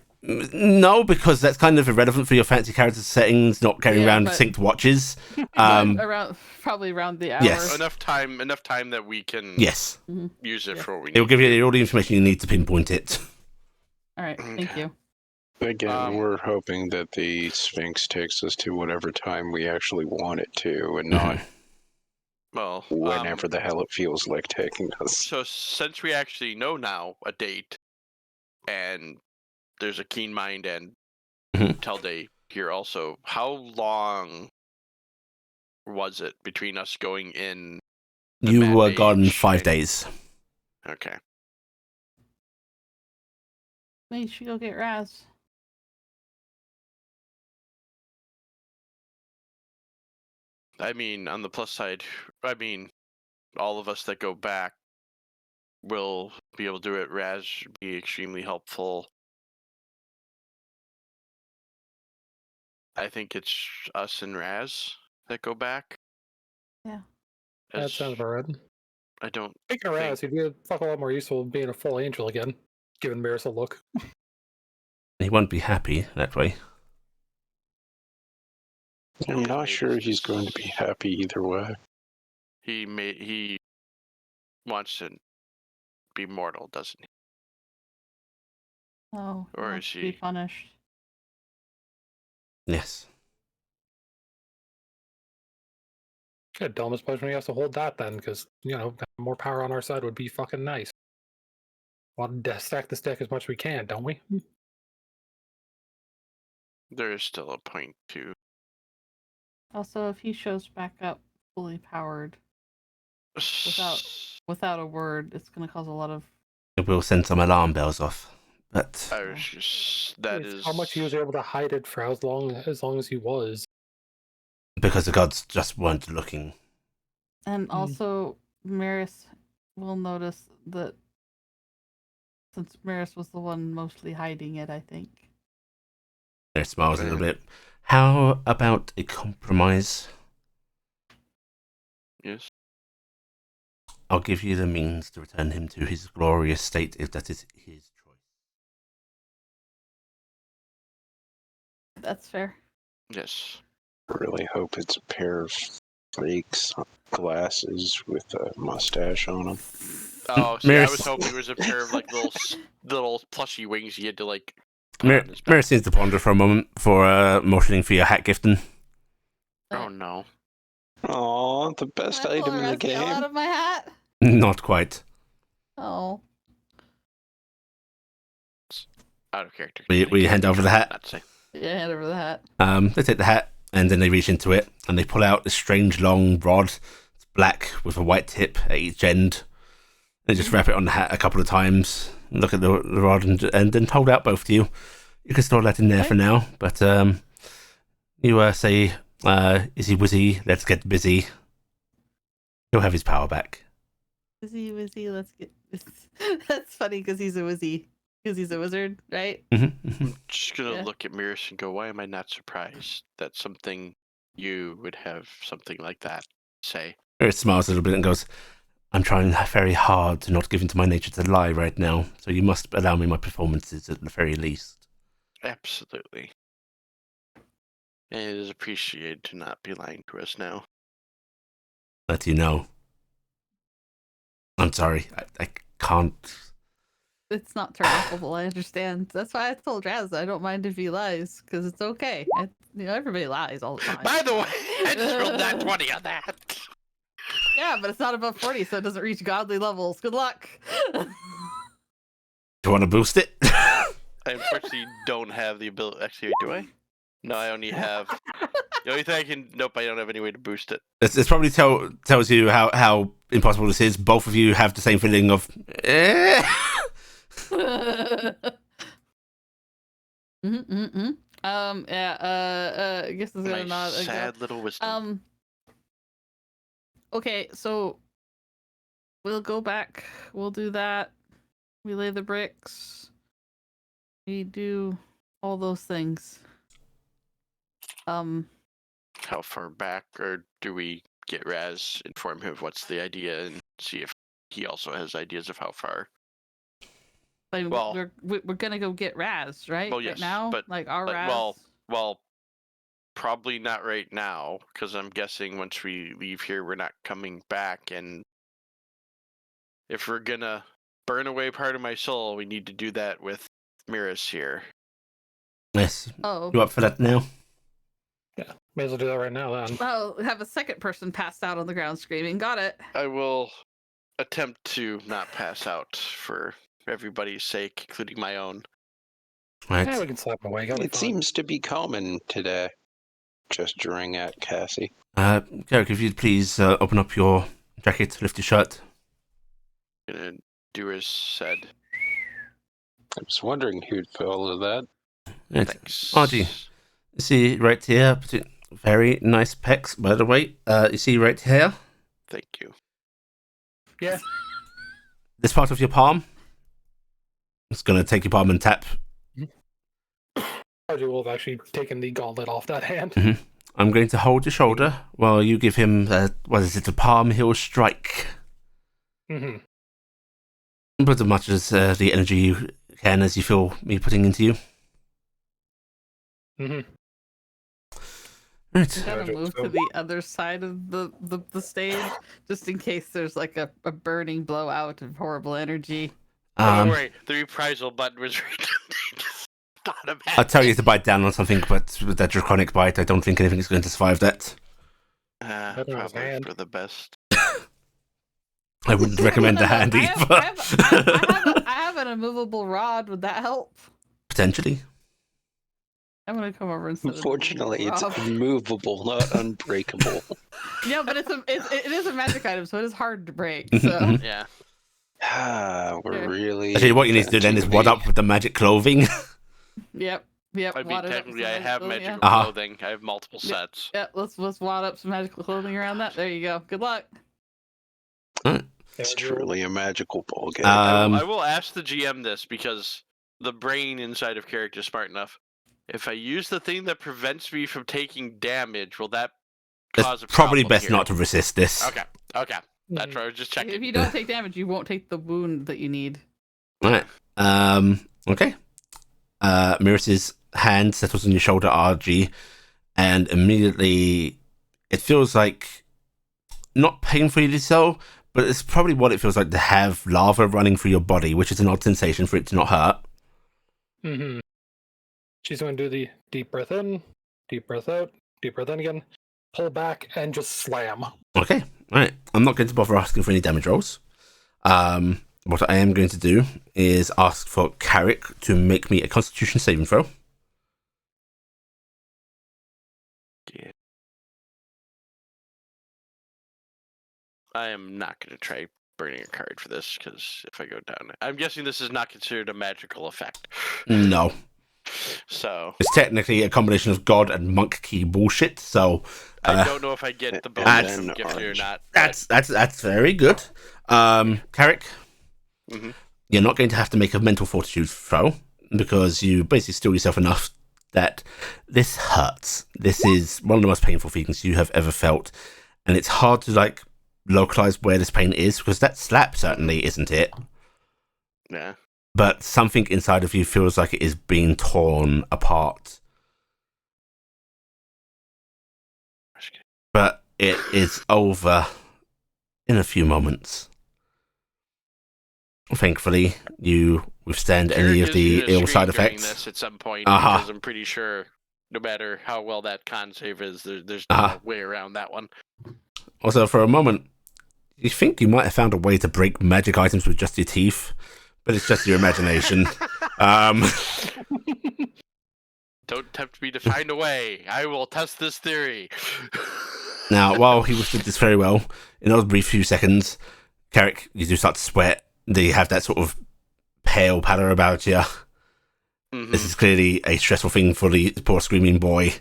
S1: No, because that's kind of irrelevant for your fancy character settings. Not carrying
S2: Yeah,
S1: around
S2: but-
S1: synced watches.
S2: Probably around the hour.
S1: Yes.
S3: enough time that we can
S1: Yes,
S3: use it
S2: Yeah.
S3: for what we
S1: it will
S3: need.
S1: give you all the information you need to pinpoint it.
S2: All right, thank
S3: Okay.
S2: you.
S7: Again, we're hoping that the Sphinx takes us to whatever time we actually want it to, and not
S3: Well,
S7: whenever the hell it feels like taking us.
S3: so since we actually know now a date, and there's a keen mind and
S1: Mhm.
S3: Telday here also, how long was it between us going in? The
S1: You
S3: Mad
S1: were
S3: Mage
S1: gone 5
S3: and-
S1: days.
S3: Okay.
S2: We should go get Raz.
S3: I mean, on the plus side, all of us that go back will be able to do it. Raz should be extremely helpful. I think it's us and Raz that go back.
S2: Yeah.
S4: That
S3: As-
S4: sounds about right.
S3: I don't.
S4: Speaking of Raz, he'd be a fuck a lot more useful being a full angel again, giving Maris a look.
S1: He won't be happy that way.
S7: I'm
S3: Yeah,
S7: not
S3: maybe
S7: sure
S3: it's
S7: he's
S3: just-
S7: going to be happy either way.
S3: He wants to be mortal, doesn't he?
S2: Oh, he
S3: Or
S2: wants
S3: is
S2: to be
S3: he-
S2: punished.
S1: Yes.
S4: Good, Domus Punishment, he has to hold that then, because, more power on our side would be fucking nice. Want to stack this deck as much as we can, don't we?
S3: There is still a point to.
S2: Also, if he shows back up fully powered without a word, it's going to cause a lot of.
S1: It will send some alarm bells off. But
S3: I was just that
S4: It's
S3: is
S4: how much he was able to hide it for as long as he was.
S1: because the gods just weren't looking.
S2: And also, Maris will notice that since Maris was the one mostly hiding it, I think.
S1: There smiles a little bit. How about a compromise?
S3: Yes.
S1: I'll give you the means to return him to his glorious state if that is his choice.
S2: That's fair.
S3: Yes.
S7: Really hope it's a pair of fake glasses with a mustache on them.
S3: Oh, see, I
S1: Maris-
S3: was hoping it was a pair of like little plushy wings he had to like. put on his back.
S1: Mary seems to ponder for a moment before motioning for your hat gifting.
S3: Oh no.
S7: Aw, the best
S2: Can I pull
S7: item in the
S2: Raziel out
S7: game.
S2: of my hat?
S1: Not quite.
S2: Oh.
S3: Out of character.
S1: We hand over the hat.
S3: Not to say.
S2: Yeah, hand over the hat.
S1: They take the hat and then they reach into it and they pull out this strange long rod. It's black with a white tip at each end. They just wrap it on the hat a couple of times, look at the rod and then hold out both to you. You can store that in there for now, but you say, Izzy Wizzy, let's get busy. He'll have his power back.
S2: Wizzy, wizzy, let's get. That's funny because he's a wizzy. Because he's a wizard, right?
S3: I'm just gonna
S2: Yeah.
S3: look at Mirrors and go, why am I not surprised that something you would have something like that say?
S1: It smiles a little bit and goes, I'm trying very hard to not give into my nature to lie right now, so you must allow me my performances at the very least.
S3: Absolutely. And it is appreciated to not be lying to us now.
S1: Let you know. I'm sorry, I can't.
S2: It's not turnable, I understand. That's why I told Raz I don't mind if he lies, because it's okay. Everybody lies all the time.
S3: By the way, I just rolled that 20 on that.
S2: Yeah, but it's not above 40, so it doesn't reach godly levels. Good luck.
S1: Do you want to boost it?
S3: I unfortunately don't have the ability. Actually, do I? No, I only have. The only thing I can. Nope, I don't have any way to boost it.
S1: It's probably tells you how impossible this is. Both of you have the same feeling of,
S2: Yeah, I guess it's
S3: My
S2: gonna not
S3: sad little wisdom.
S2: Okay, so we'll go back. We'll do that. We lay the bricks. We do all those things.
S3: How far back, or do we get Raz, inform him of what's the idea, and see if he also has ideas of how far?
S2: I mean,
S3: Well-
S2: we're gonna go get Raz, right?
S3: Well,
S2: Right
S3: yes,
S2: now,
S3: but,
S2: like our
S3: like,
S2: Raz.
S3: well, probably not right now, because I'm guessing once we leave here, we're not coming back. And if we're gonna burn away part of my soul, we need to do that with Miras here.
S1: yes.
S2: Oh,
S1: You up for that now?
S4: Yeah, may as well do that right now then.
S2: oh, have a second person passed out on the ground screaming. Got it.
S3: I will attempt to not pass out for everybody's sake, including my own.
S1: Right.
S4: Yeah, we can slap him awake. I'll be
S7: It
S4: fine.
S7: seems to be common today. Gesturing at Cassie.
S1: Garrick, if you'd please open up your jacket, lift your shirt.
S3: Gonna do as said.
S7: I was wondering who'd follow that.
S1: Right.
S3: Thanks.
S1: Archie, you see right here, very nice pecs, by the way. You see right here,
S3: Thank you.
S4: Yeah.
S1: this part of your palm. It's going to take your palm and tap.
S4: Archie will have actually taken the gauntlet off that hand.
S1: I'm going to hold your shoulder while you give him, what is it, a palm heel strike.
S4: Mm-hmm.
S1: Put as much as the energy you can as you feel me putting into you.
S4: Mm-hmm.
S1: Right.
S2: I'm
S5: Yeah, I
S2: gonna
S5: hope
S2: move
S5: so.
S2: to the other side of the stage just in case there's like a burning blowout of horrible energy.
S3: Don't worry, the reprisal button was automatic.
S1: I'll tell you to bite down on something, but with that draconic bite, I don't think anything is going to survive that.
S4: Better than his
S3: Probably
S4: hand.
S3: for the best.
S1: I wouldn't recommend the hand either.
S2: I have an immovable rod. Would that help?
S1: Potentially.
S2: I'm gonna come over instead of
S7: Unfortunately, it's
S2: immovable
S7: immovable, not unbreakable.
S2: rod. Yeah, but it is a magic item, so it is hard to break. So
S1: Mhm.
S3: Yeah.
S7: We're
S2: Here.
S7: really.
S1: Actually, what you need to do then is wad up with the magic clothing.
S2: yep.
S3: I mean,
S2: wad it up with
S3: technically,
S2: some
S3: I have
S2: clothing,
S3: magical
S1: Uh-huh.
S3: clothing. I have multiple
S2: Yeah.
S3: sets.
S2: Yeah, let's wad up some magical clothing around that. There you go. Good luck.
S7: It's truly a magical ball gag.
S3: I will ask the GM this because the brain inside of character is smart enough. If I use the thing that prevents me from taking damage, will that cause a
S1: It's probably
S3: problem
S1: best
S3: here?
S1: not to resist this.
S3: Okay. That's what I was just checking.
S2: If you don't take damage, you won't take the wound that you need.
S1: Right. Okay. Miris's hand settles on your shoulder, RG, and immediately it feels like not painfully so, but it's probably what it feels like to have lava running through your body, which is an odd sensation for it to not hurt.
S4: Mm-hmm. She's going to do the deep breath in, deep breath out, deep breath in again, pull back, and just slam.
S1: Okay. Alright. I'm not going to bother asking for any damage rolls. What I am going to do is ask for Carrick to make me a Constitution saving throw.
S3: I am not going to try burning a card for this because if I go down, I'm guessing this is not considered a magical effect.
S1: No.
S3: So
S1: It's technically a combination of god and monk key bullshit, so
S3: I don't know if I get the
S1: That's-
S3: bonus from gifted or not.
S1: that's very good. Carrick,
S3: Mhm.
S1: you're not going to have to make a mental fortitude throw because you basically steel yourself enough that this hurts. This is one of the most painful feelings you have ever felt, and it's hard to localize where this pain is because that slap certainly isn't it,
S3: Yeah.
S1: but something inside of you feels like it is being torn apart. But it is over in a few moments. Thankfully, you withstand any
S3: Eric
S1: of
S3: is
S1: the
S3: gonna
S1: ill
S3: scream
S1: side
S3: during
S1: effects.
S3: this at some point
S1: Uh-huh.
S3: because I'm pretty sure no matter how well that con save is, there's no
S1: Uh-huh.
S3: way around that one.
S1: Also, for a moment, you think you might have found a way to break magic items with just your teeth, but it's just your imagination.
S3: Don't tempt me to find a way. I will test this theory.
S1: Now, while he withstood this very well, in those brief few seconds, Carrick, you do start to sweat. You have that sort of pale pallor about you.
S3: Mhm.
S1: This is clearly a stressful thing for the poor screaming boy,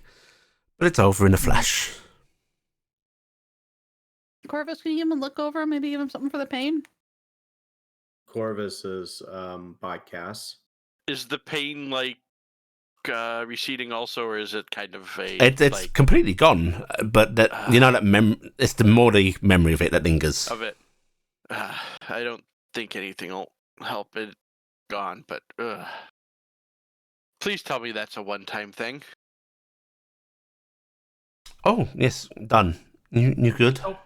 S1: but it's over in a flash.
S2: Corvus, can you give him a look over? Maybe give him something for the pain?
S5: Corvus is by Cass.
S3: Is the pain receding also, or is it kind of a
S1: It's completely gone, but that it's the more the memory of it that lingers.
S3: of it? I don't think anything will help it gone, but please tell me that's a one-time thing.
S1: Oh yes, done. You good?
S6: Oh,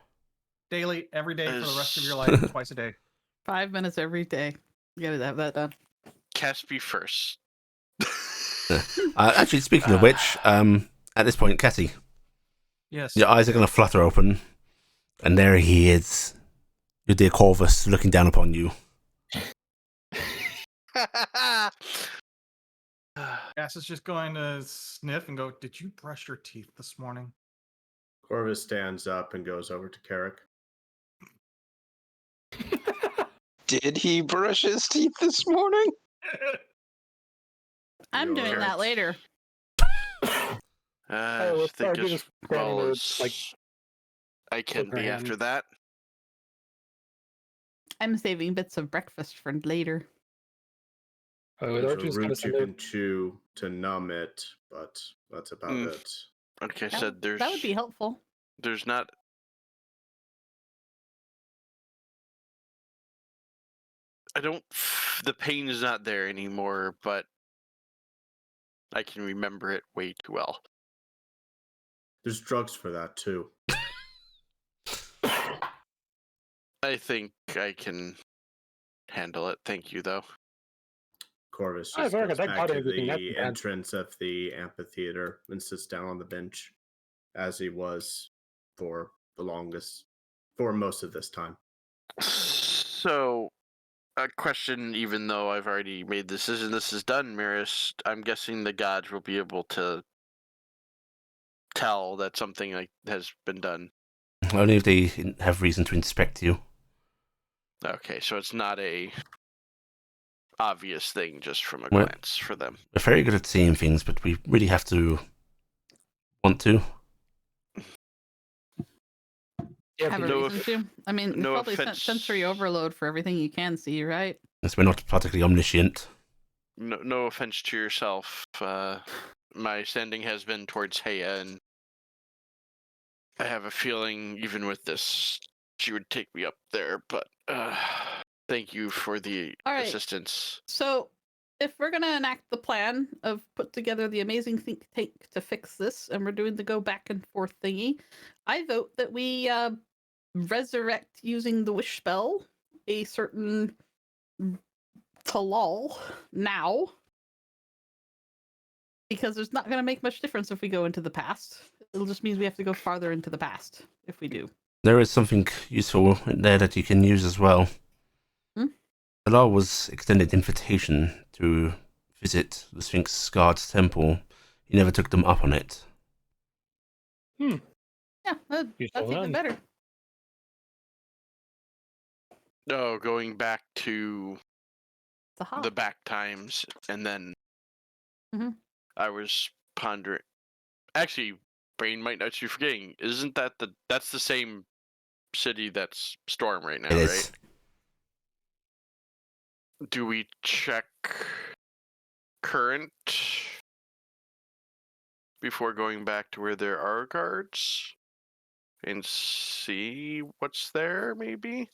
S6: daily, every day for the rest of your life, twice a day.
S2: 5 minutes every day. You gotta have that done.
S3: Caspi first.
S1: Actually, speaking of which, at this point, Cassie,
S6: Yes.
S1: your eyes are going to flutter open, and there he is, your dear Corvus, looking down upon you.
S6: Cass is just going to sniff and go, "Did you brush your teeth this morning?"
S5: Corvus stands up and goes over to Carrick.
S7: Did he brush his teeth this morning?
S2: I'm doing
S5: Yours.
S2: that later.
S3: I
S4: let's
S3: think
S4: argue
S3: as
S4: this
S3: well
S4: going
S3: as
S4: to,
S3: I can
S4: flip her
S3: be
S4: hand.
S3: after that.
S2: I'm saving bits of breakfast for later.
S5: There's a
S4: Archie's going to
S5: root you
S4: send her.
S5: can chew to numb it, but that's about
S3: Mm.
S5: it.
S3: Like I
S2: That,
S3: said, there's
S2: that would be helpful.
S3: there's not. I don't. The pain is not there anymore, but I can remember it way too well.
S5: There's drugs for that too.
S3: I think I can handle it. Thank you, though.
S5: Corvus
S4: I
S5: just
S4: figured
S5: goes
S4: that
S5: back
S4: body
S5: to
S4: would be
S5: the
S4: nothing bad.
S5: entrance of the amphitheater and sits down on the bench, as he was for most of this time.
S3: So, a question, even though I've already made the decision this is done, Miris, I'm guessing the gods will be able to tell that something like has been done.
S1: Only if they have reason to inspect you.
S3: Okay, so it's not a obvious thing just from a
S1: Well-
S3: glance for them.
S1: We're very good at seeing things, but we really have to want to.
S4: Yeah,
S2: Have a
S3: No
S2: reason to. I mean, it's
S3: no
S2: probably
S3: offense.
S2: sensory overload for everything you can see, right?
S1: As we're not particularly omniscient.
S3: No offense to yourself. My standing has been towards Heya, and I have a feeling, even with this, she would take me up there. But thank you for the
S2: All right.
S3: assistance.
S2: So, if we're gonna enact the plan of put together the amazing think tank to fix this, and we're doing the go back and forth thingy, I vote that we resurrect using the wish spell a certain Talal now, because there's not gonna make much difference if we go into the past. It'll just mean we have to go farther into the past if we do.
S1: There is something useful in there that you can use as well. The law was extended invitation to visit the Sphinx Guard's temple. He never took them up on it.
S2: Yeah, that's
S4: Useful
S2: even
S4: then.
S2: better.
S3: No, going back to
S2: Aha.
S3: the back times, and then
S2: Mhm.
S3: I was pondering. Actually, brain might not be forgetting. Isn't that that's the same city that's Storm right now,
S1: It is.
S3: right? Do we check current before going back to where there are guards and see what's there? Maybe.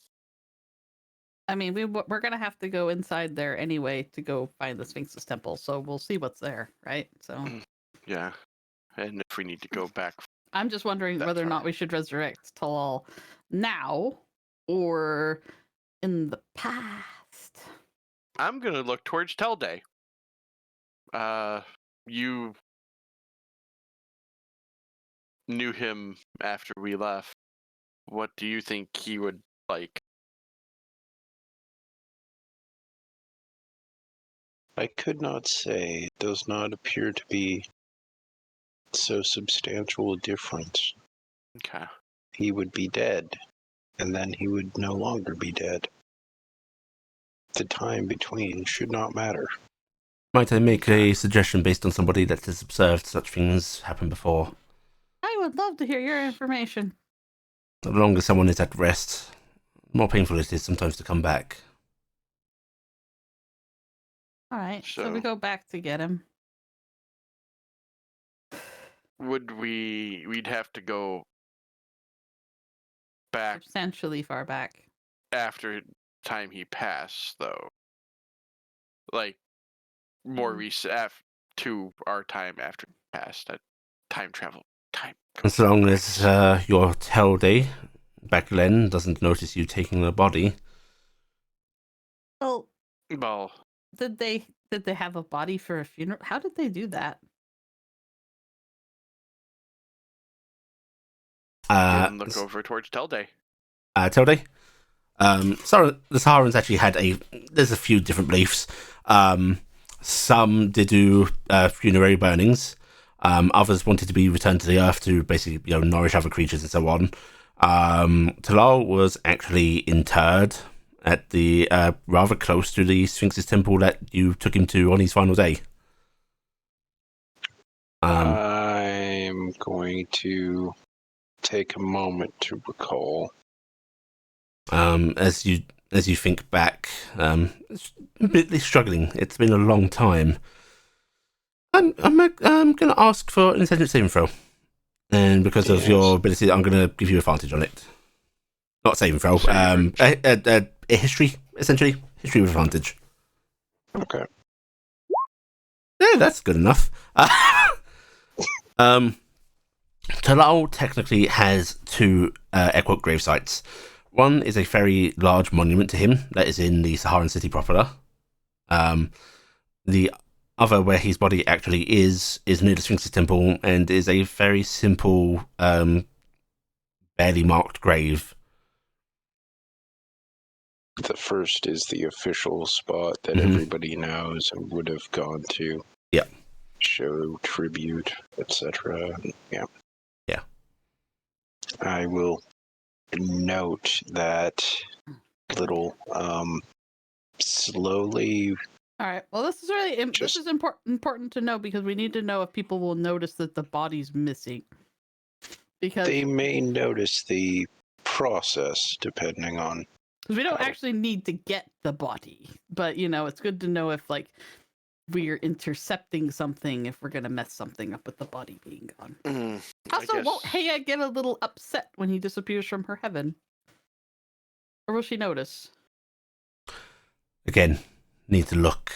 S2: I mean, we're gonna have to go inside there anyway to go find the Sphinx's temple, so we'll see what's there, right? So
S3: Yeah, and if we need to go back,
S2: I'm just wondering
S3: That's
S2: whether or not
S3: fine.
S2: we should resurrect Talal now or in the past.
S3: I'm gonna look towards Tell Day. You knew him after we left. What do you think he would like?
S7: I could not say. It does not appear to be so substantial a difference.
S3: Okay.
S7: He would be dead, and then he would no longer be dead. The time between should not matter.
S1: Might I make a suggestion based on somebody that has observed such things happen before?
S2: I would love to hear your information.
S1: The longer someone is at rest, the more painful it is sometimes to come back.
S2: All right, so we
S3: So-
S2: go back to get him.
S3: We'd have to go back
S2: Substantially far back.
S3: after time he passed, though. Like more recent to our time after he passed. Time travel. Time.
S1: As long as your Tell Day back then doesn't notice you taking the body.
S2: Well,
S3: Well,
S2: did they have a body for a funeral? How did they do that?
S3: didn't look over towards Tell Day.
S1: Tell Day. So the Saharans actually had there's a few different beliefs. Some did do funerary burnings. Others wanted to be returned to the earth to basically, nourish other creatures and so on. Talal was actually interred at the rather close to the Sphinx's temple that you took him to on his final day.
S7: I'm going to take a moment to recall.
S1: As you think back, it's a bit struggling. It's been a long time. I'm going to ask for an intelligence saving throw, and because of
S7: Yes.
S1: your ability, I'm going to give you advantage on it. Not saving throw. A history, essentially history with advantage.
S7: Okay.
S1: Yeah, that's good enough. Talal technically has two air quote grave sites. One is a very large monument to him that is in the Saharan city proper. The other, where his body actually is near the Sphinx's temple and is a very simple, barely marked grave.
S7: The first is the official spot that everybody knows and would have gone to.
S1: Yeah.
S7: Show tribute, etc. Yeah.
S1: Yeah.
S7: I will note that little slowly.
S2: All right. Well, this is really this is important to know because we need to know if people will notice that the body's missing. Because
S7: they may notice the process depending on.
S2: Because we don't actually need to get the body, but it's good to know if we're intercepting something if we're gonna mess something up with the body being gone. Also, won't Heya get a little upset when he disappears from her heaven? Or will she notice?
S1: Again, need to look.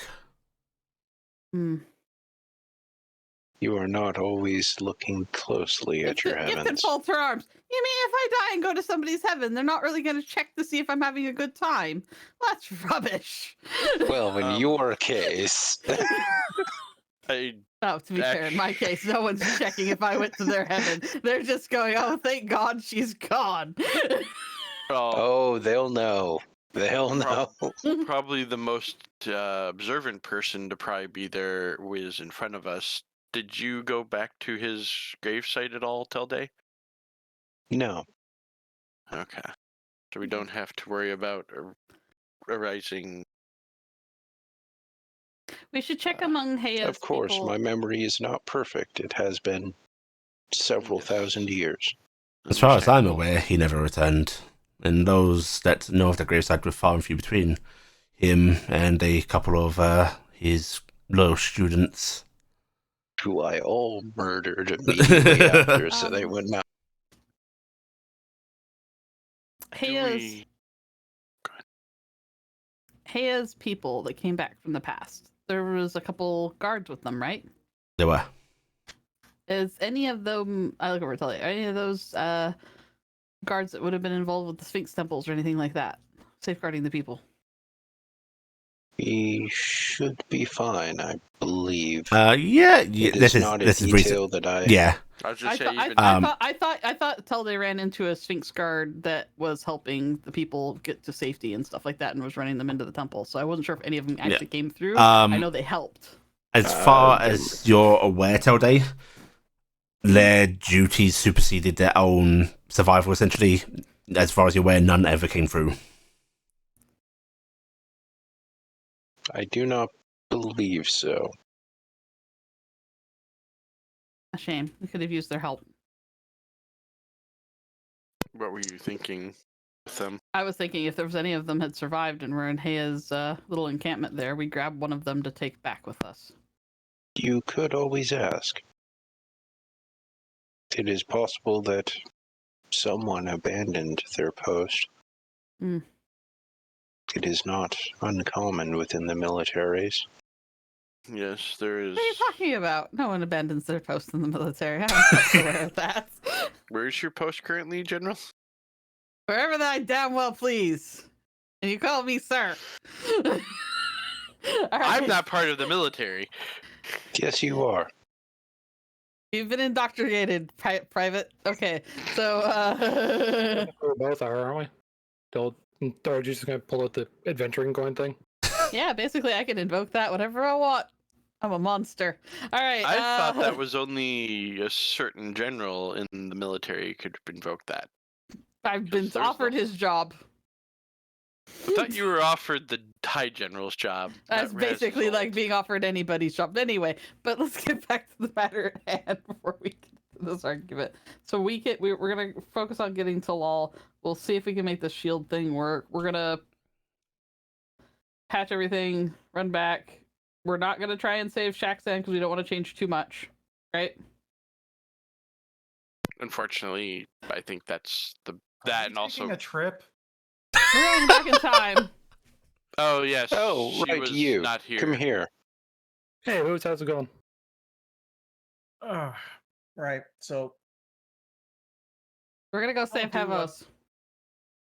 S7: You are not always looking closely at your heavens.
S2: Gifted false her arms. You mean if I die and go to somebody's heaven, they're not really going to check to see if I'm having a good time? That's rubbish.
S7: Well, in your case...
S2: To be fair, in my case, no one's checking if I went to their heaven. They're just going, oh, thank God she's gone.
S7: Oh, they'll know. They'll know.
S3: Probably the most observant person to probably be there was in front of us. Did you go back to his gravesite at all, Telday?
S7: No.
S3: Okay. So we don't have to worry about arising.
S2: We should check among Heya's
S7: Of course,
S2: people.
S7: my memory is not perfect. It has been several thousand years.
S1: As far as I'm aware, he never returned. And those that know of the gravesite were far and few between. Him and a couple of his loyal students.
S7: Who I all murdered immediately after, so they would not.
S2: Heya's people that came back from the past. There was a couple guards with them, right?
S1: There were.
S2: Is any of them? I look over to tell you. Any of those guards that would have been involved with the Sphinx temples or anything like that, safeguarding the people?
S7: We should be fine, I believe.
S1: Yeah.
S7: This is detail that I.
S1: Yeah.
S3: I
S2: thought Telday ran into a Sphinx guard that was helping the people get to safety and stuff like that, and was running them into the temple. So I wasn't sure if any of them actually came through. I know they helped.
S1: As far as you're aware, Telday, their duties superseded their own survival. Essentially, as far as you're aware, none ever came through.
S7: I do not believe so.
S2: A shame. We could have used their help.
S3: What were you thinking with them?
S2: I was thinking if there was any of them had survived and were in Heya's little encampment there, we'd grab one of them to take back with us.
S7: You could always ask. It is possible that someone abandoned their post. It is not uncommon within the militaries.
S3: Yes, there is.
S2: What are you talking about? No one abandons their post in the military. I'm aware of that.
S3: Where's your post currently, General?
S2: Wherever that I damn well please. And you call me sir. Right.
S3: I'm not part of the military.
S7: Yes, you are.
S2: You've been indoctrinated, private. Okay, so
S4: we both are, aren't we? Are you just gonna pull out the adventuring coin thing?
S2: Yeah, basically I can invoke that whenever I want. I'm a monster. All right.
S3: I thought that was only a certain general in the military could invoke that.
S2: I've been offered his job.
S3: I thought you were offered the high general's job.
S2: That's basically like being offered anybody's job. Anyway, but let's get back to the matter at hand before we get to this argument. So we're gonna focus on getting to Lal. We'll see if we can make the shield thing work. We're gonna patch everything, run back. We're not gonna try and save Shaxan because we don't want to change too much, right?
S3: Unfortunately, I think that's that, and also
S6: a trip.
S2: We're going back in time.
S3: Oh yes.
S7: Oh,
S3: she
S7: right,
S3: was
S7: you.
S3: Not here.
S7: Come here.
S4: Hey, how's it going?
S6: Right. So
S2: We're gonna go save Hevos.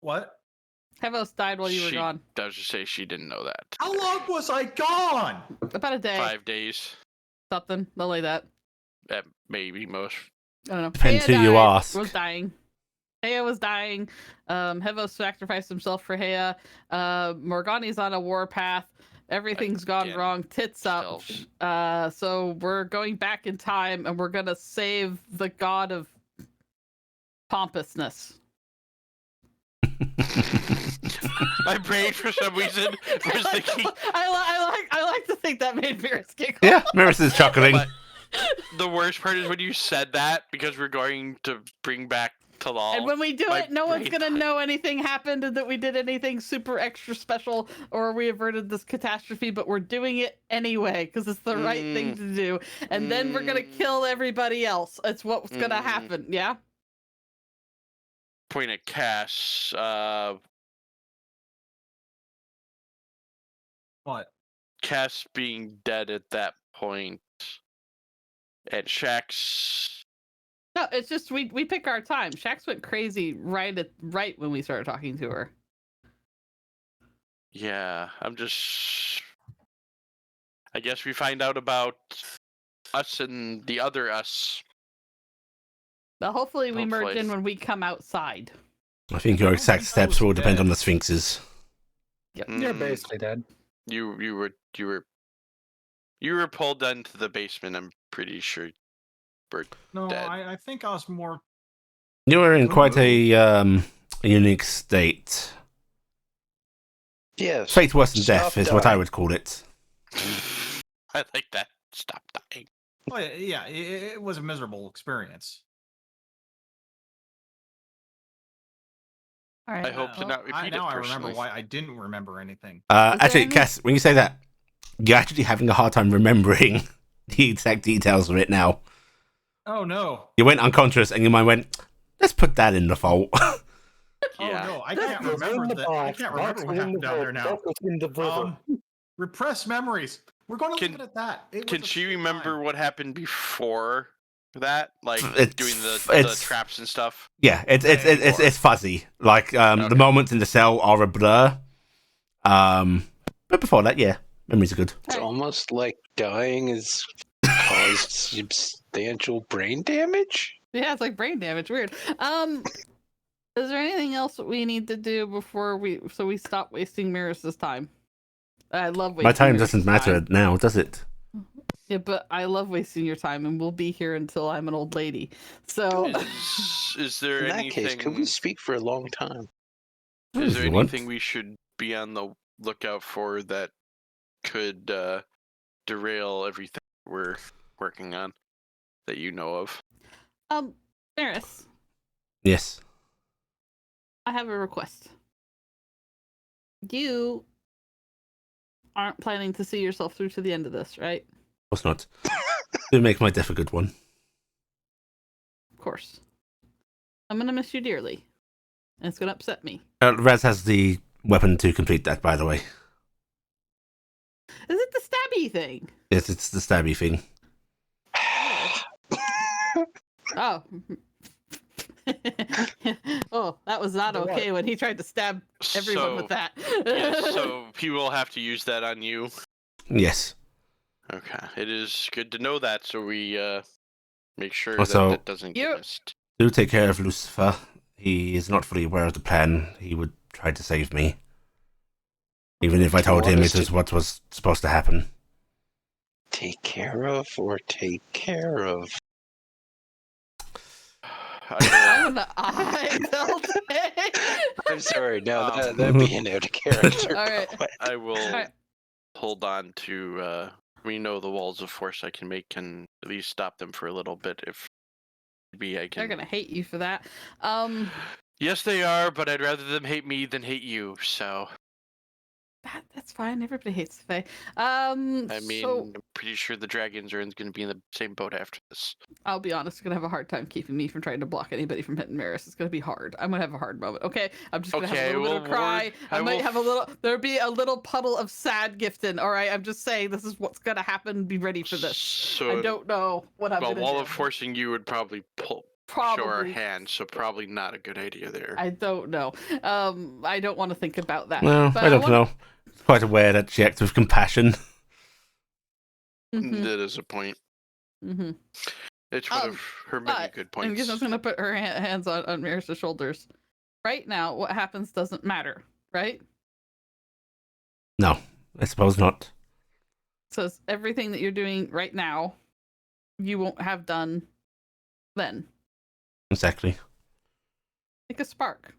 S6: What?
S2: Hevos died while you were gone.
S3: I was just say she didn't know that.
S6: How long was I gone?
S2: About a day.
S3: 5 days.
S2: Something. They'll lay that.
S3: Maybe most.
S2: I don't know.
S1: Depends
S2: Heya
S1: who you
S2: died,
S1: ask.
S2: Was dying. Heya was dying. Hevos sacrificed himself for Heya. Morgani's on a war path. Everything's gone
S3: Again,
S2: wrong. Tits up. So we're going back in time and we're gonna save the god of pompousness.
S3: My brain, for some reason, was thinking.
S2: I like to think that made Mirrors giggle.
S1: Yeah, Maris is chuckling.
S3: But the worst part is when you said that, because we're going to bring back Talal.
S2: And when we do
S3: my
S2: it, no one's
S3: brain
S2: gonna
S3: died.
S2: know anything happened and that we did anything super extra special or we averted this catastrophe, but we're doing it anyway because it's the right thing to do. And then we're gonna kill everybody else. It's what's gonna happen, yeah?
S3: Point at Cass.
S6: What?
S3: Cass being dead at that point. And Shaxx.
S2: No, it's just we pick our time. Shaxx went crazy right when we started talking to her.
S3: Yeah, I'm just. I guess we find out about us and the other us.
S2: But hopefully we merge
S3: Hopefully.
S2: in when we come outside.
S1: I think your exact steps will depend on the Sphinxes.
S2: Yep.
S4: You're basically dead.
S3: You were pulled into the basement. I'm pretty sure.
S6: No,
S3: Dead.
S6: I think I was more.
S1: You were in quite a unique state.
S7: Yes.
S1: Fate worse than
S7: Stop
S1: death is what I
S7: dying.
S1: would call it.
S3: I like that. Stop dying.
S6: Oh, yeah, it was a miserable experience.
S2: All right.
S3: I hope to not repeat
S6: now
S3: it
S6: I remember
S3: personally.
S6: why I didn't remember anything.
S2: there
S1: Actually,
S2: any-
S1: Cass, when you say that, you're actually having a hard time remembering the exact details of it now.
S6: Oh no!
S1: You went unconscious and your mind went, let's put that in the vault.
S3: Yeah.
S6: Oh no! I
S2: That's
S6: can't
S4: What's in
S6: remember
S4: the
S6: that. I
S4: box?
S6: can't
S4: Box
S6: remember what
S4: is in
S6: happened
S4: the
S6: down there
S4: vault.
S6: now.
S4: Box is in the river.
S6: Repressed memories. We're going to leave
S3: Can-
S6: it at that. It was
S3: Can
S6: a
S3: she
S6: shit
S3: remember
S6: time.
S3: what happened before that? Like
S1: It's-
S3: doing the
S1: it's-
S3: traps and stuff?
S1: Yeah, it's fuzzy. Like the
S3: Okay.
S1: moments in the cell are a blur. But before that, yeah, memories are good.
S7: It's
S2: Right.
S7: almost like dying has caused substantial brain damage.
S2: Yeah, it's like brain damage. Weird. Is there anything else that we need to do before we stop wasting Mirrors' time? I love wasting
S1: My time
S2: Mirrors'
S1: doesn't matter
S2: time.
S1: now, does it?
S2: Yeah, but I love wasting your time, and we'll be here until I'm an old lady. So,
S3: Is there
S7: In that
S3: anything?
S7: case, could we speak for a long time?
S3: Is
S1: If
S3: there
S1: you want.
S3: anything we should be on the lookout for that could derail everything we're working on that you know of?
S2: Mirrors,
S1: Yes.
S2: I have a request. You aren't planning to see yourself through to the end of this, right?
S1: Of course not. Do make my death a good one.
S2: Of course. I'm gonna miss you dearly, and it's gonna upset me.
S1: Raz has the weapon to complete that, by the way.
S2: Is it the stabby thing?
S1: Yes, it's the stabby thing.
S2: Oh. Oh, that was not
S4: The what?
S2: okay when he tried to stab everyone with that.
S3: Yeah, so he will have to use that on you.
S1: Yes.
S3: Okay, it is good to know that, so we make sure
S1: Also-
S3: that doesn't
S2: You-
S3: get missed.
S1: Do take care of Lucifer. He is not fully aware of the plan. He would try to save me. Even if I told him it was what was supposed to happen.
S7: Take care of or take care of?
S2: I felt it.
S7: I'm sorry, no,
S3: Um,
S7: that'd be an out of character.
S2: All right.
S3: I will
S2: Alright.
S3: hold on to. We know the walls of force I can make can at least stop them for a little bit. If maybe I
S2: They're
S3: can.
S2: gonna hate you for that.
S3: Yes, they are, but I'd rather them hate me than hate you. So
S2: That's fine. Everybody hates the Fae.
S3: I mean,
S2: so
S3: I'm pretty sure the dragons are going to be in the same boat after this.
S2: I'll be honest, you're gonna have a hard time keeping me from trying to block anybody from hitting Maris. It's gonna be hard. I'm gonna have a hard moment. Okay, I'm just gonna have
S3: Okay,
S2: a little bit of
S3: well,
S2: a cry. I might
S3: will
S2: have a little. There'll be a little puddle of sad gifting. All right, I'm just saying this is what's gonna happen. Be ready for this.
S3: So
S2: I don't know what I'm
S3: well,
S2: gonna
S3: wall
S2: do.
S3: of forcing you would probably
S2: Probably.
S3: show our hands, so probably not a good idea there.
S2: I don't know. I don't want to think about that.
S1: Well,
S2: But
S1: I don't know. Quite aware that she acts with compassion.
S2: Mm-hmm,
S3: That is a point.
S2: mm-hmm.
S3: It's one of her many good
S2: And
S3: points.
S2: Gizmo's gonna put her hands on Miras's shoulders. Right now, what happens doesn't matter, right?
S1: No, I suppose not.
S2: So everything that you're doing right now, you won't have done then.
S1: Exactly.
S2: Like a spark.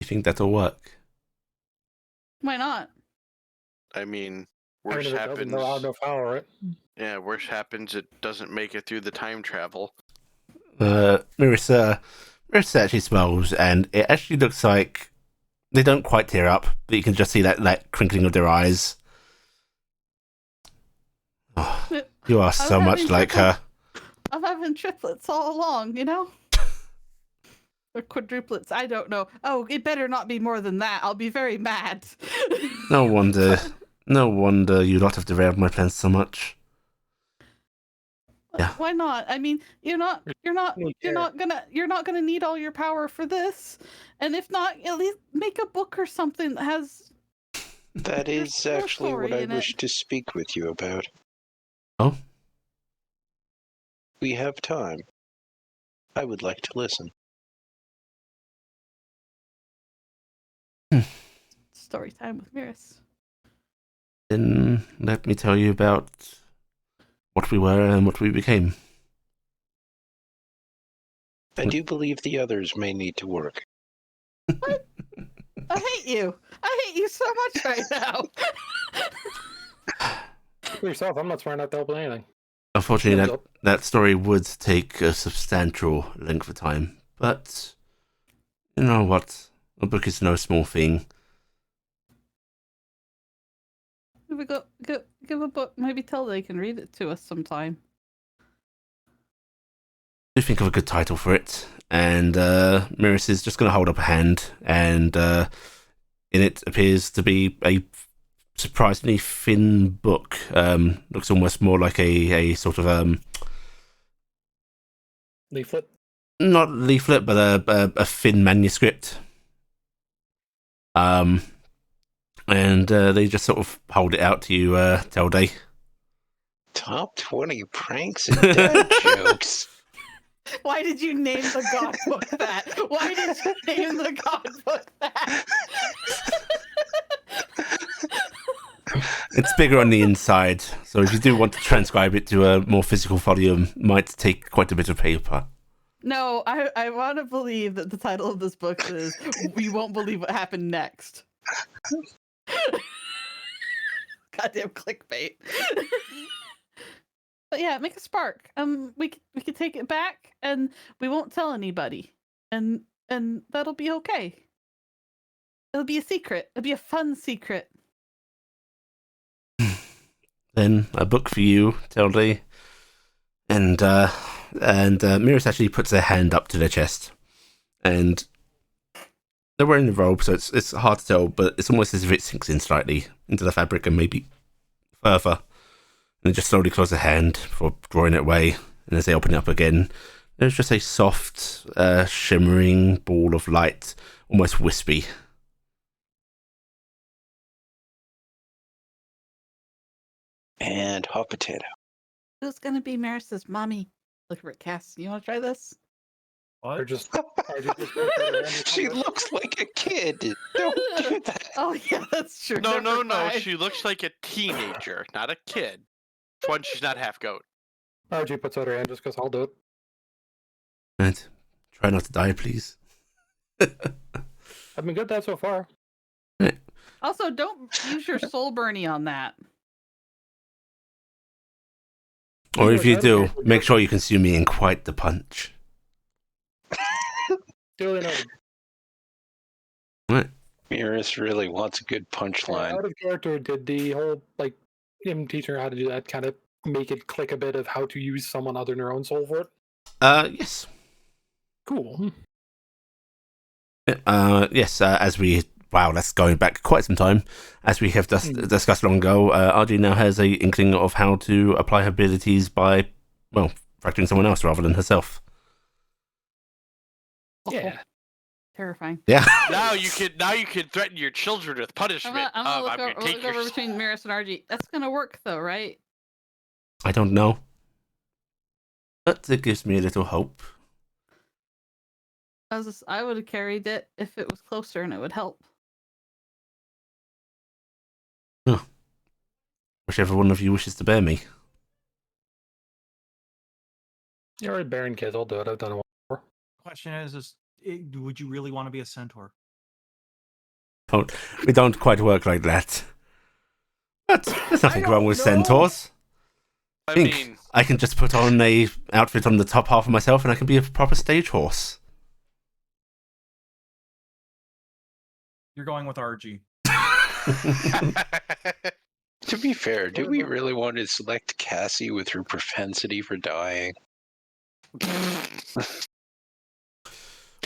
S1: You think that'll work?
S2: Why not?
S3: I mean,
S4: I mean,
S3: worse
S4: if it doesn't,
S3: happens.
S4: no out, no foul, right?
S3: Yeah, worse happens. It doesn't make it through the time travel.
S1: Marissa actually smells, and it actually looks like they don't quite tear up, but you can just see that crinkling of their eyes. Oh, you are so much like her.
S2: I'm having triplets all along, you know? Or quadruplets, I don't know. Oh, it better not be more than that. I'll be very mad.
S1: No wonder you lot have derailed my plans so much. Yeah.
S2: Why not? I mean, you're not gonna need all your power for this. And if not, at least make a book or something that has
S7: That
S2: your
S7: is actually what
S2: story
S7: I
S2: in
S7: wish
S2: it.
S7: to speak with you about.
S1: Oh?
S7: We have time. I would like to listen.
S2: Story time with Miris.
S1: Then let me tell you about what we were and what we became.
S7: I do believe the others may need to work.
S2: What? I hate you. I hate you so much right now.
S4: For yourself, I'm not trying out to help with anything.
S1: Unfortunately, that story would take a substantial length of time, but you know what? A book is no small thing.
S2: Give a book. Maybe Tilde can read it to us sometime.
S1: Do think of a good title for it, and Miris is just going to hold up a hand, and in it appears to be a surprisingly thin book. Looks almost more like a sort of
S4: Leaflet.
S1: not leaflet, but a thin manuscript. And they just sort of hold it out to you, Telde.
S7: Top 20 pranks and dad jokes.
S2: Why did you name the god book that? Why did you name the god book that?
S1: It's bigger on the inside, so if you do want to transcribe it to a more physical volume, it might take quite a bit of paper.
S2: No, I want to believe that the title of this book is "You Won't Believe What Happened Next." Goddamn clickbait. But yeah, make a spark. We could take it back, and we won't tell anybody, and that'll be okay. It'll be a secret. It'll be a fun secret.
S1: Then a book for you, Telde. And Miris actually puts their hand up to their chest, and they're wearing the robe, so it's hard to tell, but it's almost as if it sinks in slightly into the fabric and maybe further. And they just slowly close their hand before drawing it away. And as they open it up again, there's just a soft, shimmering ball of light, almost wispy.
S7: And hot potato.
S2: Who's gonna be Maris's mommy? Look at Cass. You want to try this?
S4: Or
S6: What?
S4: just,
S7: She looks like a kid. Don't do that.
S2: Oh yeah, that's true.
S3: No,
S2: Never
S3: no.
S2: mind.
S3: She looks like a teenager, not a kid. One, she's not half goat.
S4: RG puts out her hand just because I'll do it.
S1: And try not to die, please.
S4: I've been good at that so far.
S2: Also, don't use your soul burny on that.
S1: Or if you do, make sure you consume me in quite the punch.
S4: Duly noted.
S1: Right.
S7: Miris really wants a good punchline.
S4: Out of character, did the whole, like, him teaching her how to do that kind of make it click a bit of how to use someone other than her own soul for it?
S1: Yes.
S4: Cool.
S1: Yes, as we wow, that's going back quite some time. As we have discussed long ago, RG now has a inkling of how to apply her abilities by, well, fracturing someone else rather than herself.
S4: Yeah.
S2: Terrifying.
S1: Yeah.
S3: Now you can threaten your children with punishment.
S2: I'm gonna look,
S3: gonna take your
S2: over between Maris and RG. That's gonna work though, right?
S1: I don't know. But it gives me a little hope.
S2: I would have carried it if it was closer and it would help.
S1: Whichever one of you wishes to bear me.
S4: You're already bearing kids. I'll do it. I've done it before.
S6: Question is would you really want to be a centaur?
S1: We don't quite work like that. But there's nothing wrong with centaurs.
S3: I
S1: think
S3: mean,
S1: I can just put on a outfit on the top half of myself and I can be a proper stage horse.
S6: You're going with RG.
S7: To be fair, do we really want to select Cassie with her propensity for dying?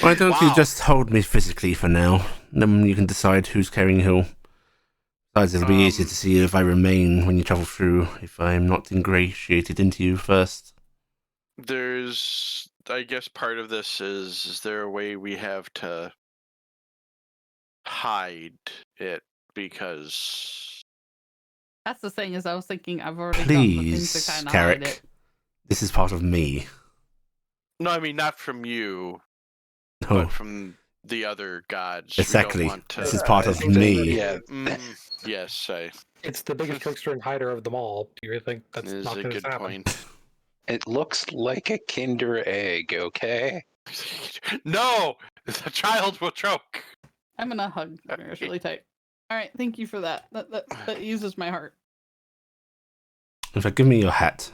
S1: Why don't you
S3: Wow.
S1: just hold me physically for now? Then you can decide who's carrying who. Besides, it'll be easier to see if I remain when you travel through, if I'm not ingratiated into you first.
S3: there's, I guess, part of this is there a way we have to hide it because
S2: That's the thing is I was thinking I've already got the things
S1: Please,
S2: to kind of hide
S1: Carrick.
S2: it.
S1: This is part of me.
S3: no, I mean not from you,
S1: No,
S3: but from the other gods.
S1: exactly.
S3: We don't want to...
S1: This is part of
S4: I think
S1: me.
S7: Yeah,
S3: yes,
S4: It's the biggest trickster and hider of them all. Do you think
S3: that
S4: that's
S3: is
S4: not
S3: a
S4: going
S3: good
S4: to happen?
S3: point.
S7: it looks like a Kinder egg, okay?
S3: No, the child will choke.
S2: I'm gonna hug Maris really tight. All right, thank you for that. That uses my heart.
S1: In fact, give me your hat.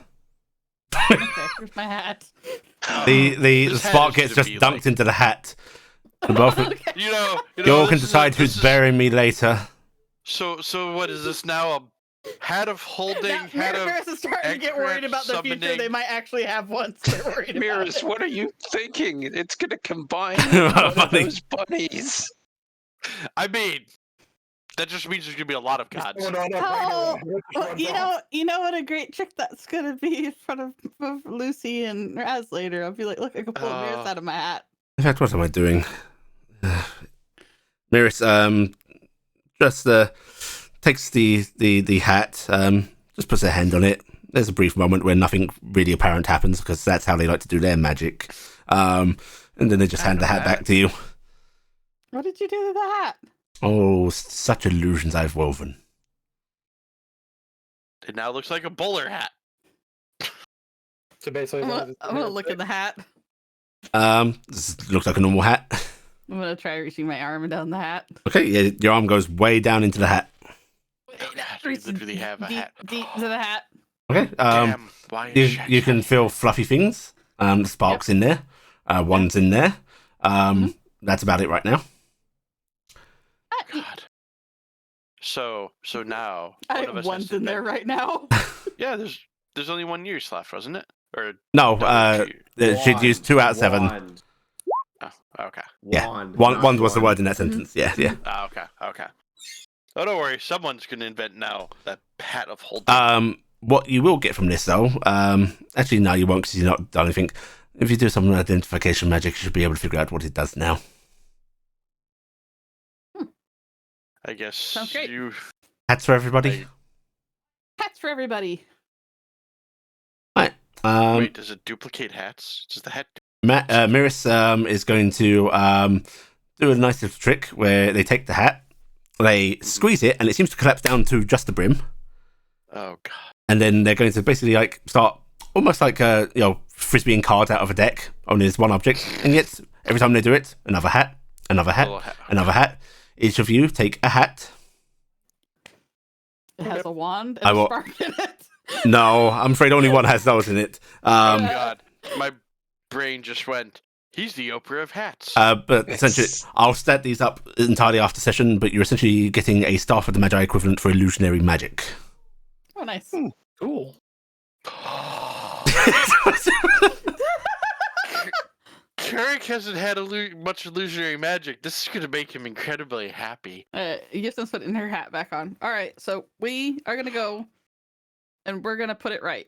S2: Okay, here's my hat.
S1: The
S3: This hat
S1: spark
S3: is
S1: gets
S3: gonna
S1: just
S3: be
S1: dunked
S3: like-
S1: into the hat. And both
S2: Okay.
S3: You know,
S1: you all can
S3: this is
S1: decide
S3: this
S1: who's
S3: is-
S1: burying me later.
S3: So what is this now? A hat of holding,
S2: Now,
S3: hat of
S2: Maris is starting to get worried about the future.
S3: summoning.
S2: They might actually have one. They're worried about
S7: Mirrors,
S2: it.
S7: what are you thinking? It's gonna combine with one of
S1: Funny.
S7: those bunnies.
S3: I mean, that just means there's gonna be a lot of gods.
S2: Oh, well, you know what a great trick that's gonna be in front of Lucy and Raz later. I'll be like, look, I can pull Maris out of my hat.
S1: In fact, what am I doing? Miris just takes the hat, just puts her hand on it. There's a brief moment where nothing really apparent happens because that's how they like to do their magic. And then they just hand the hat back to you.
S2: What did you do to the hat?
S1: Oh, such illusions I've woven.
S3: It now looks like a bowler hat.
S4: So basically,
S2: I'm gonna look at the hat.
S1: This looks like a normal hat.
S2: I'm gonna try reaching my arm down the hat.
S1: Okay, yeah, your arm goes way down into the hat.
S3: Oh God, we literally have a hat.
S2: Deep to the hat.
S1: Okay,
S3: Damn, why is
S1: you can feel fluffy things. The sparks in there. One's in there. That's about it right now.
S3: God. So now
S2: I
S3: one of
S2: have
S3: us has
S2: one's
S3: to
S2: in there
S3: invent-
S2: right now.
S3: Yeah, there's only 1 use left, wasn't it? Or
S1: No,
S3: two?
S1: she'd use 2 out of 7.
S5: Wand.
S3: Oh, okay.
S1: Yeah,
S5: Wand,
S1: one
S5: not
S1: was the
S5: one.
S1: word in that sentence. Yeah, yeah.
S3: Oh, okay. Oh, don't worry. Someone's gonna invent now that hat of holding.
S1: What you will get from this, though, actually, no, you won't because you've not done anything. If you do some identification magic, you should be able to figure out what it does now.
S3: I guess
S2: Sounds great.
S3: you.
S1: Hats for everybody.
S2: Hats for everybody.
S1: Right.
S3: Wait, does it duplicate hats? Does the hat?
S1: Miris is going to do a nice little trick where they take the hat, they squeeze it, and it seems to collapse down to just the brim.
S3: Oh God.
S1: And then they're going to basically like start almost like frisbeeing cards out of a deck. Only there's one object, and yet every time they do it, another hat, another hat,
S3: Little hat.
S1: another hat. Each of you take a hat.
S2: It has a wand
S1: I
S2: and a
S1: will-
S2: spark in it.
S1: No, I'm afraid only one has those in it.
S3: Oh God. My brain just went. He's the Oprah of hats.
S1: But essentially, I'll stat these up entirely after session. But you're essentially getting a Staff of the Magi equivalent for illusionary magic.
S2: Oh, nice.
S4: Cool.
S3: Carrick hasn't had much illusionary magic. This is going to make him incredibly happy.
S2: Gifton's putting her hat back on. All right, so we are gonna go, and we're gonna put it right.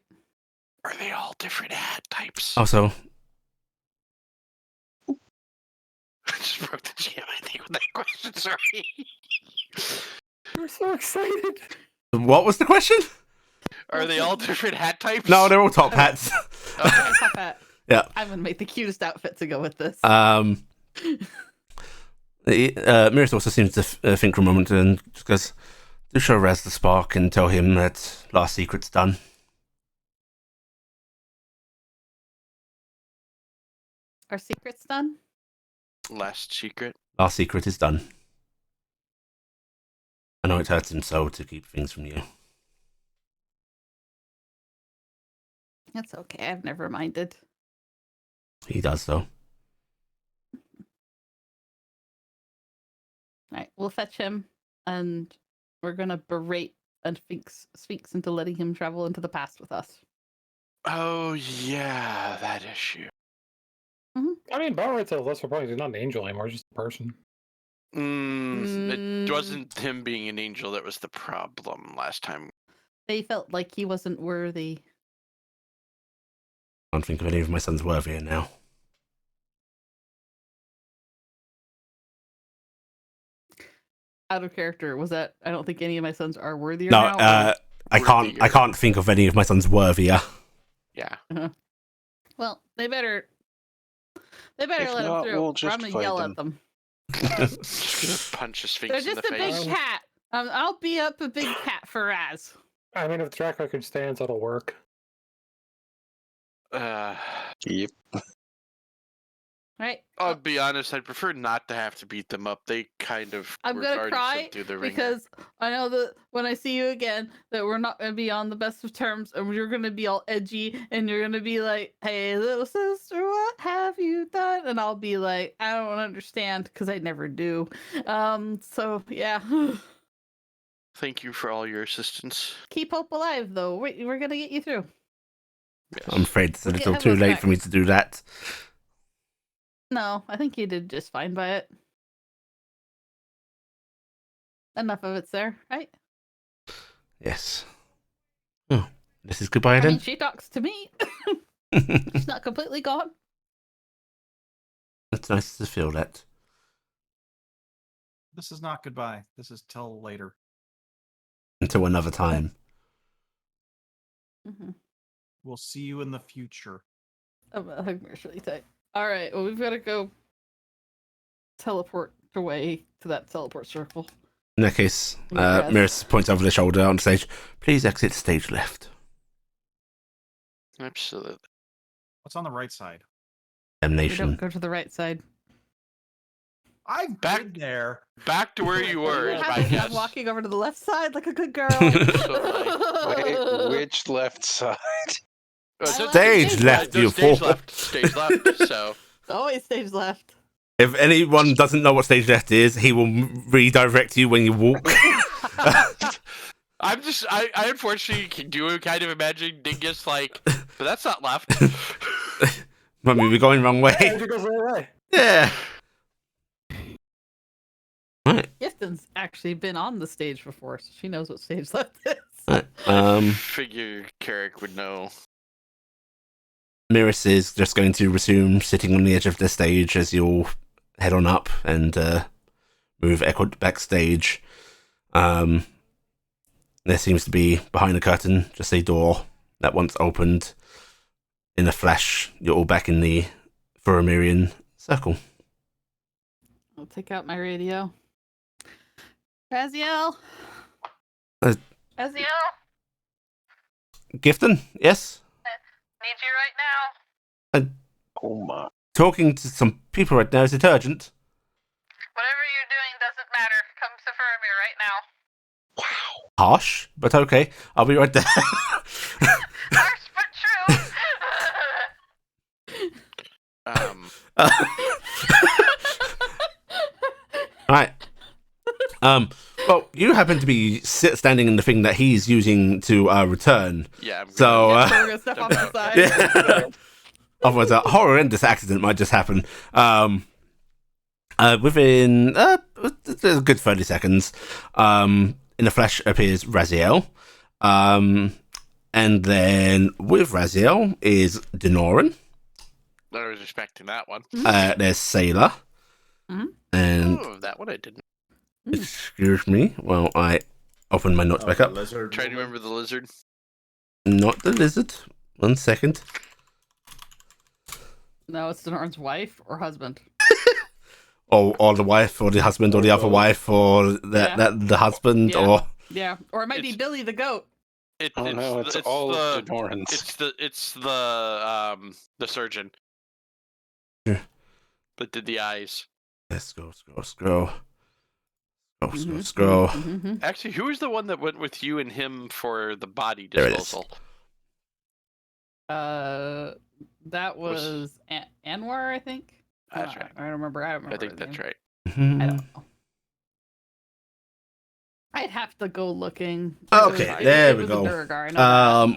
S3: Are they all different hat types?
S1: Also,
S3: I just broke the GM, I think, with that question. Sorry.
S4: We're so excited.
S1: what was the question?
S3: Are they all different hat types?
S1: No, they're all top hats.
S3: Okay.
S2: Top hat.
S1: Yeah.
S2: I'm gonna make the cutest outfit to go with this.
S1: Mirrors also seems to think for a moment and just goes, "Do show Raz the spark and tell him that last secret's done."
S2: Our secret's done.
S3: Last secret.
S1: Last secret is done. I know it hurts him so to keep things from you.
S2: That's okay. I've never minded.
S1: He does, though.
S2: All right, we'll fetch him, and we're gonna berate and Sphinx into letting him travel into the past with us.
S3: Oh, yeah, that issue.
S4: I mean, Barrett's a lesser point. He's not an angel anymore, just a person.
S3: It wasn't him being an angel that was the problem last time.
S2: They felt like he wasn't worthy.
S1: I don't think of any of my sons worthier now.
S2: Out of character, was that? I don't think any of my sons are worthier
S1: No,
S2: now.
S1: I can't think of any of my sons worthier.
S3: Yeah.
S2: Well, they better let him
S7: not,
S2: through.
S7: we'll
S2: Or
S7: just
S2: I'm gonna
S7: fight
S2: yell
S7: them.
S2: at them.
S3: Just punch a Sphinx
S2: They're
S3: in
S2: just
S3: the
S2: a big
S3: face.
S2: cat. I'll be up a big cat for Raz.
S4: I mean, if the track record stands, that'll work.
S7: Yep.
S2: Right?
S3: I'll be honest, I'd prefer not to have to beat them up. They kind of
S2: I'm
S3: were
S2: gonna
S3: already
S2: cry
S3: sent through the ringer.
S2: because I know that when I see you again, that we're not gonna be on the best of terms, and you're gonna be all edgy, and you're gonna be like, "Hey, little sister, what have you done?" And I'll be like, "I don't understand," because I never do. So yeah,
S3: Thank you for all your assistance.
S2: keep hope alive, though. We're gonna get you through.
S3: Yes.
S1: I'm afraid it's a
S2: We'll get
S1: little too
S2: Heaven's
S1: late
S2: back.
S1: for me to do that.
S2: No, I think you did just fine by it. Enough of it's there, right?
S1: Yes. Oh, this is goodbye
S2: I mean,
S1: then?
S2: she talks to me. She's not completely gone.
S1: It's nice to feel that.
S6: This is not goodbye. This is till later.
S1: Until another time.
S2: Mm-hmm.
S6: We'll see you in the future.
S2: I'm gonna hug Mirrors really tight. All right, well, we've got to go teleport away to that teleport circle.
S1: In that case,
S2: Yes.
S1: Mirrors points over the shoulder on stage. Please exit stage left.
S3: Absolutely.
S6: What's on the right side?
S2: We
S1: Damnation.
S2: don't go to the right side.
S6: I've
S3: Back-
S6: been there.
S3: Back to where you were,
S2: You
S3: is my
S2: haven't.
S3: guess.
S2: I'm walking over to the left side like a good girl.
S7: Wait, which left side?
S1: Stage left, you
S3: stage
S1: fool.
S3: left. Stage left. So
S2: Always stage left.
S1: If anyone doesn't know what stage left is, he will redirect you when you walk.
S3: I unfortunately can do kind of imagine Dingus like, but that's not left.
S1: I mean, we're going the wrong way.
S4: It goes the right way.
S1: Yeah. Right.
S2: Gifton's actually been on the stage before, so she knows what stage left is.
S1: Right.
S3: Figure Carrick would know.
S1: Mirrors is just going to resume sitting on the edge of the stage as you all head on up and move Echo backstage. There seems to be, behind the curtain, just a door that once opened. In a flash, you're all back in the Furamirian circle.
S2: I'll take out my radio. Raziel!
S1: Uh,
S2: Raziel!
S1: Gifton, yes?
S2: Need you right now.
S7: Oh my.
S1: Talking to some people right now, is it urgent?
S2: Whatever you're doing doesn't matter. Come to Faramir right now.
S1: Harsh, but okay. I'll be right there.
S2: Harsh but true.
S1: Right. Well, you happen to be standing in the thing that he's using to return.
S3: Yeah. I'm
S1: So,
S2: We're gonna step off the side.
S1: yeah. Otherwise, a horrendous accident might just happen. Within a good 30 seconds, in the flesh appears Raziel. And then with Raziel is Denoran.
S3: I was expecting that one.
S1: There's Sailor. And
S3: Oh, that one I didn't.
S1: excuse me while I open my notes back up.
S5: Lizard.
S3: Try to remember the lizard.
S1: Not the lizard. 1 second.
S2: No, it's Denoran's wife or husband.
S1: Or the wife, or the husband, or the other wife, or the husband,
S2: Yeah.
S1: or
S2: Yeah, or it might be Billy the goat.
S3: It's
S7: all of Denorans.
S3: It's the surgeon.
S1: Yeah.
S3: That did the eyes.
S1: Let's go. Scroll.
S3: Actually, who was the one that went with you and him for the body
S1: There it is.
S3: disposal?
S2: That was Anwar, I think.
S3: That's right.
S2: I don't remember. I
S3: think that's right.
S2: I don't know. I'd have to go looking.
S1: Okay, there we go.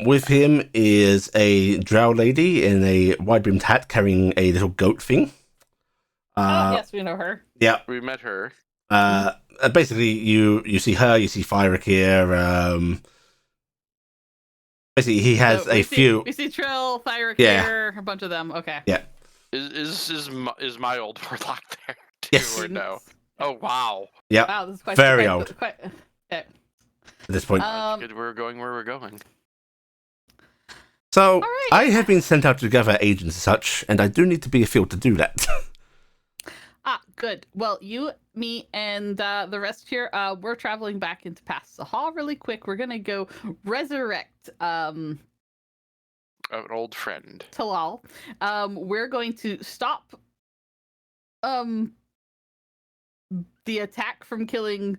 S1: With him is a drow lady in a wide-brimmed hat carrying a little goat thing.
S2: Yes, we know her.
S1: Yeah.
S3: We met her.
S1: Basically, you see her, you see Thyrakir. Basically, he has few.
S2: We see Trill, Thyrakir,
S1: Yeah.
S2: a bunch of them. Okay.
S1: Yeah.
S3: Is my old warlock there too,
S1: Yes.
S3: or no? Oh wow.
S1: Yeah.
S2: Wow, this is quite
S1: Very old.
S2: Okay.
S1: At this point.
S3: That's good. We're going where we're going.
S1: So,
S2: right.
S1: I have been sent out to gather agents and such, and I do need to be afield to do that.
S2: Good. Well, you, me, and the rest here, we're traveling back into past the hall really quick. We're gonna go resurrect
S3: An old friend.
S2: Talal. We're going to stop the attack from killing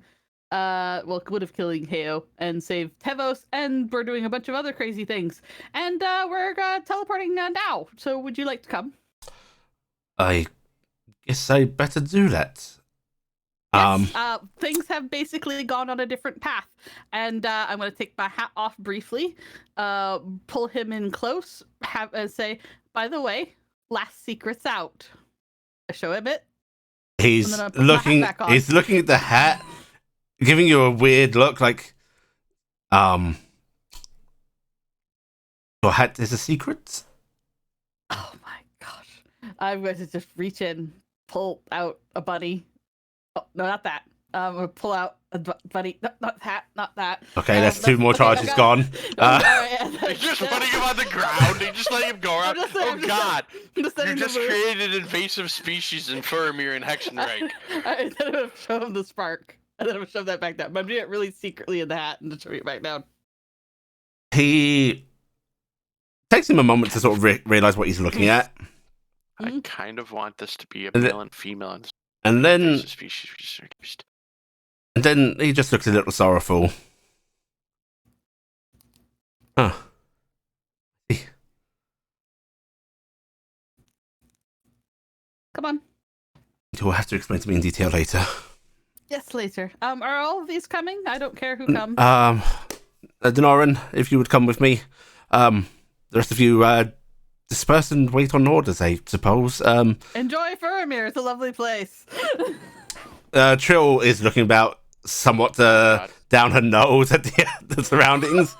S2: would have killing Heo and save Tevos, and we're doing a bunch of other crazy things. And we're teleporting now. So would you like to come?
S1: I guess I better do that.
S2: Yes, things have basically gone on a different path, and I'm going to take my hat off briefly, pull him in close, say, by the way, last secret's out. I show him it.
S1: He's looking. He's looking at the hat, giving you a weird look, like, your hat is a secret.
S2: Oh my gosh! I'm going to just reach in, pull out a bunny. Oh, no, not that. I'm gonna pull out a bunny. No, not that.
S1: Okay, that's two more charges gone.
S3: He's just putting him on the ground. He just let him go around. Oh God! You just created invasive species in Faramir and Hexenreich.
S2: I then I'm gonna show him the spark, and then I'm gonna shove that back down. But I'm doing it really secretly in the hat and to show it back down.
S1: He takes him a moment to sort of realize what he's looking at.
S3: I kind of want this to be a male and female.
S1: And then
S3: Species we just introduced.
S1: And then he just looks a little sorrowful. Oh.
S2: Come on.
S1: You'll have to explain to me in detail later.
S2: Yes, later. Are all of these coming? I don't care who comes.
S1: Denoran, if you would come with me. The rest of you, disperse and wait on orders, I suppose.
S2: Enjoy Faramir. It's a lovely place.
S1: Trill is looking about somewhat down her nose at the surroundings.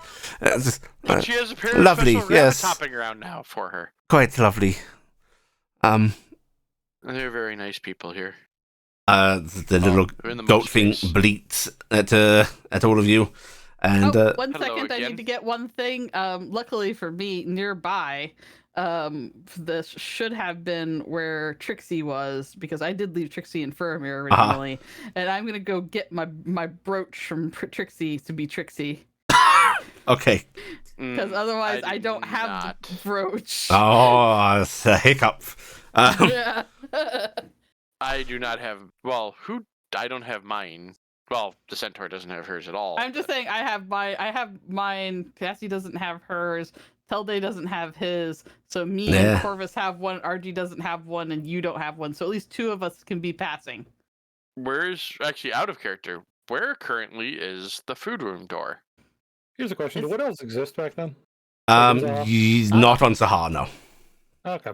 S3: But she has a pair of
S1: lovely,
S3: special
S1: yes.
S3: rabbits hopping around now for her.
S1: Quite lovely.
S3: They're very nice people here.
S1: The little goat thing bleats at all of you. And
S2: 1 second, I need to get one thing. Luckily for me, nearby, this should have been where Trixie was, because I did leave Trixie in Faramir originally, and I'm gonna go get my brooch from Trixie to be Trixie.
S1: Okay.
S2: Because otherwise, I don't have the brooch.
S1: Oh, it's a hiccup.
S2: Yeah.
S3: I do not have. Well, I don't have mine. Well, the centaur doesn't have hers at all.
S2: I'm just saying I have mine. Cassie doesn't have hers. Telday doesn't have his. So me and Corvus have one. RG doesn't have one, and you don't have one. So at least two of us can be passing.
S3: Where's actually out of character? Where currently is the food room door?
S4: Here's a question: Did what else exist back then?
S1: He's not on Sahar, no.
S4: Okay.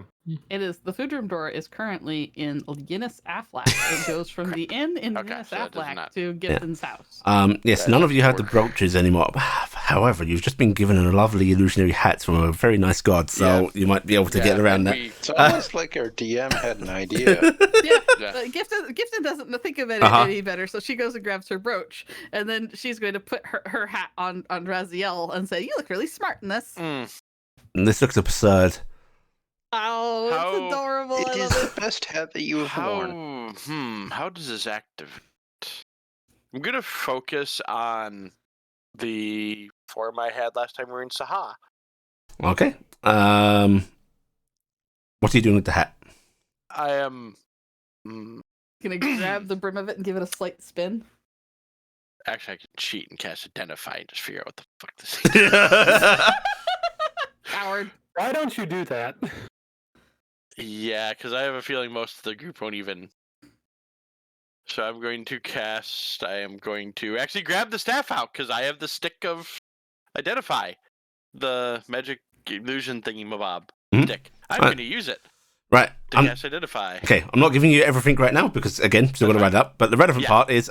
S2: It is the food room door is currently in Guinness Aflac. It goes from the inn in
S3: Okay,
S2: Guinness
S3: so that does
S2: Aflac
S3: not-
S2: to Gibson's house.
S1: Yes,
S3: That
S1: none of
S3: doesn't
S1: you have the
S3: work.
S1: brooches anymore. However, you've just been given a lovely illusionary hat from a very nice god, so
S3: Yeah.
S1: you might be able to get
S3: Yeah,
S1: around
S3: and
S1: that.
S3: we-
S7: It's almost like our DM had an idea.
S2: Yeah,
S3: Yeah.
S2: but Gifton doesn't think of it
S1: Uh-huh.
S2: any better, so she goes and grabs her brooch, and then she's going to put her hat on Raziel and say, "You look really smart in this."
S3: Mm.
S1: This looks absurd.
S2: Oh,
S3: How-
S2: it's adorable. I
S7: It is
S2: love
S7: the best hat that you have worn.
S3: How does this activate? I'm gonna focus on the form I had last time we were in Saha.
S1: Okay. What are you doing with the hat?
S3: I am.
S2: Gonna grab the brim of it and give it a slight spin.
S3: Actually, I can cheat and cast Identify and just figure out what the fuck this is.
S2: Howard.
S4: Why don't you do that?
S3: Yeah, because I have a feeling most of the group won't even. So I'm going to cast. I am going to actually grab the staff out because I have the stick of Identify, the magic illusion thingy mabob
S1: Mhm.
S3: stick. I'm
S1: Right.
S3: going to use it
S1: Right.
S3: to cast Identify.
S1: Okay, I'm not giving you everything right now because, again, still got to
S3: That's
S1: write it up. But the relevant
S3: Yeah.
S1: part is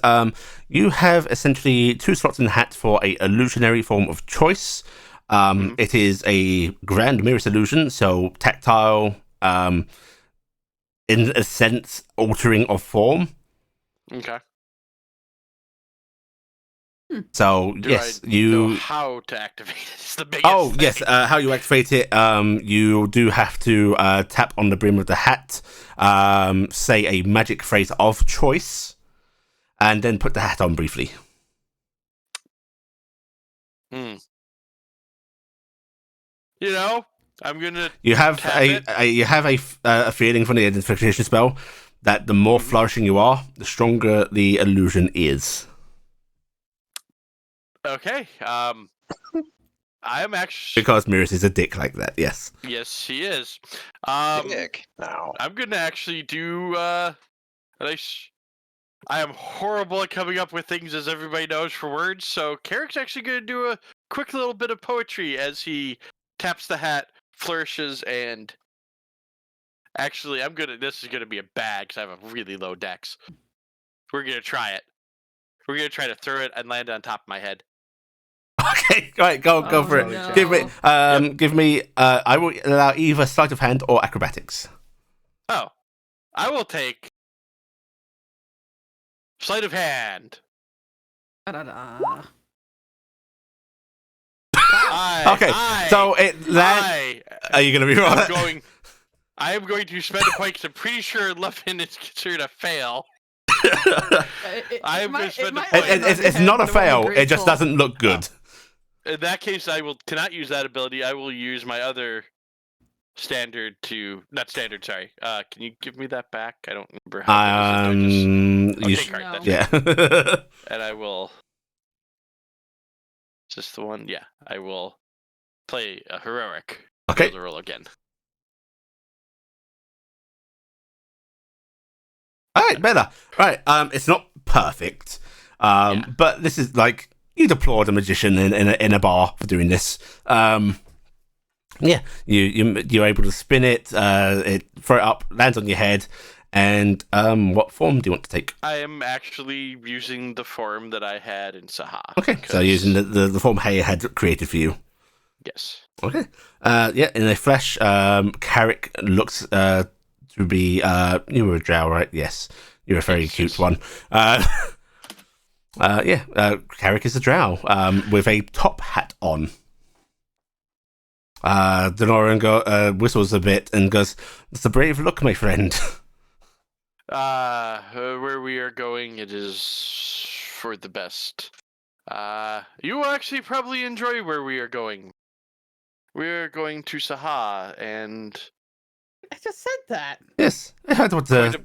S1: you have essentially 2 slots in the hat for a illusionary form of choice.
S3: Mhm.
S1: It is a grand mirror illusion, so tactile, in a sense, altering of form.
S3: Okay.
S1: So,
S3: Do
S1: yes,
S3: I
S1: you.
S3: know how to activate it? It's the biggest.
S1: Oh,
S3: thing.
S1: yes. How you activate it, you do have to tap on the brim of the hat, say a magic phrase of choice, and then put the hat on briefly.
S3: Hmm. You know, I'm gonna.
S1: You have
S3: Tap
S1: a feeling from the identification spell that the more
S3: Mhm.
S1: flourishing you are, the stronger the illusion is.
S3: Okay. I am actually.
S1: Because Mirrors is a dick like that, yes.
S3: Yes, he is.
S7: Dick. Now.
S3: I'm gonna actually do a nice. I am horrible at coming up with things, as everybody knows, for words. So Carrick's actually gonna do a quick little bit of poetry as he taps the hat, flourishes, and actually, This is gonna be a bad because I have a really low dex. We're gonna try it. We're gonna try to throw it and land on top of my head.
S1: Okay, right, go
S2: Oh,
S1: for it.
S2: no.
S1: Give me. I will allow either sleight of hand or acrobatics.
S3: Oh, I will take sleight of hand.
S2: Da-da-da.
S1: Okay, so it lands. Are you gonna be right?
S3: I am going to spend a point because I'm pretty sure 11 is considered a fail. I am going to spend a point.
S1: It's not a fail. It just doesn't look good.
S3: In that case, I will cannot use that ability. I will use my other standard to not standard. Sorry. Can you give me that back? I don't remember how. Good is it? Do I just... Okay,
S2: No.
S3: that's
S1: yeah.
S3: it. And I will. Is this the one? Yeah. I will play a heroic.
S1: Okay.
S3: Roll the roll again.
S1: All right, better. Right. It's not perfect.
S3: Yeah.
S1: But this is like you deplore the magician in a bar for doing this. Yeah, you're able to spin it, throw it up, lands on your head, and what form do you want to take?
S3: I am actually using the form that I had in Saha.
S1: Okay, so using the form Hay had created for you.
S3: Yes.
S1: Okay. Yeah, in a flesh, Carrick looks to be you were a drow, right? Yes. You're a very cute one. Carrick is a drow, with a top hat on. Denora whistles a bit and goes, "It's a brave look, my friend."
S3: Where we are going, it is for the best. You will actually probably enjoy where we are going. We're going to Saha, and
S2: I just said that.
S1: Yes, I heard what
S3: Quite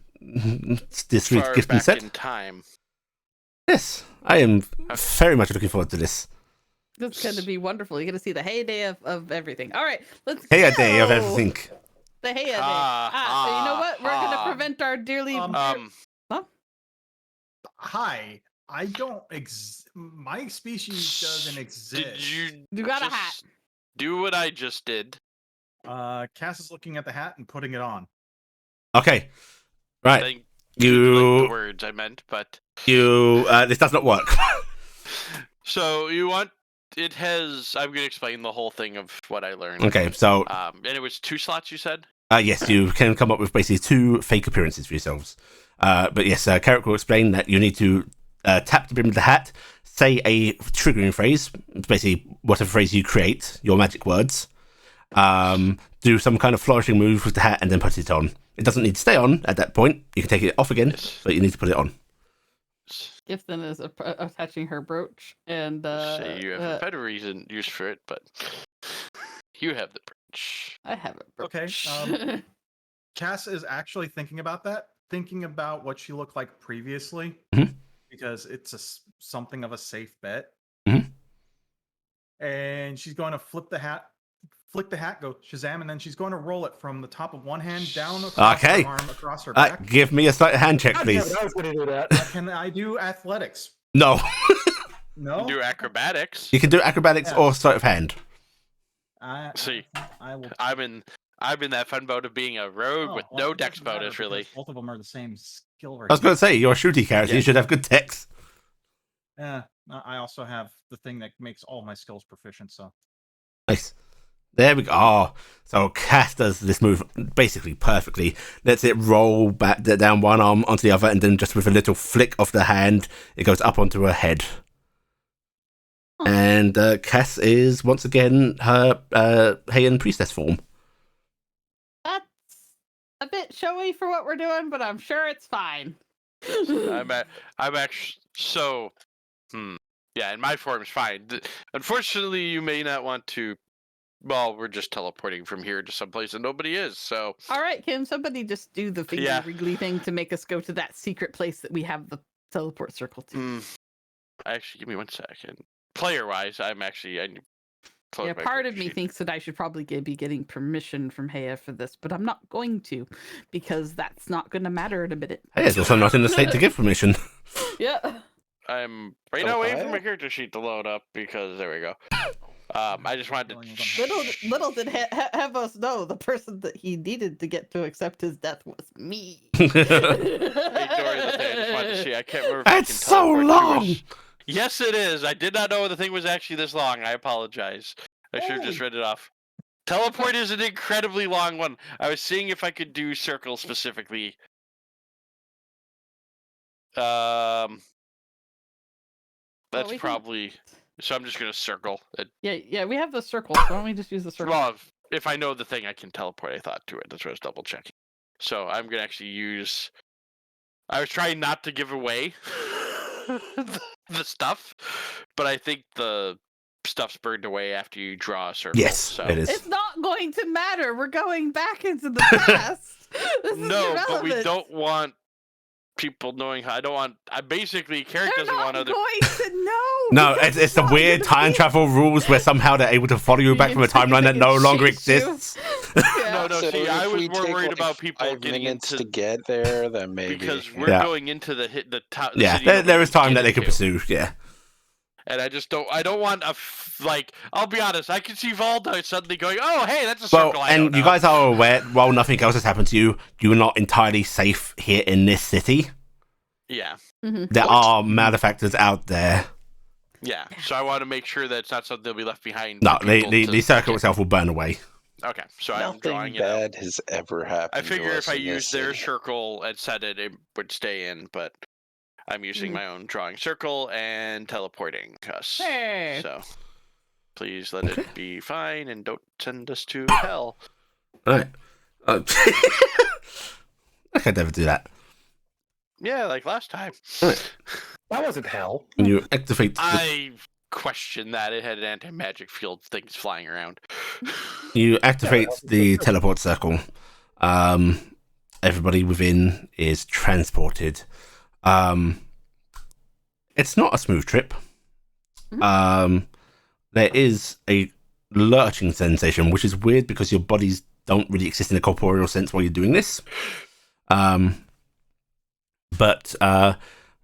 S1: this
S3: far
S1: Gifton
S3: back
S1: said.
S3: in time.
S1: Yes, I am very much looking forward to this.
S2: This is going to be wonderful. You're going to see the heyday of everything. All right, let's
S1: Hey,
S2: go.
S1: a day of everything.
S2: The heyday. You know what? We're going to prevent our dearly.
S6: Hi. I don't my species doesn't exist.
S3: Did you
S2: You got a
S3: just
S2: hat.
S3: do what I just did?
S6: Cass is looking at the hat and putting it on.
S1: Okay. Right.
S3: Like
S1: You
S3: the words I meant, but
S1: this does not work.
S3: so you want it has. I'm gonna explain the whole thing of what I learned.
S1: Okay, so
S3: And it was 2 slots. You said.
S1: yes, you can come up with basically 2 fake appearances for yourselves. But yes, Carrick will explain that you need to tap the brim of the hat, say a triggering phrase, it's basically whatever phrase you create, your magic words, do some kind of flourishing move with the hat, and then put it on. It doesn't need to stay on at that point. You can take it off again, but you need to put it on.
S2: Gifton is attaching her brooch, and
S3: Say you have a better use for it, but you have the brooch.
S2: I have it.
S6: Okay, Cass is actually thinking about that, thinking about what she looked like previously, because it's something of a safe bet. And she's going to flick the hat, go Shazam, and then she's going to roll it from the top of one hand down across her arm, across her back.
S1: Give me a sleight of hand check, please.
S4: I was going to do that.
S6: Can I do athletics?
S1: No.
S6: No.
S3: Do acrobatics.
S1: You can do acrobatics or sleight of hand.
S3: See,
S6: I will.
S3: I'm in that fun boat of being a rogue with no dex bonus, really.
S6: Both of them are the same skill
S1: I was going to say, you're a shooty character.
S3: Yeah.
S1: You should have good dex.
S6: Yeah, I also have the thing that makes all my skills proficient. So
S1: Nice. There we go. Oh, so Cass does this move basically perfectly. Lets it roll back down one arm onto the other, and then just with a little flick of the hand, it goes up onto her head. And Cass is once again her Heian priestess form.
S2: That's a bit showy for what we're doing, but I'm sure it's fine.
S3: I'm actually so. Yeah, and my form's fine. Unfortunately, you may not want to. Well, we're just teleporting from here to someplace that nobody is. So.
S2: All right, can somebody just do the finger wriggly thing to make us go to that secret place that we have the teleport circle to?
S3: Actually, give me 1 second. Player-wise, I'm actually.
S2: Part of me thinks that I should probably be getting permission from Heya for this, but I'm not going to, because that's not going to matter in a minute.
S1: Heya's also not in the state to give permission.
S2: Yeah.
S3: I'm right now waiting for my character sheet to load up because there we go. I just wanted to.
S2: Little did have us know the person that he needed to get to accept his death was me.
S3: Ignore the thing. I just wanted to see. I can't remember.
S1: It's so long.
S3: Yes, it is. I did not know the thing was actually this long. I apologize. I should have just read it off. Teleport is an incredibly long one. I was seeing if I could do circle specifically. That's probably. So I'm just gonna circle it.
S2: Yeah, we have the circle. So why don't we just use the circle?
S3: Well, if I know the thing, I can teleport. I thought to it. That's what I was double checking. So I'm gonna actually use. I was trying not to give away the stuff, but I think the stuff's burned away after you draw a circle.
S1: Yes,
S3: so.
S1: it is.
S2: It's not going to matter. We're going back into the past. This
S3: No,
S2: is
S3: but we
S2: irrelevant.
S3: don't want people knowing how. I basically, Carrick
S2: They're
S3: doesn't
S2: not
S3: want other.
S2: going to know.
S1: No,
S2: because
S1: it's the
S2: not
S1: weird
S2: gonna
S1: time
S2: be-
S1: travel rules where somehow they're able to follow you back from a timeline that no longer exists.
S3: No,
S7: So
S3: see, I
S7: if
S3: was
S7: we
S3: more
S7: take,
S3: worried
S7: like,
S3: about people
S7: 5
S3: getting
S7: minutes
S3: into
S7: to get there, then maybe.
S3: because we're
S1: Yeah.
S3: going into the
S1: Yeah,
S3: city
S1: there is time
S3: get
S1: that they can
S3: into.
S1: pursue. Yeah.
S3: And I just don't. I don't want like. I'll be honest. I can see Valdo suddenly going, "Oh, hey, that's a circle."
S1: Well,
S3: I don't
S1: and you
S3: know."
S1: guys are aware, while nothing else has happened to you, you're not entirely safe here in this city.
S3: Yeah,
S1: There are malefactors out there.
S3: yeah. So I want to make sure that it's not something that'll be left behind.
S1: No,
S3: for people
S1: the
S3: to
S1: circle
S3: get.
S1: itself will burn away.
S3: Okay, so I'm drawing
S7: Nothing
S3: it out.
S7: bad has ever happened.
S3: I figure
S7: to
S3: if
S7: us
S3: I
S7: in
S3: use
S7: this
S3: their
S7: city.
S3: circle and set it, it would stay in. But I'm using my own drawing circle and teleporting us.
S2: Hey.
S3: So please let it be fine and don't send us to hell.
S1: Right. I could never do that.
S3: Yeah, like last time.
S1: Right.
S4: That wasn't hell.
S1: You activate.
S3: I question that it had anti-magic field things flying around.
S1: You activate the teleport circle. Everybody within is transported. It's not a smooth trip. There is a lurching sensation, which is weird because your bodies don't really exist in a corporeal sense while you're doing this. But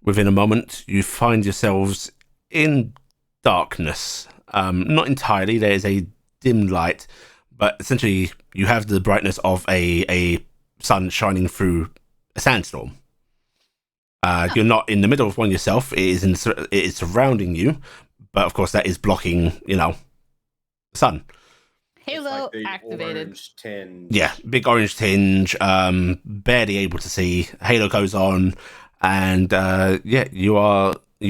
S1: within a moment, you find yourselves in darkness. Not entirely. There is a dim light, but essentially you have the brightness of a sun shining through a sandstorm. You're not in the middle of one yourself. It is surrounding you, but of course that is blocking, the sun.
S5: It's
S2: Halo
S5: like the
S2: activated.
S5: orange tinge.
S1: Yeah, big orange tinge, barely able to see. Halo goes on, and you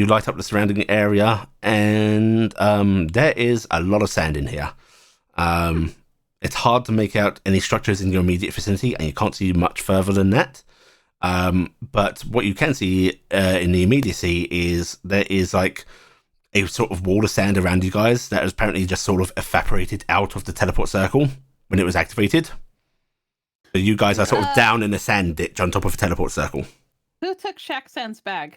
S1: light up the surrounding area, and there is a lot of sand in here. It's hard to make out any structures in your immediate vicinity, and you can't see much further than that. But what you can see in the immediacy is there is like a sort of wall of sand around you guys that has apparently just sort of evaporated out of the teleport circle when it was activated. So you guys are sort of down in a sand ditch on top of a teleport circle.
S2: Who took Shaq San's bag?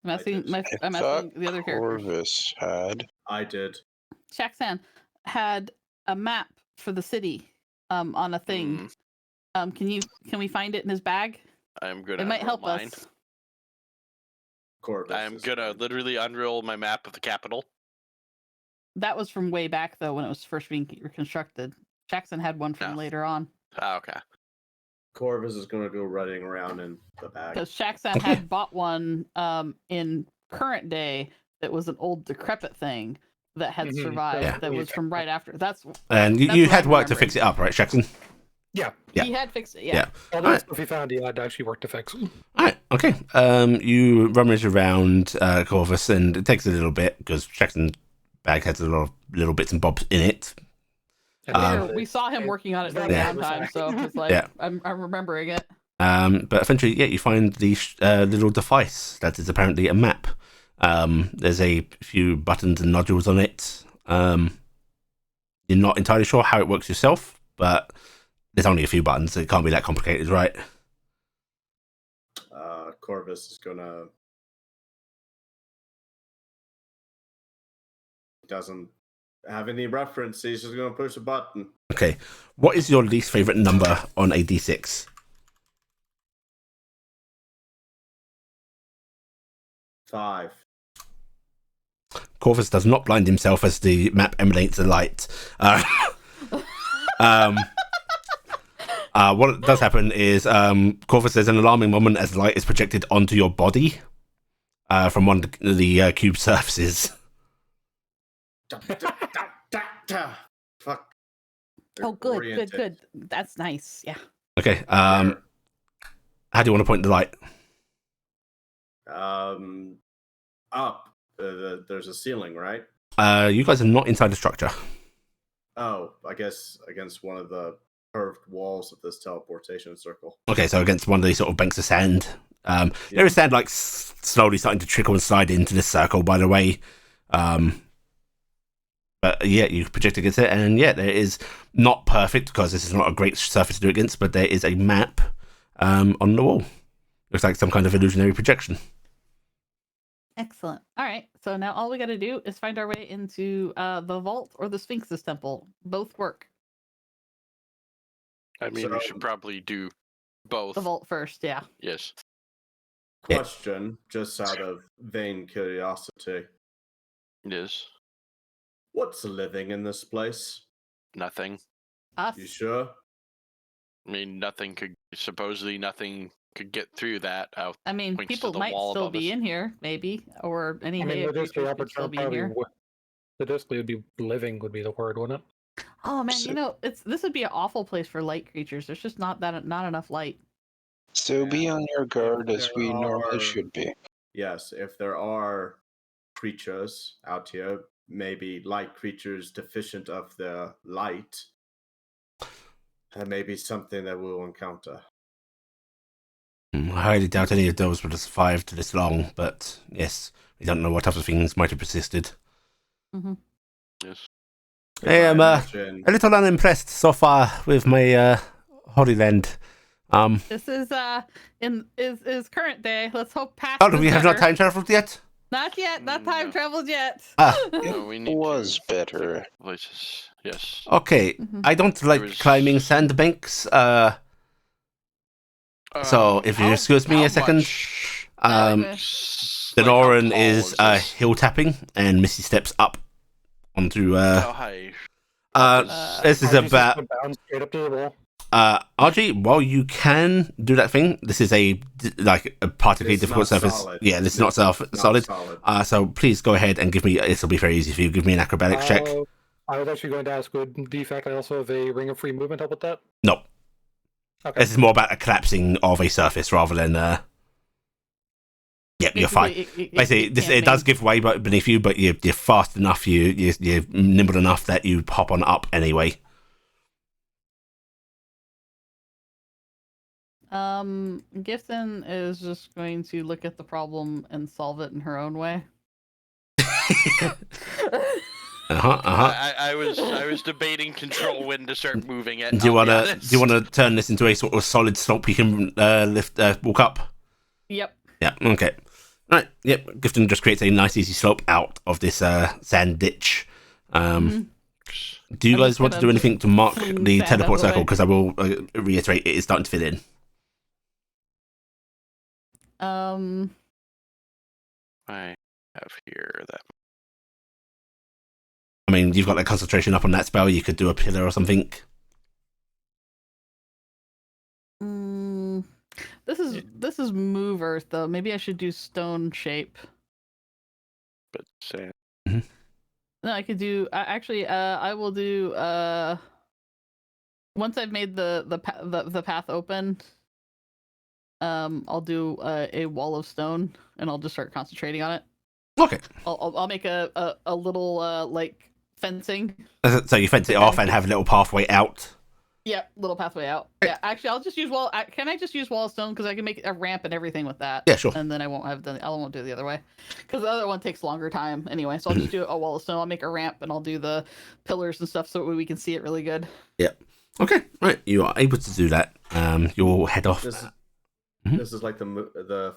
S2: I'm asking
S5: did.
S2: I'm asking the other characters.
S7: Corvus had.
S5: I did.
S2: Shaq San had a map for the city on a thing. Can we find it in his bag?
S3: I'm gonna
S2: It might help
S3: mine.
S2: us.
S5: Corvus
S3: I'm
S5: is
S3: gonna
S5: fine.
S3: literally unroll my map of the capital.
S2: That was from way back though when it was first being reconstructed. Jackson had one from
S3: No.
S2: later on.
S3: Oh, okay.
S5: Corvus is going to go running around in the bag.
S2: Because Shaxan had bought one in current day that was an old decrepit thing that had survived.
S1: Yeah.
S2: That was from right after. That's
S1: And you
S2: what
S1: had
S2: I'm
S1: work to
S2: remembering.
S1: fix it up, right, Jackson?
S4: Yeah.
S1: Yeah.
S2: He had fixed it.
S1: Yeah.
S2: Yeah.
S4: All the stuff he found, he had actually worked to fix.
S1: All right, okay. You rummage around Corvus, and it takes a little bit because Jackson's bag has a lot of little bits and bobs in it.
S2: We saw him working on it during
S1: Yeah.
S2: downtime, so it's like
S1: Yeah.
S2: I'm remembering it.
S1: But eventually, you find the little device that is apparently a map. There's a few buttons and nodules on it. You're not entirely sure how it works yourself, but there's only a few buttons, so it can't be that complicated, right?
S5: Corvus is gonna. Doesn't have any reference. He's just gonna push a button.
S1: Okay. What is your least favorite number on a D6?
S5: 5.
S1: Corvus does not blind himself as the map emanates the light. What does happen is Corvus, there's an alarming moment as light is projected onto your body from one of the cube surfaces.
S5: Fuck.
S2: Oh, good,
S5: Oriented.
S2: good. That's nice. Yeah.
S1: Okay. How do you want to point the light?
S5: Up. There's a ceiling, right?
S1: You guys are not inside the structure.
S5: Oh, I guess against one of the curved walls of this teleportation circle.
S1: Okay, so against one of these sort of banks of sand. There is sand like slowly starting to trickle and slide into this circle, by the way. But yeah, you project against it, and yeah, there is not perfect because this is not a great surface to do against, but there is a map on the wall. Looks like some kind of illusionary projection.
S2: Excellent. All right. So now all we got to do is find our way into the vault or the Sphinx's temple. Both work.
S3: I mean, we
S5: So-
S3: should probably do both.
S2: The vault first. Yeah.
S3: Yes.
S5: Question, just out of vain curiosity.
S3: Yes.
S5: What's living in this place?
S3: Nothing.
S2: Us.
S5: You sure?
S3: I mean, nothing could get through that.
S2: I mean,
S3: points to
S2: people
S3: the
S2: might
S3: wall
S2: still
S3: above
S2: be
S3: us.
S2: in here, maybe, or any
S4: I mean,
S2: Haya
S4: logistically,
S2: creatures could still be in here.
S4: Logistically, would be living would be the word, wouldn't it?
S2: Oh man,
S7: So-
S2: this would be an awful place for light creatures. There's just not enough light.
S7: So be on your guard as
S5: there
S7: we normally
S5: are-
S7: should be.
S5: Yes, if there are creatures out here, maybe light creatures deficient of the light, that may be something that we'll encounter.
S1: I highly doubt any of those would have survived this long, but yes, we don't know what other things might have persisted.
S3: Yes.
S5: If
S1: Hey,
S5: I
S1: I'm
S5: imagine-
S1: a little unimpressed so far with my Holy Land.
S2: This is is current day. Let's hope past.
S1: Oh,
S2: is
S1: we have not
S2: better.
S1: time traveled yet?
S2: Not yet. Not time
S3: No.
S2: traveled yet.
S3: No, we need
S7: Was
S3: to
S7: better.
S3: places. Yes.
S1: Okay,
S2: Mhm.
S1: I don't like
S3: was-
S1: climbing sandbanks. So if you excuse me a second,
S3: Like
S1: Denoran
S3: how tall
S1: is
S3: this?
S1: hill tapping, and Missy steps up onto.
S3: How high?
S1: This is
S4: RG's just
S1: about.
S4: gonna bound straight up to the wall.
S1: RG, while you can do that thing, this is a particularly
S5: It's
S1: difficult
S5: not
S1: surface.
S5: solid.
S1: Yeah, this is not
S5: It's
S1: solid.
S5: solid.
S1: So please go ahead and give me. This will be very easy for you. Give me an acrobatics check.
S4: I was actually going to ask, would the fact I also have a ring of free movement help with that?
S1: No,
S4: Okay.
S1: this is more about a collapsing of a surface rather than. Yep, you're fine. Basically, it does give way beneath you, but you're fast enough. You're nimble enough that you hop on up anyway.
S2: Gifton is just going to look at the problem and solve it in her own way.
S3: I was debating control when to start moving it.
S1: Do you want to turn this into a sort of solid slope you can walk up?
S2: Yep.
S1: Yeah. Okay. Right. Yep. Gifton just creates a nice easy slope out of this sand ditch. Do you guys want to do anything to mark the teleport circle? Because I will reiterate, it is starting to fill in.
S3: I have here that.
S1: I mean, you've got like concentration up on that spell. You could do a pillar or something.
S2: This is move earth though. Maybe I should do stone shape.
S3: But sand.
S2: No, I could do. I will do. Once I've made the path open, I'll do a wall of stone, and I'll just start concentrating on it.
S1: Okay.
S2: I'll make a little like fencing.
S1: So you fence it off and have a little pathway out.
S2: Yeah, little pathway out. Yeah, actually, I'll just use wall. Can I just use wall of stone because I can make a ramp and everything with that?
S1: Yeah, sure.
S2: And then I won't do it the other way because the other one takes longer time anyway. So I'll just do a wall of stone. I'll make a ramp and I'll do the pillars and stuff so we can see it really good.
S1: Yeah. Okay. Right. You are able to do that. You'll head off.
S5: This is like the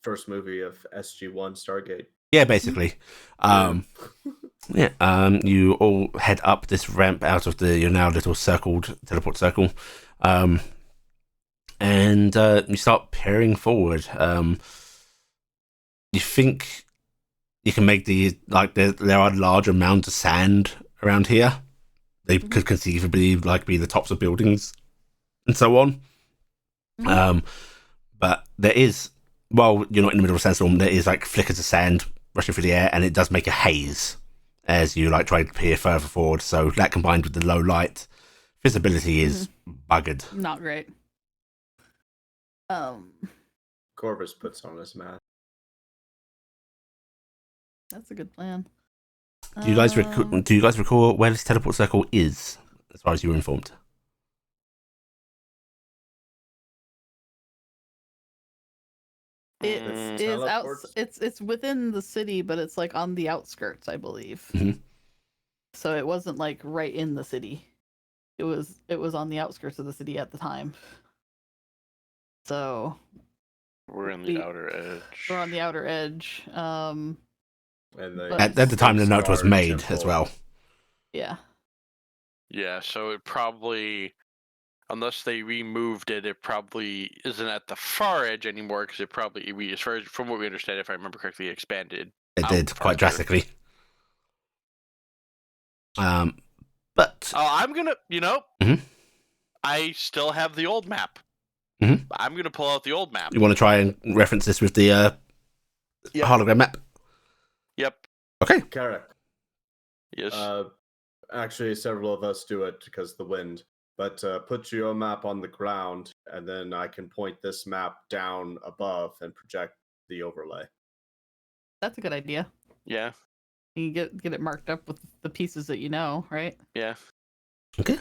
S5: first movie of SG-1 Stargate.
S1: Yeah, basically. You all head up this ramp out of your now little circled teleport circle, and you start peering forward. You think you can make there are large amounts of sand around here. They could conceivably be the tops of buildings and so on. But there is, while you're not in the middle of a sandstorm, there is flickers of sand rushing through the air, and it does make a haze as you try to peer further forward. So that combined with the low light, visibility is buggered.
S2: Not great.
S5: Corvus puts on his mask.
S2: That's a good plan.
S1: Do you guys recall where this teleport circle is, as far as you were informed?
S2: It's within the city, but it's on the outskirts, I believe. So it wasn't right in the city. It was on the outskirts of the city at the time. So
S3: we're on the outer edge.
S2: We're on the outer edge.
S5: And
S1: at the time the note was made as well.
S2: Yeah. Yeah,
S3: so it probably, unless they removed it, it probably isn't at the far edge anymore because it probably, as far as from what we understand, if I remember correctly, expanded.
S1: It did quite drastically. But
S3: I'm gonna, I still have the old map. I'm gonna pull out the old map.
S1: You want to try and reference this with the hologram map?
S3: Yep.
S1: Okay.
S5: Correct.
S3: Yes.
S5: Actually, several of us do it because of the wind. But put your map on the ground, and then I can point this map down above and project the overlay.
S2: That's a good idea.
S3: Yeah.
S2: You get it marked up with the pieces that you know, right?
S3: Yeah.
S1: Okay.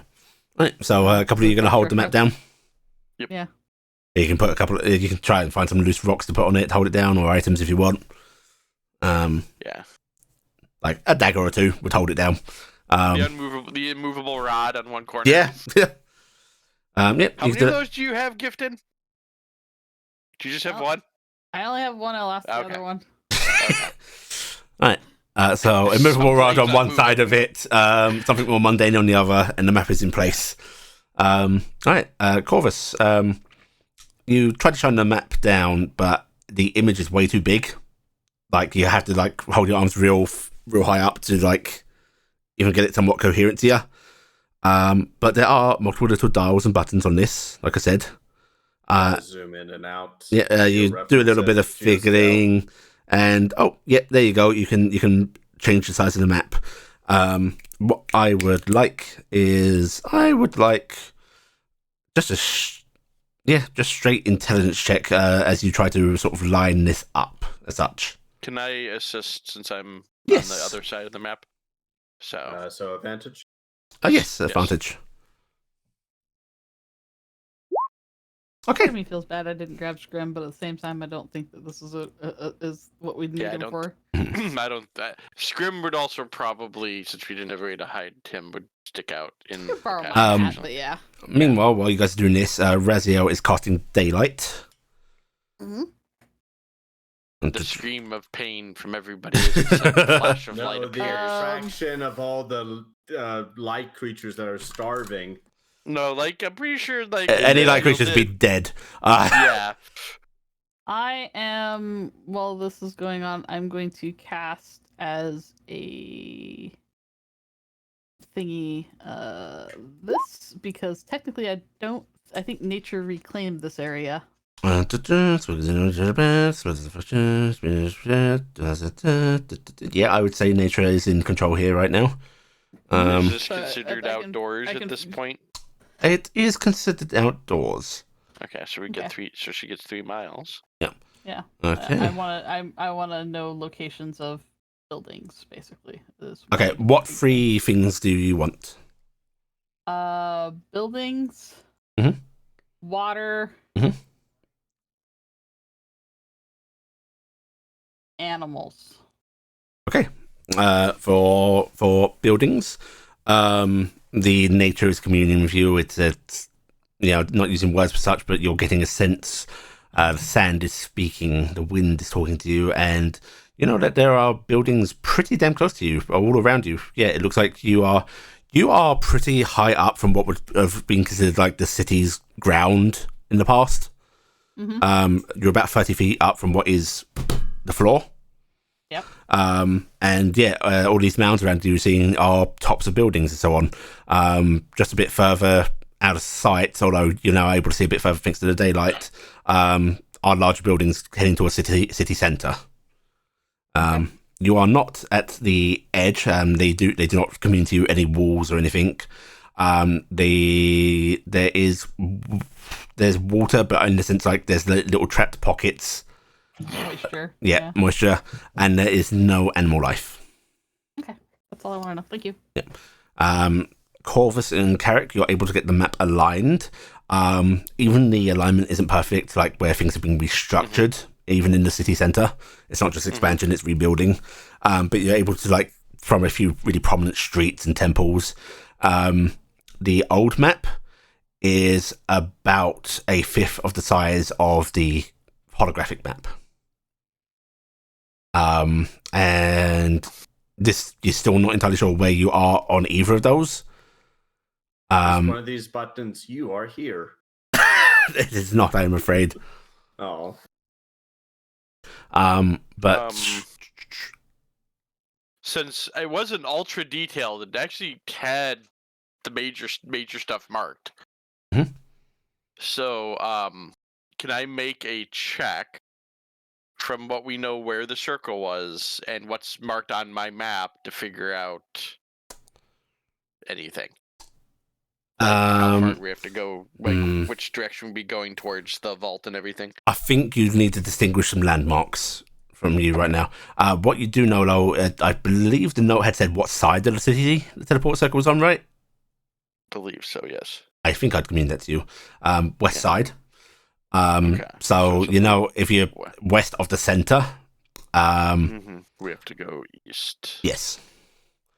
S1: Right. So a couple of you are going to hold the map down.
S3: Yep.
S2: Yeah.
S1: You can put a couple. You can try and find some loose rocks to put on it, hold it down, or items if you want.
S3: Yeah.
S1: Like a dagger or two would hold it down.
S3: The immovable rod on one corner.
S1: Yeah. Yep.
S3: How many of those do you have, Gifted? Do you just have one?
S2: I only have one. I'll ask the other one.
S3: Okay.
S1: Right. So immovable rod on one side of it, something more mundane on the other, and the map is in place. All right, Corvus. You try to shine the map down, but the image is way too big. You have to hold your arms real high up to even get it somewhat coherent to you. But there are multiple little dials and buttons on this, like I said.
S5: Zoom in and out.
S1: Yeah, you do a little bit of fiddling, and there you go. You can change the size of the map. What I would like is just just straight intelligence check as you try to sort of line this up as such.
S3: Can I assist since I'm
S1: Yes.
S3: on the other side of the map? So
S5: So advantage.
S1: Yes, advantage. Okay.
S2: Part of me feels bad I didn't grab Scrim, but at the same time, I don't think that this is is what we need
S3: Yeah, I
S2: him
S3: don't-
S2: for.
S3: I don't. Scrim would also probably, since we didn't have a way to hide him, would stick out in the
S2: Borrow my
S3: passage or
S2: hat,
S3: something.
S2: but yeah.
S1: Meanwhile, while you guys are doing this, Raziel is casting daylight.
S2: Mm-hmm.
S3: The scream of pain from everybody is a sudden flash of light
S5: No, the
S3: appears.
S5: attraction of all the light creatures that are starving.
S3: No, like I'm pretty sure like
S1: Any light
S3: Daniel
S1: creatures be
S3: did.
S1: dead.
S3: Yeah.
S2: I am, while this is going on, I'm going to cast as a thingy this, because technically I think nature reclaimed this area.
S1: Yeah, I would say nature is in control here right now.
S3: Is this
S2: But
S3: considered
S2: I can-
S3: outdoors
S2: I
S3: at
S2: can-
S3: this point?
S1: It is considered outdoors.
S3: Okay, so we get
S2: Okay.
S3: 3. So she gets 3 miles.
S2: Yeah.
S1: Okay.
S2: I wanna know locations of buildings, basically.
S1: Okay, what 3 things do you want?
S2: Buildings.
S1: Mhm.
S2: Water.
S1: Mhm.
S2: Animals.
S1: Okay. For buildings, the nature is communing with you. It's not using words for such, but you're getting a sense. The sand is speaking, the wind is talking to you, and you know that there are buildings pretty damn close to you, all around you. Yeah, it looks like you are pretty high up from what would have been considered like the city's ground in the past.
S2: Mm-hmm.
S1: You're about 30 feet up from what is the floor.
S2: Yep.
S1: And all these mounds around you seeing are tops of buildings and so on. Just a bit further out of sight, although you're now able to see a bit further thanks to the daylight, are larger buildings heading towards city centre. You are not at the edge. They do not communicate to you any walls or anything. There's water, but in the sense like there's little trapped pockets.
S2: Moisture.
S1: Yeah, moisture, and there is no animal life.
S2: Okay, that's all I want to know. Thank you.
S1: Corvus and Carrick, you're able to get the map aligned. Even the alignment isn't perfect, like where things have been restructured, even in the city centre. It's not just expansion, it's rebuilding. But you're able to, like, from a few really prominent streets and temples. The old map is about a fifth of the size of the holographic map. And this, you're still not entirely sure where you are on either of those.
S5: One of these buttons, you are here.
S1: It is not, I'm afraid.
S5: Oh.
S1: But
S3: since it wasn't ultra detailed, it actually had the major stuff marked.
S1: Mhm.
S3: So, can I make a check from what we know where the circle was and what's marked on my map to figure out anything? Like how far we have to go, like which direction we'd be going towards the vault and everything.
S1: I think you need to distinguish some landmarks from you right now. What you do know, though, I believe the note had said what side of the city the teleport circle was on, right?
S3: Believe so, yes.
S1: I think I'd communicate that to you. West side.
S3: Okay.
S1: So, you know, if you're west of the center,
S3: we have to go east.
S1: yes.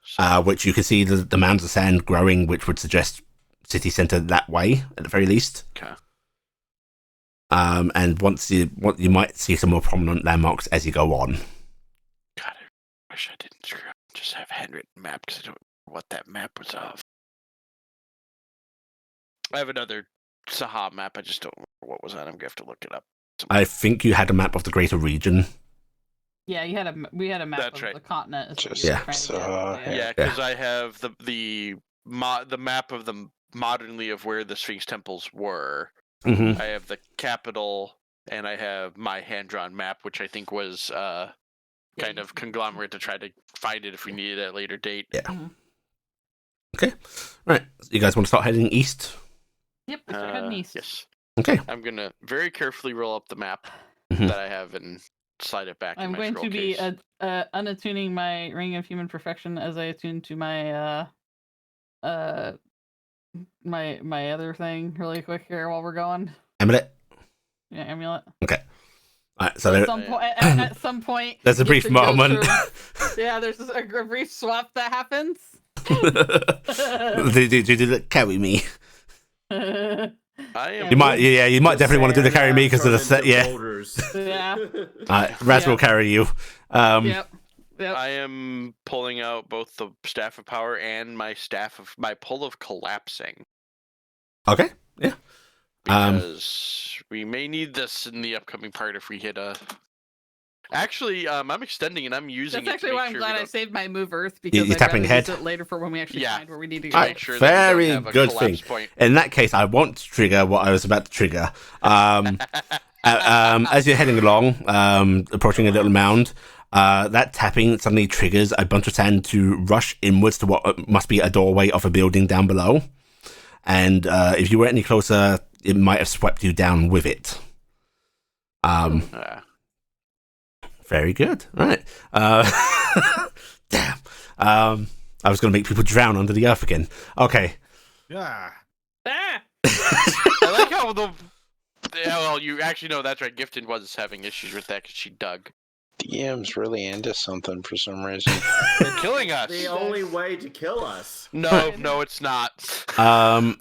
S3: So,
S1: Which you can see the mounds of sand growing, which would suggest city center that way, at the very least.
S3: okay.
S1: And you might see some more prominent landmarks as you go on.
S3: God, I wish I didn't screw up. Just have a handwritten map because I don't know what that map was of. I have another Saha map. I just don't remember what was on. I'm gonna have to look it up.
S1: I think you had a map of the greater region.
S2: Yeah, we had a map
S3: That's
S2: of
S3: right.
S2: the continent. Is what
S7: Just-
S2: you were
S1: Yeah.
S2: trying to
S7: So,
S2: get.
S3: Yeah, because I have the map of the modernly of where the Sphinx temples were.
S1: Hmm.
S3: I have the capital, and I have my hand-drawn map, which I think was kind of conglomerate to try to find it if we needed it at a later date.
S1: Yeah.
S2: Mhm.
S1: Okay. Right. You guys want to start heading east?
S2: Yep, we start heading east.
S3: Yes.
S1: Okay.
S3: I'm gonna very carefully roll up the map
S1: Mhm.
S3: that I have and slide it back.
S2: I'm
S3: in my
S2: going
S3: scroll
S2: to be
S3: case.
S2: unattuning my Ring of Human Perfection as I attune to my my other thing really quick here while we're going.
S1: Amulet.
S2: Yeah, amulet.
S1: Okay. All right.
S2: So
S1: So
S2: at some point, at some point,
S1: there's a brief
S2: Gibson goes
S1: moment.
S2: through- yeah, there's a brief swap that happens.
S1: do the carry me.
S3: I am.
S1: You might, yeah, you might definitely want to do the carry me because of the set. Yeah.
S2: Yeah.
S1: Raz will
S2: Yeah.
S1: carry you.
S2: Yep.
S3: I am pulling out both the staff of power and my pull of collapsing
S1: Okay. Yeah.
S3: because we may need this in the upcoming part if we hit a. Actually, I'm extending and I'm using
S2: That's
S3: it.
S2: actually
S3: to
S2: why
S3: make
S2: I'm
S3: sure
S2: glad
S3: we
S2: I
S3: don't-
S2: saved my move Earth because
S1: You're
S2: I'd
S1: tapping
S2: rather
S1: ahead?
S2: use it later for when we actually
S3: Yeah.
S2: find where we need to
S3: to
S2: go.
S1: Alright,
S3: make sure that we
S1: very
S3: don't have a
S1: good
S3: collapse
S1: thing.
S3: point.
S1: In that case, I won't trigger what I was about to trigger. As you're heading along, approaching a little mound, that tapping suddenly triggers a bunch of sand to rush inwards to what must be a doorway of a building down below. And if you were any closer, it might have swept you down with it.
S3: Yeah.
S1: Very good. Right. Damn. I was going to make people drown under the earth again. Okay.
S6: Yeah.
S2: Ah!
S3: I like how the. Yeah, well, you actually know that's right. Gifted was having issues with that because she dug.
S7: DM's really into something for some reason.
S3: They're killing us.
S5: The only way to kill us.
S3: No, no, it's not.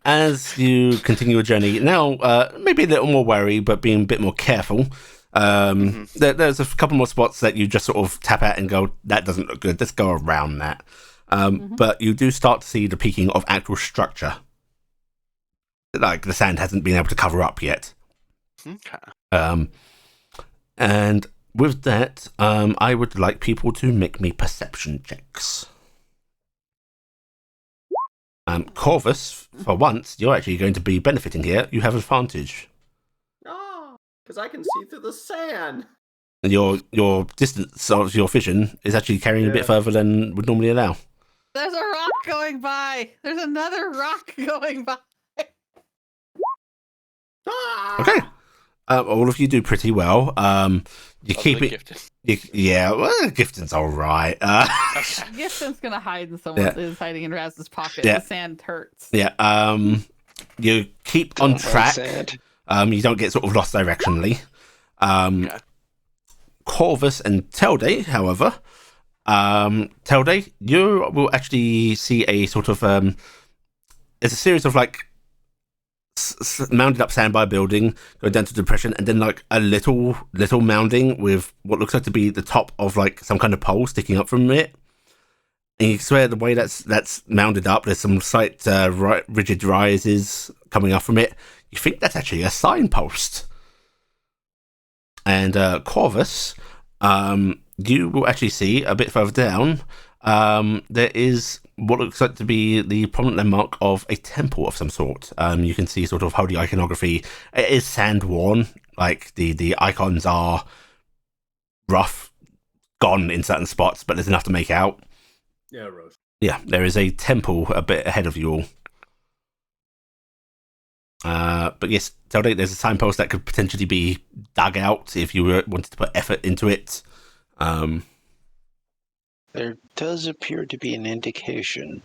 S1: As you continue your journey, now maybe a little more wary, but being a bit more careful. There's a couple more spots that you just sort of tap at and go, that doesn't look good. Let's go around that. But you do start to see the peaking of actual structure. Like the sand hasn't been able to cover up yet.
S3: Okay.
S1: And with that, I would like people to make me perception checks. Corvus, for once, you're actually going to be benefiting here. You have advantage.
S5: Oh, because I can see through the sand.
S1: And your distance of your vision is actually carrying a bit
S5: Yeah.
S1: further than would normally allow.
S2: There's a rock going by. There's another rock going by.
S5: Ah!
S1: Okay. All of you do pretty well. You keep it. Yeah, well, Gifton's all right.
S2: Gifton's gonna hide in someone is hiding in Raz's pocket.
S1: Yeah.
S2: The sand hurts.
S1: Yeah. You keep on
S7: Don't like
S1: track.
S7: sand.
S1: You don't get sort of lost directionally. Corvus and Telde, however, Telde, you will actually see a sort of it's a series of like mounded up sandbar building going down to depression, and then like a little mounding with what looks like to be the top of like some kind of pole sticking up from it. And you swear the way that's mounded up, there's some slight rigid rises coming up from it. You think that's actually a signpost. And Corvus, you will actually see a bit further down, there is what looks like to be the prominent landmark of a temple of some sort. You can see sort of holy iconography. It is sand-worn, like the icons are rough, gone in certain spots, but there's enough to make out.
S5: Yeah, Rose.
S1: Yeah, there is a temple a bit ahead of you all. But yes, Telde, there's a signpost that could potentially be dug out if you wanted to put effort into it.
S7: There does appear to be an indication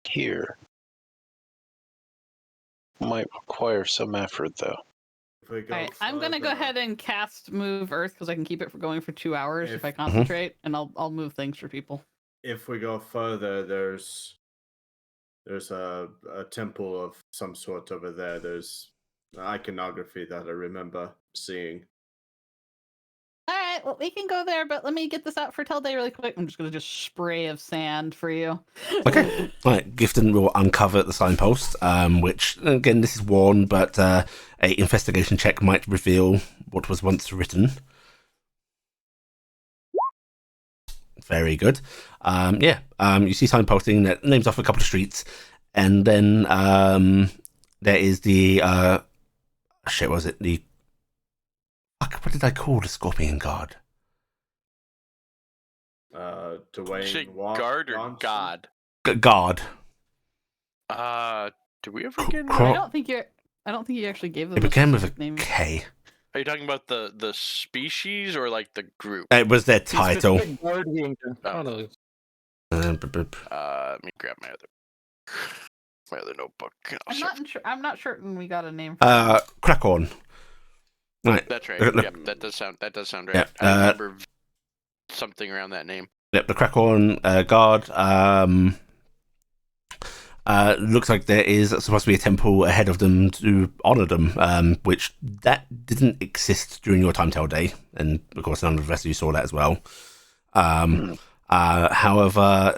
S7: here. Might require some effort, though.
S5: If we go
S2: All right, I'm gonna go
S5: further-
S2: ahead and cast Move Earth because I can keep it for going for 2 hours if I concentrate, and I'll move things for people.
S5: If we go further, there's a temple of some sort over there. There's iconography that I remember seeing.
S2: All right, well we can go there, but let me get this out for Telde really quick. I'm just gonna spray of sand for you.
S1: Okay. Right, Gifton will uncover the signpost, which, again, this is worn, but a investigation check might reveal what was once written. Very good. You see signposting that names off a couple of streets, and then there is the what was it? The what did I call the Scorpion Guard?
S3: Shit,
S5: Dwayne
S3: guard or
S5: Johnson?
S3: god?
S1: Guard.
S3: Do we ever get?
S1: Cro-
S2: I don't think you actually gave them
S1: It began with a
S2: specific name.
S1: K.
S3: Are you talking about the species or like the group?
S1: It was their title.
S4: Specific guard we encountered. I don't know.
S3: Let me grab my other notebook.
S2: I'm not certain we got a name.
S1: Crackhorn. Right.
S3: That's right.
S1: Look-
S3: Yep, that does sound right.
S1: Yeah,
S3: I remember something around that name.
S1: Yep, the Crackhorn Guard. Looks like there is supposed to be a temple ahead of them to honor them, which that didn't exist during your time tell day, and of course none of the rest of you saw that as well. However,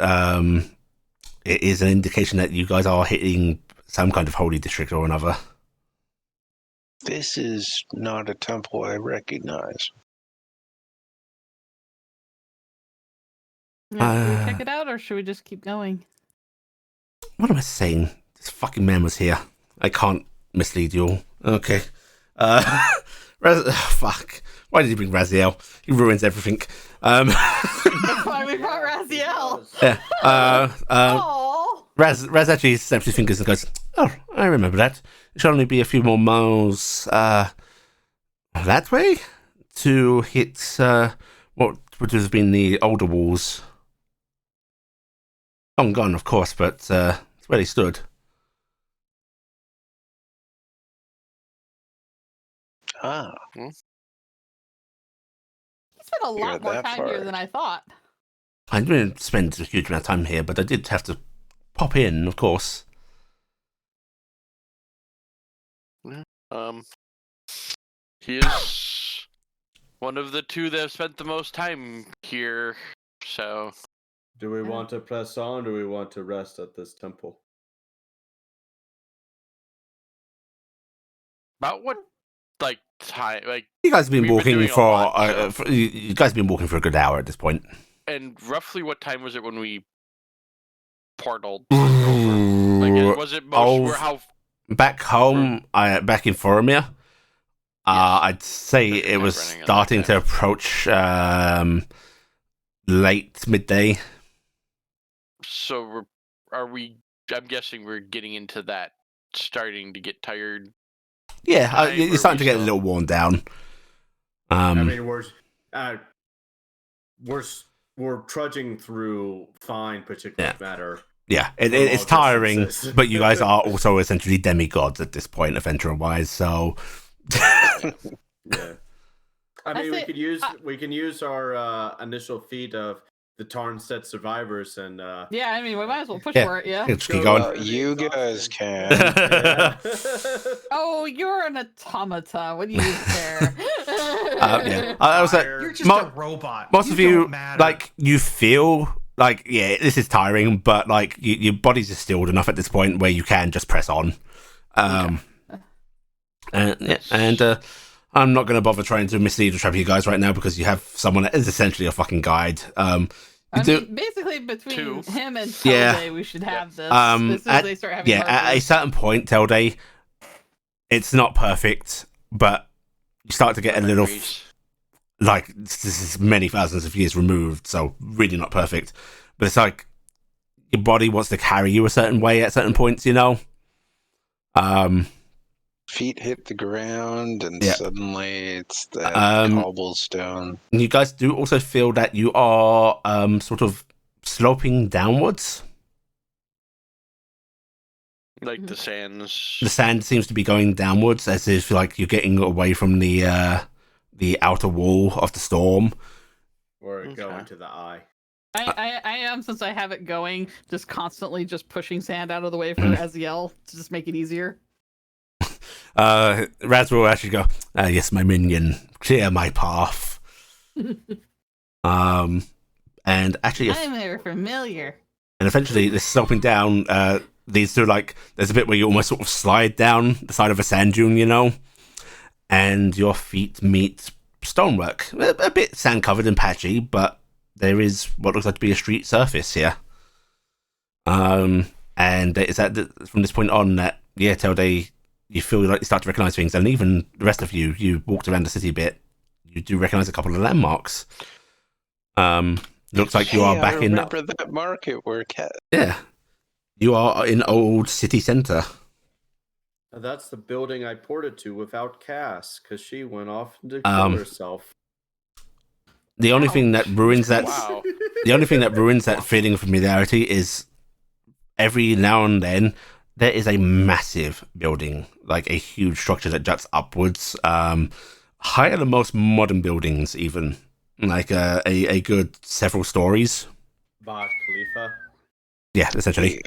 S1: it is an indication that you guys are hitting some kind of holy district or another.
S7: This is not a temple I recognize.
S2: Yeah, should we check it out, or should we just keep going?
S1: What am I saying? This fucking man was here. I can't mislead you all. Okay. Fuck. Why did he bring Raziel? He ruins everything.
S2: That's why we brought Raziel.
S1: Yeah.
S2: Aww.
S1: Raz actually snaps his fingers and goes, "Oh, I remember that. It should only be a few more miles that way to hit what would have been the older walls. Long gone, of course, but it's where they stood."
S7: Ah,
S2: You spent a lot
S7: got
S2: more
S7: that
S2: time here
S7: far.
S2: than I thought.
S1: I didn't spend a huge amount of time here, but I did have to pop in, of course.
S3: He is one of the two that have spent the most time here. So
S5: Do we want to press on, or do we want to rest at this temple?
S3: about what time?
S1: You guys have been
S3: We've been
S1: walking
S3: doing a
S1: for,
S3: lot, so-
S1: you guys have been walking for a good hour at this point.
S3: And roughly what time was it when we portaled over? Was it most? How?
S1: Back home, back in Foromir, I'd say
S3: That's
S1: it was
S3: running on that
S1: starting to
S3: time.
S1: approach late midday.
S3: So are we? I'm guessing we're getting into that, starting to get tired.
S1: Yeah,
S3: Time,
S1: you're
S3: or
S1: starting to
S3: we
S1: get a
S3: still-
S1: little worn down.
S5: I mean, we're trudging through fine particulate matter.
S1: Yeah,
S5: For
S1: it's
S5: long
S1: tiring,
S5: distances.
S1: but you guys are also essentially demigods at this point, adventure-wise. So,
S5: Yeah. I mean,
S2: say-
S5: we can use our initial feat of the Tarnstead survivors and
S2: Yeah, I mean, we might as well push
S1: Yeah.
S2: for it, yeah?
S1: just keep
S5: Go,
S1: going.
S7: you guys can.
S5: yeah.
S2: Oh, you're an automata. What do you care?
S1: Yeah, I was like,
S6: You're just a robot.
S1: most
S6: You
S1: of you
S6: don't matter.
S1: like you feel like this is tiring, but like your body's just stilled enough at this point where you can just press on. And I'm not going to bother trying to mislead or trap you guys right now because you have someone that is essentially a fucking guide.
S2: I mean, basically, between
S3: Two.
S2: him and
S1: Yeah.
S2: Telday, we should have this. As soon
S1: at-
S2: as they start having
S1: at a
S2: hard
S1: certain point, Telday, it's not perfect, but you start to get a little like this is many thousands of years removed, so really not perfect. But it's like your body wants to carry you a certain way at certain points, you know.
S7: Feet hit the ground, and
S1: Yeah.
S7: suddenly it's that
S1: Um,
S7: cobblestone.
S1: You guys do also feel that you are sort of sloping downwards.
S3: Like the sands.
S1: The sand seems to be going downwards, as if like you're getting away from the outer wall of the storm.
S5: Or
S3: Okay.
S5: go into the eye.
S2: I am, since I have it going, just constantly just pushing sand out of the way for
S1: Mhm.
S2: Aziel to just make it easier.
S1: Raz will actually go, "Yes, my minion, clear my path." And actually,
S2: I'm very familiar.
S1: and eventually, this sloping down leads to like there's a bit where you almost sort of slide down the side of a sand dune, you know, and your feet meet stonework, a bit sand covered and patchy, but there is what looks like to be a street surface here. And it's from this point on that, yeah, Telde, you feel like you start to recognise things, and even the rest of you walked around the city a bit, you do recognise a couple of landmarks. Looks like you are back
S7: I remember that market where
S1: Yeah, you are in old city centre.
S5: That's the building I ported to without Cass, because she went off to kill herself.
S1: The only thing that ruins that
S3: Wow.
S1: the only thing that ruins that feeling of familiarity is every now and then there is a massive building, like a huge structure that juts upwards, higher than most modern buildings, even like a good several stories.
S5: Bad Khalifa.
S1: Yeah, essentially.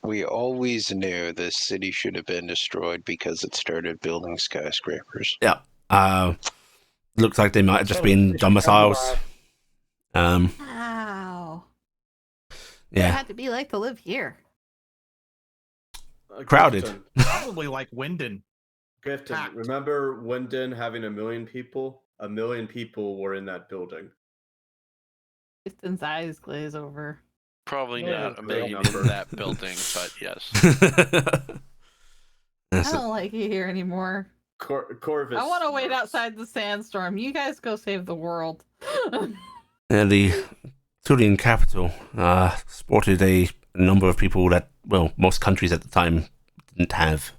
S7: We always knew this city should have been destroyed because it started building skyscrapers.
S1: Yeah. Looks like they might have just been domiciles.
S2: Wow. What it
S1: Yeah.
S2: had to be like to live here.
S1: Crowded.
S5: Grifton.
S6: Probably like Wyndon.
S5: Grifton.
S6: Packed.
S5: Remember Wyndon having 1 million people? 1 million people were in that building.
S2: Clifton's eyes glaze over.
S3: Probably
S5: Yeah,
S3: not a
S5: big
S3: million
S5: number.
S3: in that building, but yes.
S2: I don't like it here anymore.
S5: Corvus.
S2: I want to wait
S5: smirks.
S2: outside the sandstorm. You guys go save the world.
S1: Yeah, the Tulian capital sported a number of people that, well, most countries at the time didn't have.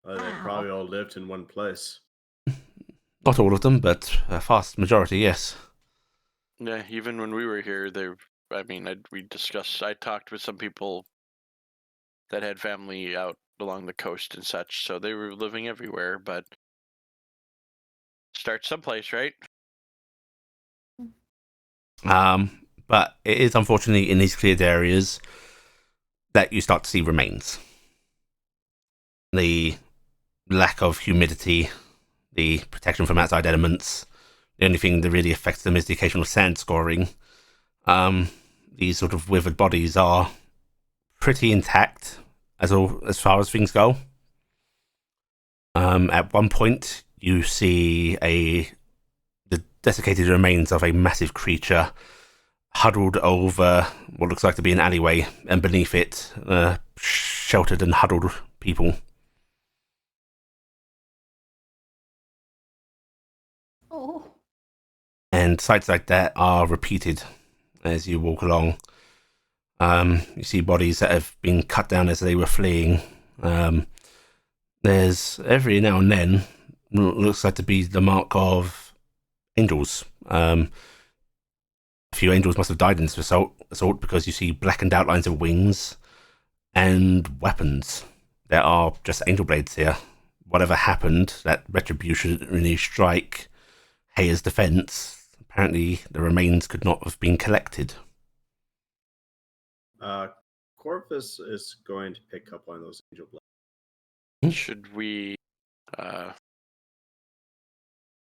S5: Well, they
S2: Wow.
S5: probably all lived in one place.
S1: Not all of them, but a vast majority, yes.
S3: Yeah, even when we were here, I talked with some people that had family out along the coast and such, so they were living everywhere, but start someplace, right?
S1: But it is unfortunately in these cleared areas that you start to see remains. The lack of humidity, the protection from outside elements, the only thing that really affects them is the occasional sand scoring. These sort of withered bodies are pretty intact as far as things go. At one point, you see the desiccated remains of a massive creature huddled over what looks like to be an alleyway, and beneath it, sheltered and huddled people.
S2: Oh.
S1: And sights like that are repeated as you walk along. You see bodies that have been cut down as they were fleeing. There's every now and then looks like to be the mark of angels. A few angels must have died in this assault because you see blackened outlines of wings and weapons. There are just angel blades here. Whatever happened, that retributionary strike, Hayer's defense, apparently the remains could not have been collected.
S5: Corvus is going to pick up one of those angel blades.
S3: Should we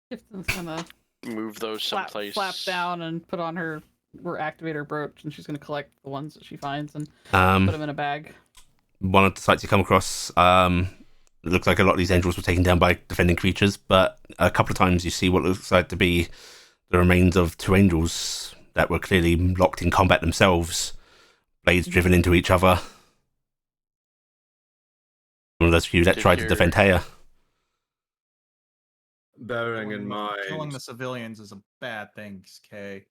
S2: Clifton's gonna
S3: move those someplace?
S2: flap down and put on her activator brooch, and she's gonna collect the ones that she finds and put them in a bag.
S1: One of the sites you come across, it looks like a lot of these angels were taken down by defending creatures, but a couple of times you see what looks like to be the remains of 2 angels that were clearly locked in combat themselves, blades driven into each other. One of those few that tried to defend Heya.
S5: Bearing in
S6: Killing
S5: mind,
S6: the civilians is a bad thing, Kay.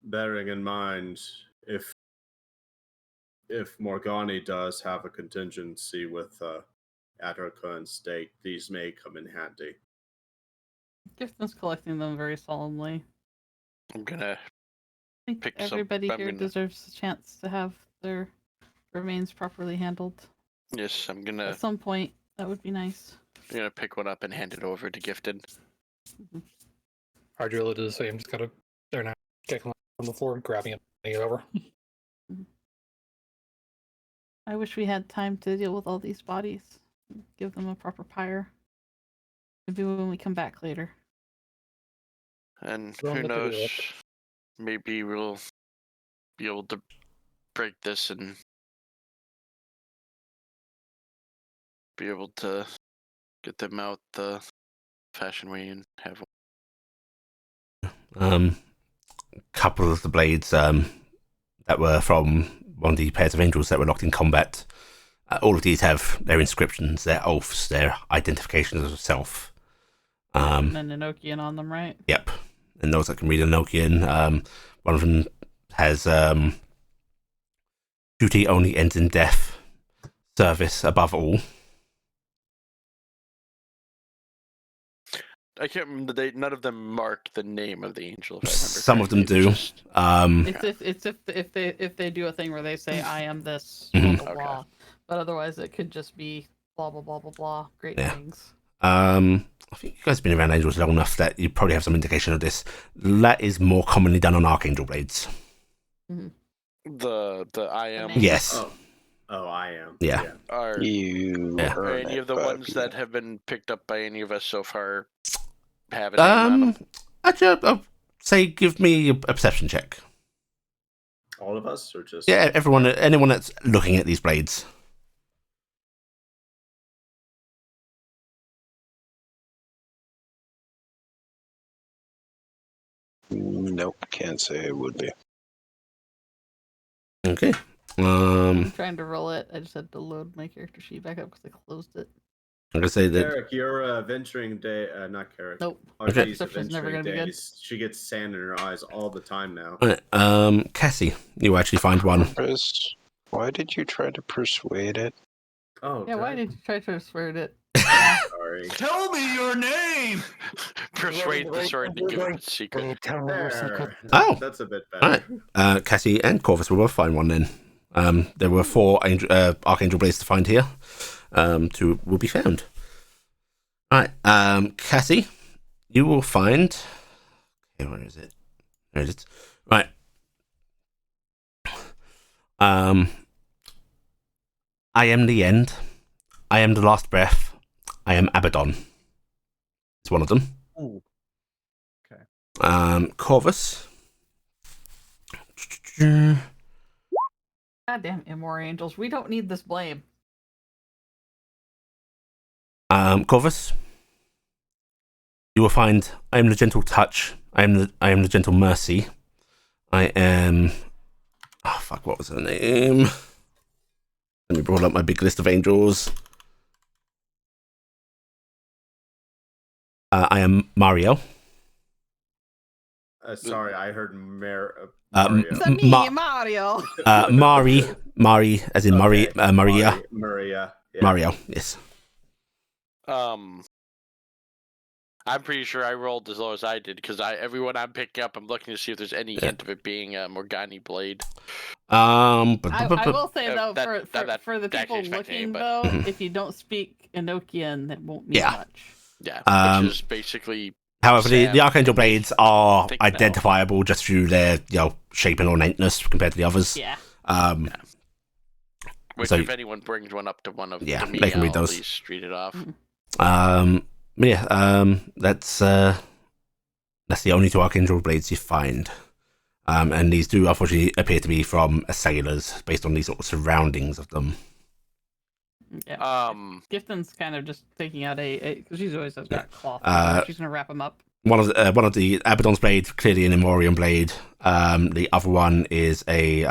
S5: bearing in mind, if Morgani does have a contingency with at her current state, these may come in handy.
S2: Clifton's collecting them very solemnly.
S3: I'm gonna
S2: I think
S3: pick some-
S2: everybody
S3: I'm
S2: here
S3: gonna-
S2: deserves a chance to have their remains properly handled.
S3: yes, I'm
S2: At
S3: gonna
S2: some point, that would be nice.
S3: pick one up and hand it over to Gifted.
S4: Ardula does the same. Just gotta there now, kicking on the floor, grabbing it, handing it over.
S2: I wish we had time to deal with all these bodies. Give them a proper pyre. Maybe when we come back later.
S3: And
S4: Don't
S3: who
S4: have to do
S3: knows,
S4: that.
S3: maybe we'll be able to break this and be able to get them out the fashion way and have
S1: couple of the blades that were from one of the pairs of angels that were locked in combat. All of these have their inscriptions, their oaths, their identifications of self.
S2: And then Enochian on them, right?
S1: Yep. And those that can read Enochian, one of them has duty only ends in death, service above all.
S3: I can't remember. None of them mark the name of the angel. If I remember
S1: Some of them
S3: correctly.
S1: do.
S3: It's just-
S2: If they do a thing where they say I am this
S1: Mhm.
S2: blah blah
S3: Okay.
S2: blah, but otherwise it could just be blah blah blah blah blah. Great
S1: Yeah.
S2: things.
S1: I think you guys have been around angels long enough that you probably have some indication of this. That is more commonly done on archangel blades.
S3: the I am.
S2: name.
S1: Yes.
S5: Oh, I am.
S1: Yeah.
S3: Are,
S7: You
S1: Yeah.
S3: are
S7: earn
S3: any
S7: it,
S3: of the
S7: bud.
S3: ones that have been picked up by any of us so far have a name on them?
S1: Actually, I'll say give me a perception check.
S5: All of us, or just
S1: Yeah, everyone, anyone that's looking at these blades.
S7: Nope, can't say it would be.
S1: Okay.
S2: I'm trying to roll it. I just had to load my character sheet back up because I closed it.
S1: I'm gonna say that.
S5: Carrick, your venturing day, not Carrick.
S2: Nope.
S1: Okay.
S5: RG's
S2: Perception's never
S5: adventuring
S2: gonna be good.
S5: days. She gets sand in her eyes all the time now.
S1: Alright, Cassie, you actually find one.
S7: Chris, why did you try to persuade it?
S5: Oh,
S2: Yeah, why
S5: God.
S2: did you try to swear it?
S5: Sorry.
S6: Tell me your name.
S3: Persuade the sword to give up its secret.
S5: There.
S1: Oh.
S5: That's a bit better.
S1: Alright. Cassie and Corvus will both find one then. There were 4 archangel blades to find here. 2 will be found. Alright, Cassie, you will find. Okay, where is it? There it is. Right. I am the end. I am the last breath. I am Abaddon. It's one of them.
S6: Ooh. Okay.
S1: Corvus.
S2: Goddamn Immor Angels. We don't need this blame.
S1: Corvus. You will find I am the gentle touch. I am the gentle mercy. I am. Oh fuck! What was her name? Let me pull up my big list of angels. I am Mario.
S5: Sorry, I heard Mario.
S2: It's a me, Mario.
S1: Mari, as in Maria.
S5: Maria. Yeah.
S1: Mario. Yes.
S3: I'm pretty sure I rolled as low as I did because everyone I'm picking up, I'm looking to see if there's any hint of it being a Morgani blade.
S2: I will say though, for the
S3: that's
S2: people
S3: actually
S2: looking
S3: expecting, but-
S2: though, if you don't speak Enochian, that won't mean
S1: Yeah.
S2: much.
S3: Yeah, which is basically
S1: However, the
S3: Sam
S1: archangel blades are
S3: think now.
S1: identifiable just through their shape and ornateness compared to the others.
S2: Yeah.
S3: which
S1: So-
S3: if anyone brings one up to one of
S1: Yeah,
S3: to me,
S1: they can read
S3: I'll
S1: those.
S3: at least read it off.
S1: That's the only 2 archangel blades you find. And these do unfortunately appear to be from sailors based on these sort of surroundings of them.
S2: Yeah. Gifton's kind of just taking out because she's always has got cloth. She's gonna wrap him up.
S1: One of the Abaddon's blade, clearly an Immorian blade. The other one is a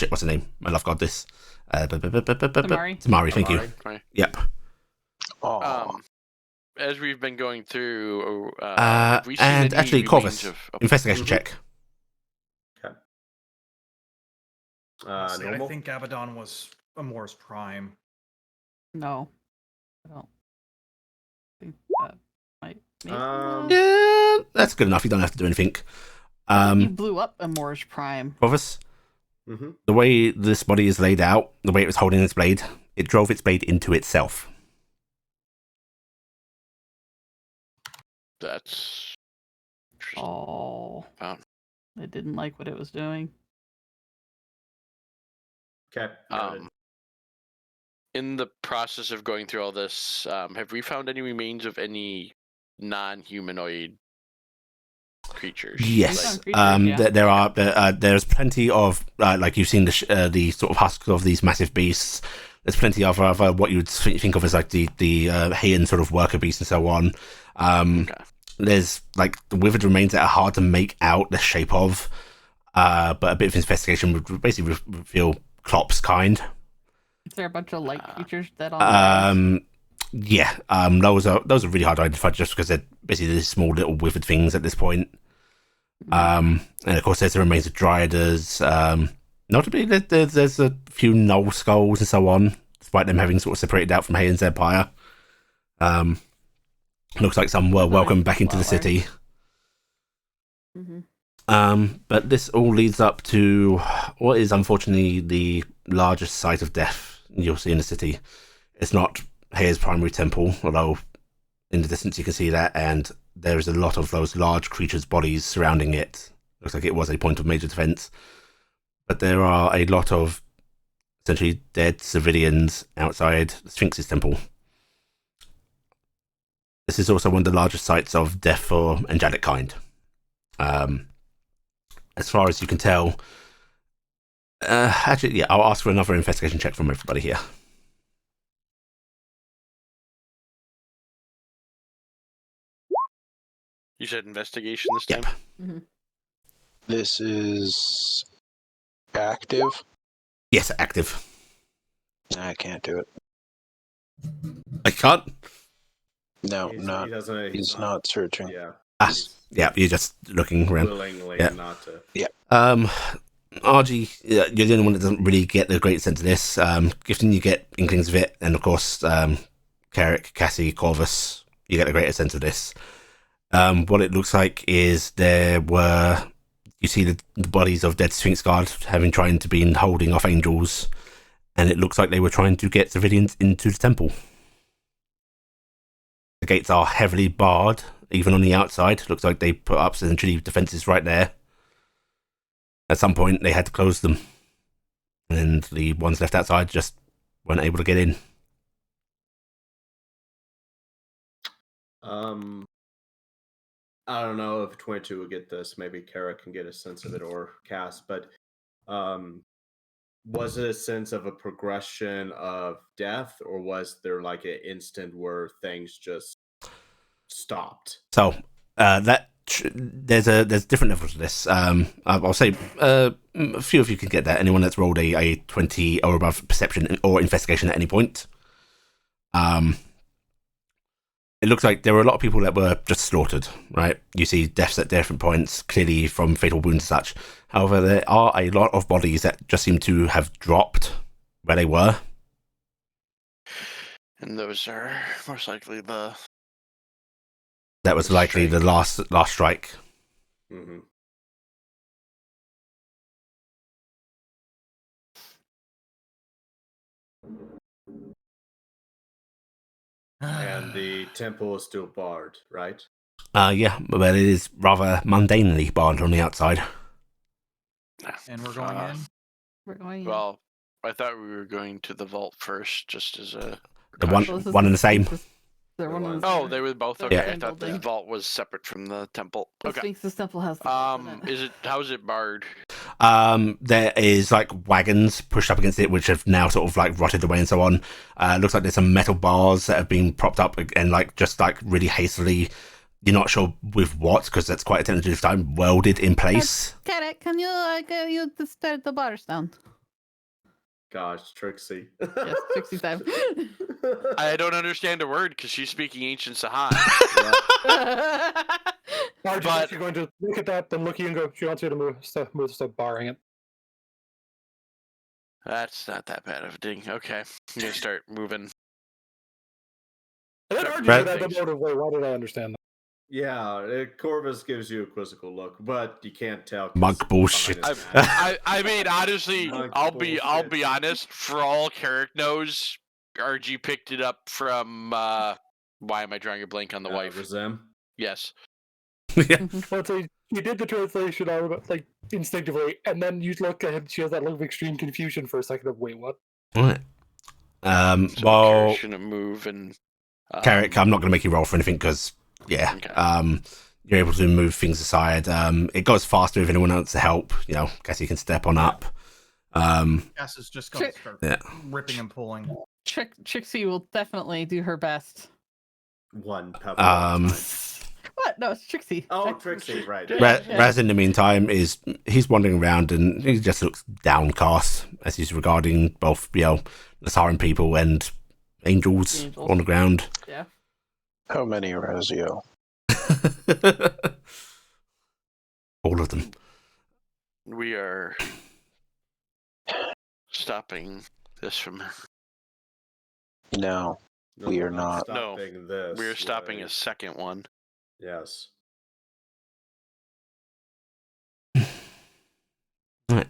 S1: what's her name? My love goddess.
S2: Tamari.
S1: Tamari, thank you.
S3: Right.
S1: Yep.
S3: As we've been going through, have we seen
S1: and
S3: any
S1: actually,
S3: remains
S1: Corvus,
S3: of
S1: investigation
S5: Mhm.
S1: check.
S5: Okay.
S6: Honestly, I
S5: Normal.
S6: think Abaddon was Amor's prime.
S2: No, I don't think that might. Maybe.
S1: Yeah, that's good enough. You don't have to do anything.
S2: He blew up Amor's prime.
S1: Corvus,
S5: Mm-hmm.
S1: the way this body is laid out, the way it was holding its blade, it drove its blade into itself.
S3: That's
S2: Oh,
S3: Wow.
S2: I didn't like what it was doing.
S5: Okay. noted.
S3: in the process of going through all this. Have we found any remains of any non-humanoid creatures?
S1: Yes,
S2: Some creatures, yeah.
S1: there's plenty of like you've seen the sort of husks of these massive beasts. There's plenty of what you would think of as like the Heian sort of worker beasts and so on.
S3: Okay.
S1: there's like the withered remains that are hard to make out the shape of, but a bit of investigation would basically reveal Klopp's kind.
S2: Is there a bunch of light creatures dead on the ground?
S1: Yeah, those are really hard to identify just because they're basically these small little withered things at this point. And of course, there's the remains of Dryaders. Notably, there's a few Knoll skulls and so on, despite them having sort of separated out from Hayen's Empire. Looks like some were welcomed back into the city. But this all leads up to what is unfortunately the largest site of death you'll see in the city. It's not Hayen's primary temple, although in the distance you can see that, and there is a lot of those large creatures' bodies surrounding it. Looks like it was a point of major defense. But there are a lot of essentially dead civilians outside the Sphinx's temple. This is also one of the largest sites of death for angelic kind. As far as you can tell, actually, yeah, I'll ask for another investigation check from everybody here.
S3: You said investigation this time?
S1: Yep.
S7: This is active.
S1: Yes, active.
S7: I can't do it.
S1: I can't.
S7: No,
S5: He
S7: not.
S5: doesn't.
S7: He's not searching.
S5: Yeah.
S1: Yeah, you're just looking around.
S5: Willingly
S1: Yeah.
S5: not to.
S1: RG, you're the only one that doesn't really get the great sense of this. Gifton, you get inklings of it, and of course, Carrick, Cassie, Corvus, you get a greater sense of this. What it looks like is you see the bodies of dead Sphinx Guard having trying to be holding off angels, and it looks like they were trying to get civilians into the temple. The gates are heavily barred, even on the outside. Looks like they put up essentially defenses right there. At some point, they had to close them, and the ones left outside just weren't able to get in.
S5: I don't know if 22 will get this. Maybe Kara can get a sense of it, or Cass. But was it a sense of a progression of death, or was there like an instant where things just stopped?
S1: So there's different levels of this. I'll say a few of you can get that. Anyone that's rolled a 20 or above perception or investigation at any point. It looks like there were a lot of people that were just slaughtered, right? You see deaths at different points, clearly from fatal wounds and such. However, there are a lot of bodies that just seem to have dropped where they were.
S3: And those are most likely the...
S1: That was likely the last strike.
S5: Mm-hmm. And the temple is still barred, right?
S1: Yeah, but it is rather mundanely barred on the outside.
S6: And we're going in?
S2: We're going in.
S3: Well, I thought we were going to the vault first, just as a...
S1: The one and the same.
S2: They're one and the
S3: Oh,
S2: same.
S3: they were both?
S2: They're
S3: Okay,
S2: the
S3: I
S2: same
S3: thought the
S2: building.
S3: vault was separate from the temple.
S2: The
S3: Okay.
S2: Sphinx's temple has the vault in it.
S3: How is it barred?
S1: There is like wagons pushed up against it, which have now sort of like rotted away and so on. Looks like there's some metal bars that have been propped up and like just like really hastily, you're not sure with what, because that's quite a tentative time, welded in place.
S2: Carrot, can you tear the bars down?
S5: Gosh, Trixie.
S2: Yes, 60 time.
S3: I don't understand a word because she's speaking ancient Sahan.
S4: Marge is
S3: But-
S4: actually going to look at that, then look at you and go, she wants you to move stuff barring it.
S3: That's not that bad of a ding. Okay, I'm gonna start moving.
S4: And then
S3: Sure.
S4: Archie
S1: Right.
S4: said that the motive way. Why did I understand that?
S5: Yeah, Corvus gives you a quizzical look, but you can't tell. 'cause
S1: Monk bullshit.
S5: behind his mask.
S3: I mean, honestly,
S5: Monk
S3: I'll be
S5: bullshit.
S3: honest. For all Carrick knows, RG picked it up from. Why am I drawing a blank on the wife?
S5: Razem.
S3: Yes.
S1: Yeah.
S4: Well, so you did the translation out of like instinctively, and then you look at him. She has that look of extreme confusion for a second. Of wait, what?
S1: Right.
S3: So
S1: Well,
S3: Carrick's gonna move and.
S1: Carrick, I'm not going to make you roll for anything because, yeah,
S3: Okay.
S1: you're able to move things aside. It goes faster if anyone wants to help. You know, Cassie can step on up.
S6: Cass is just going to start
S1: Yeah.
S6: ripping and pulling.
S2: Trixie will definitely do her best.
S5: One pebble.
S1: Um,
S2: What? No, it's Trixie.
S5: Oh, Trixie, right.
S3: Yeah.
S1: Raz, in the meantime, he's wandering around and he just looks downcast as he's regarding both, the Saharan people and angels
S2: Angels.
S1: on the ground.
S2: Yeah.
S7: How many, Razio?
S1: All of them.
S3: We are stopping this from.
S7: No.
S5: No,
S7: We
S5: we're
S7: are not.
S3: No,
S5: stopping this.
S3: We are stopping
S5: like-
S3: a second one.
S5: Yes.
S1: Right.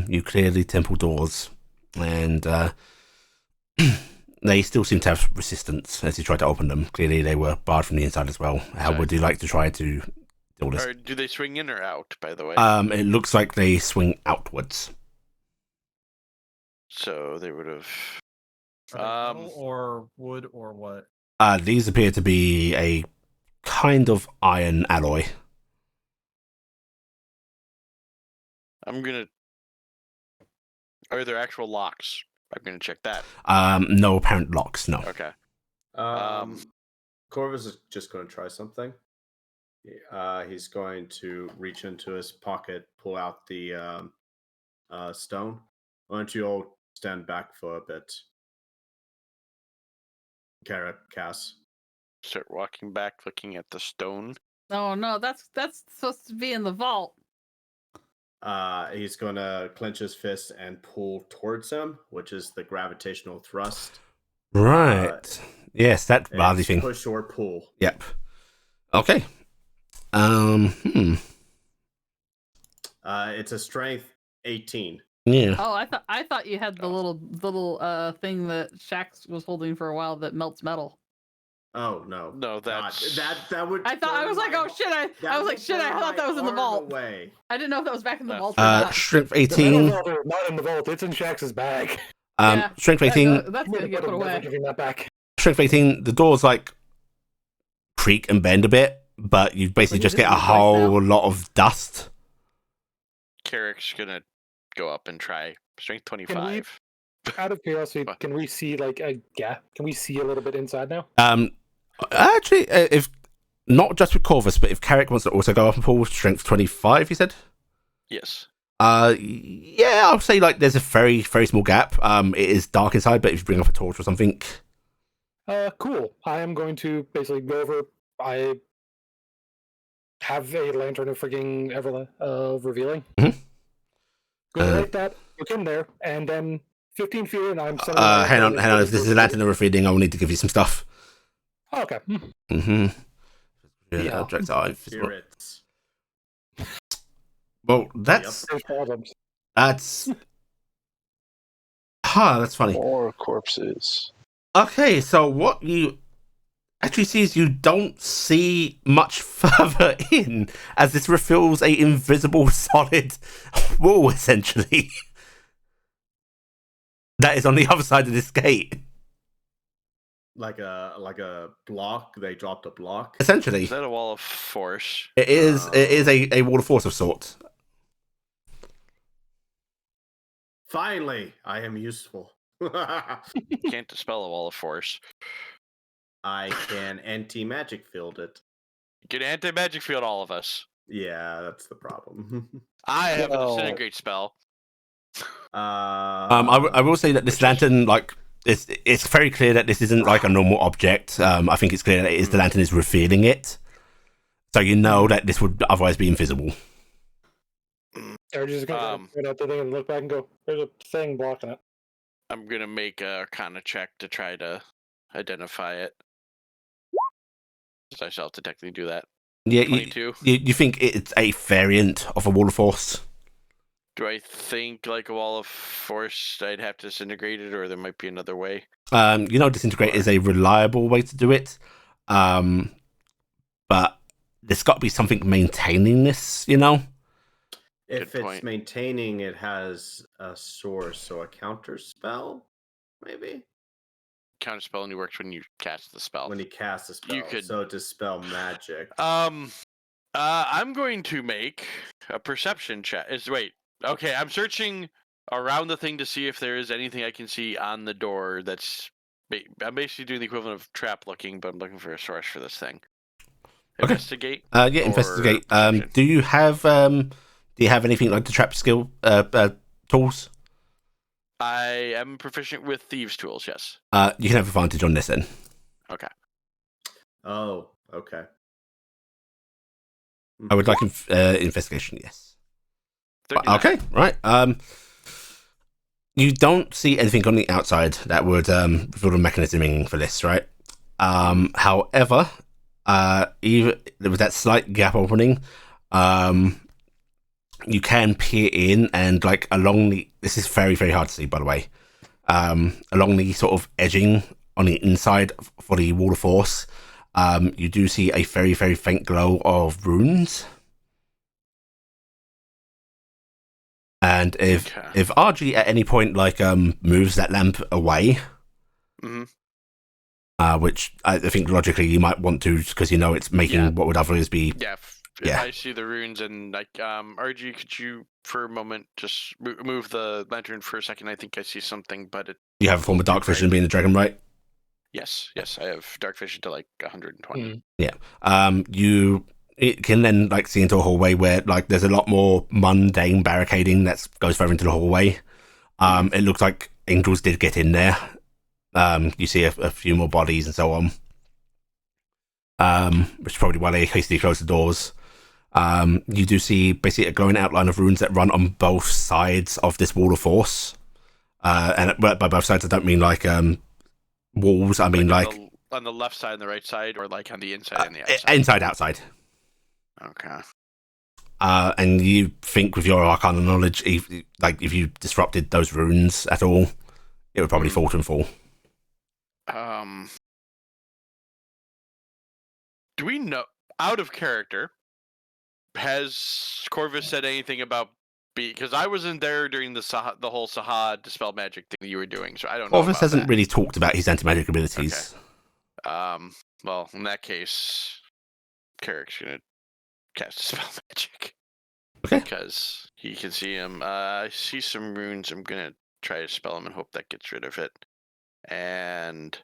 S1: You clear the temple doors, and they still seem to have resistance as you try to open them. Clearly, they were barred from the inside as well. How
S3: Okay.
S1: would you like to try to deal this?
S3: Or do they swing in or out? By the way,
S1: It looks like they swing outwards.
S3: so they would have.
S6: Are they metal or wood or what?
S1: These appear to be a kind of iron alloy.
S3: I'm gonna. Are there actual locks? I'm gonna check that.
S1: No apparent locks. No.
S3: Okay.
S5: Corvus is just going to try something. He's going to reach into his pocket, pull out the stone. Why don't you all stand back for a bit? Cass.
S3: Start walking back, looking at the stone.
S2: Oh no, that's supposed to be in the vault.
S5: He's going to clench his fist and pull towards him, which is the gravitational thrust.
S1: Right. Yes, that body
S5: It's
S1: thing.
S5: push or pull.
S1: Yep. Okay.
S5: It's a strength 18.
S1: Yeah.
S2: Oh, I thought you had the little thing that Shax was holding for a while that melts metal.
S5: Oh no.
S3: No, that's
S5: that would.
S2: I was like, oh shit! I thought that was in the vault.
S5: Away.
S2: I didn't know if that was back in the vault or not.
S1: Strength
S4: The
S1: 18.
S4: metal vault is not in the vault. It's in Shax's bag.
S2: Yeah,
S1: Strength 18.
S2: That's gonna get put away.
S4: Giving that back.
S1: Strength 18. The doors like creak and bend a bit, but you basically
S2: Like,
S1: just
S2: you
S1: get a
S2: just need twice
S1: whole lot of dust.
S3: Carrick's gonna go up and try strength 25.
S4: Out of curiosity,
S3: What?
S4: can we see like a gap? Can we see a little bit inside now?
S1: Actually, if not just with Corvus, but if Carrick wants to also go up and pull strength 25, he said.
S3: Yes.
S1: Yeah, I'll say like there's a very, very small gap. It is dark inside, but if you bring up a torch or something.
S4: Cool. I am going to basically go over. I have a lantern of freaking revealing.
S1: Mhm.
S4: Go like that. Look in there, and then 15 feet, and I'm.
S1: Hang on. If this is a lantern of revealing, I will need to give you some stuff.
S4: Oh, okay.
S1: Mm-hmm.
S4: Yeah.
S1: Direct eye.
S5: Spirits.
S1: Well, that's
S4: There's problems.
S1: that's funny.
S7: More corpses.
S1: Okay, so what you actually see is you don't see much further in, as this reveals a invisible solid wall, essentially. That is on the other side of this gate.
S5: Like a block. They dropped a block.
S1: Essentially,
S3: Is that a wall of force?
S1: it is a wall of force of sorts.
S5: Finally, I am useful.
S3: Can't dispel a wall of force.
S5: I can anti-magic field it.
S3: Get anti-magic field, all of us.
S5: Yeah, that's the problem.
S3: I have a
S7: No.
S3: disintegrate spell.
S1: I will say that this lantern, like, it's very clear that this isn't like a normal object. I think it's clear that the lantern is revealing it, so you know that this would otherwise be invisible.
S4: Are you just gonna point out the thing and look back and go, "There's a thing blocking it."
S3: I'm gonna make a Arcana check to try to identify it. I shall technically do that.
S1: Yeah,
S3: 22.
S1: you think it's a variant of a wall of force?
S3: Do I think like a wall of force I'd have to disintegrate it, or there might be another way?
S1: Disintegrate is a reliable way to do it, but there's got to be something maintaining this,
S5: If
S3: Good
S5: it's
S3: point.
S5: maintaining, it has a source, so a counter spell, maybe
S3: Counter spell only works when you cast the spell.
S5: when he casts a spell.
S3: You could-
S5: So dispel magic.
S3: I'm going to make a perception check. Okay, I'm searching around the thing to see if there is anything I can see on the door that's... I'm basically doing the equivalent of trap looking, but I'm looking for a source for this thing.
S1: Okay.
S3: Investigate.
S1: Yeah,
S3: or
S1: investigate.
S3: perception?
S1: Do you have anything like the trap skill tools?
S3: I am proficient with thieves' tools. Yes.
S1: You can have advantage on this then.
S3: Okay.
S5: Oh, okay.
S1: I would like investigation. Yes.
S3: 39.
S1: Okay. Right. You don't see anything on the outside that would reveal the mechanisming for this, right? However, even with that slight gap opening, you can peer in and like along the. This is very, very hard to see, by the way. Along the sort of edging on the inside for the wall of force, you do see a very, very faint glow of runes. And if RG at any point like moves that lamp away, which I think logically you might want to because you know it's making what would otherwise be.
S3: Yeah. If I see the runes and like RG, could you for a moment just move the lantern for a second? I think I see something, but
S1: You have a form of dark vision being the dragon, right?
S3: Yes, I have dark vision to like 120.
S1: Yeah. It can then like see into a hallway where like there's a lot more mundane barricading that goes further into the hallway. It looks like angels did get in there. You see a few more bodies and so on. Which is probably why they hastily closed the doors. You do see basically a glowing outline of runes that run on both sides of this wall of force. And by both sides, I don't mean like walls. I mean like
S3: on the left side and the right side, or like on the inside and the outside.
S1: Inside, outside.
S3: Okay.
S1: And you think with your arcana knowledge, if you disrupted those runes at all, it would probably fall to and fall.
S3: Do we know, out of character, has Corvus said anything about because I wasn't there during the whole Saha dispel magic thing that you were doing, so I don't know.
S1: Corvus hasn't really talked about his anti-magic abilities.
S3: Okay. Well, in that case, Carrick's gonna cast dispel magic.
S1: Okay.
S3: Because he can see him. I see some runes. I'm gonna try to spell them and hope that gets rid of it. And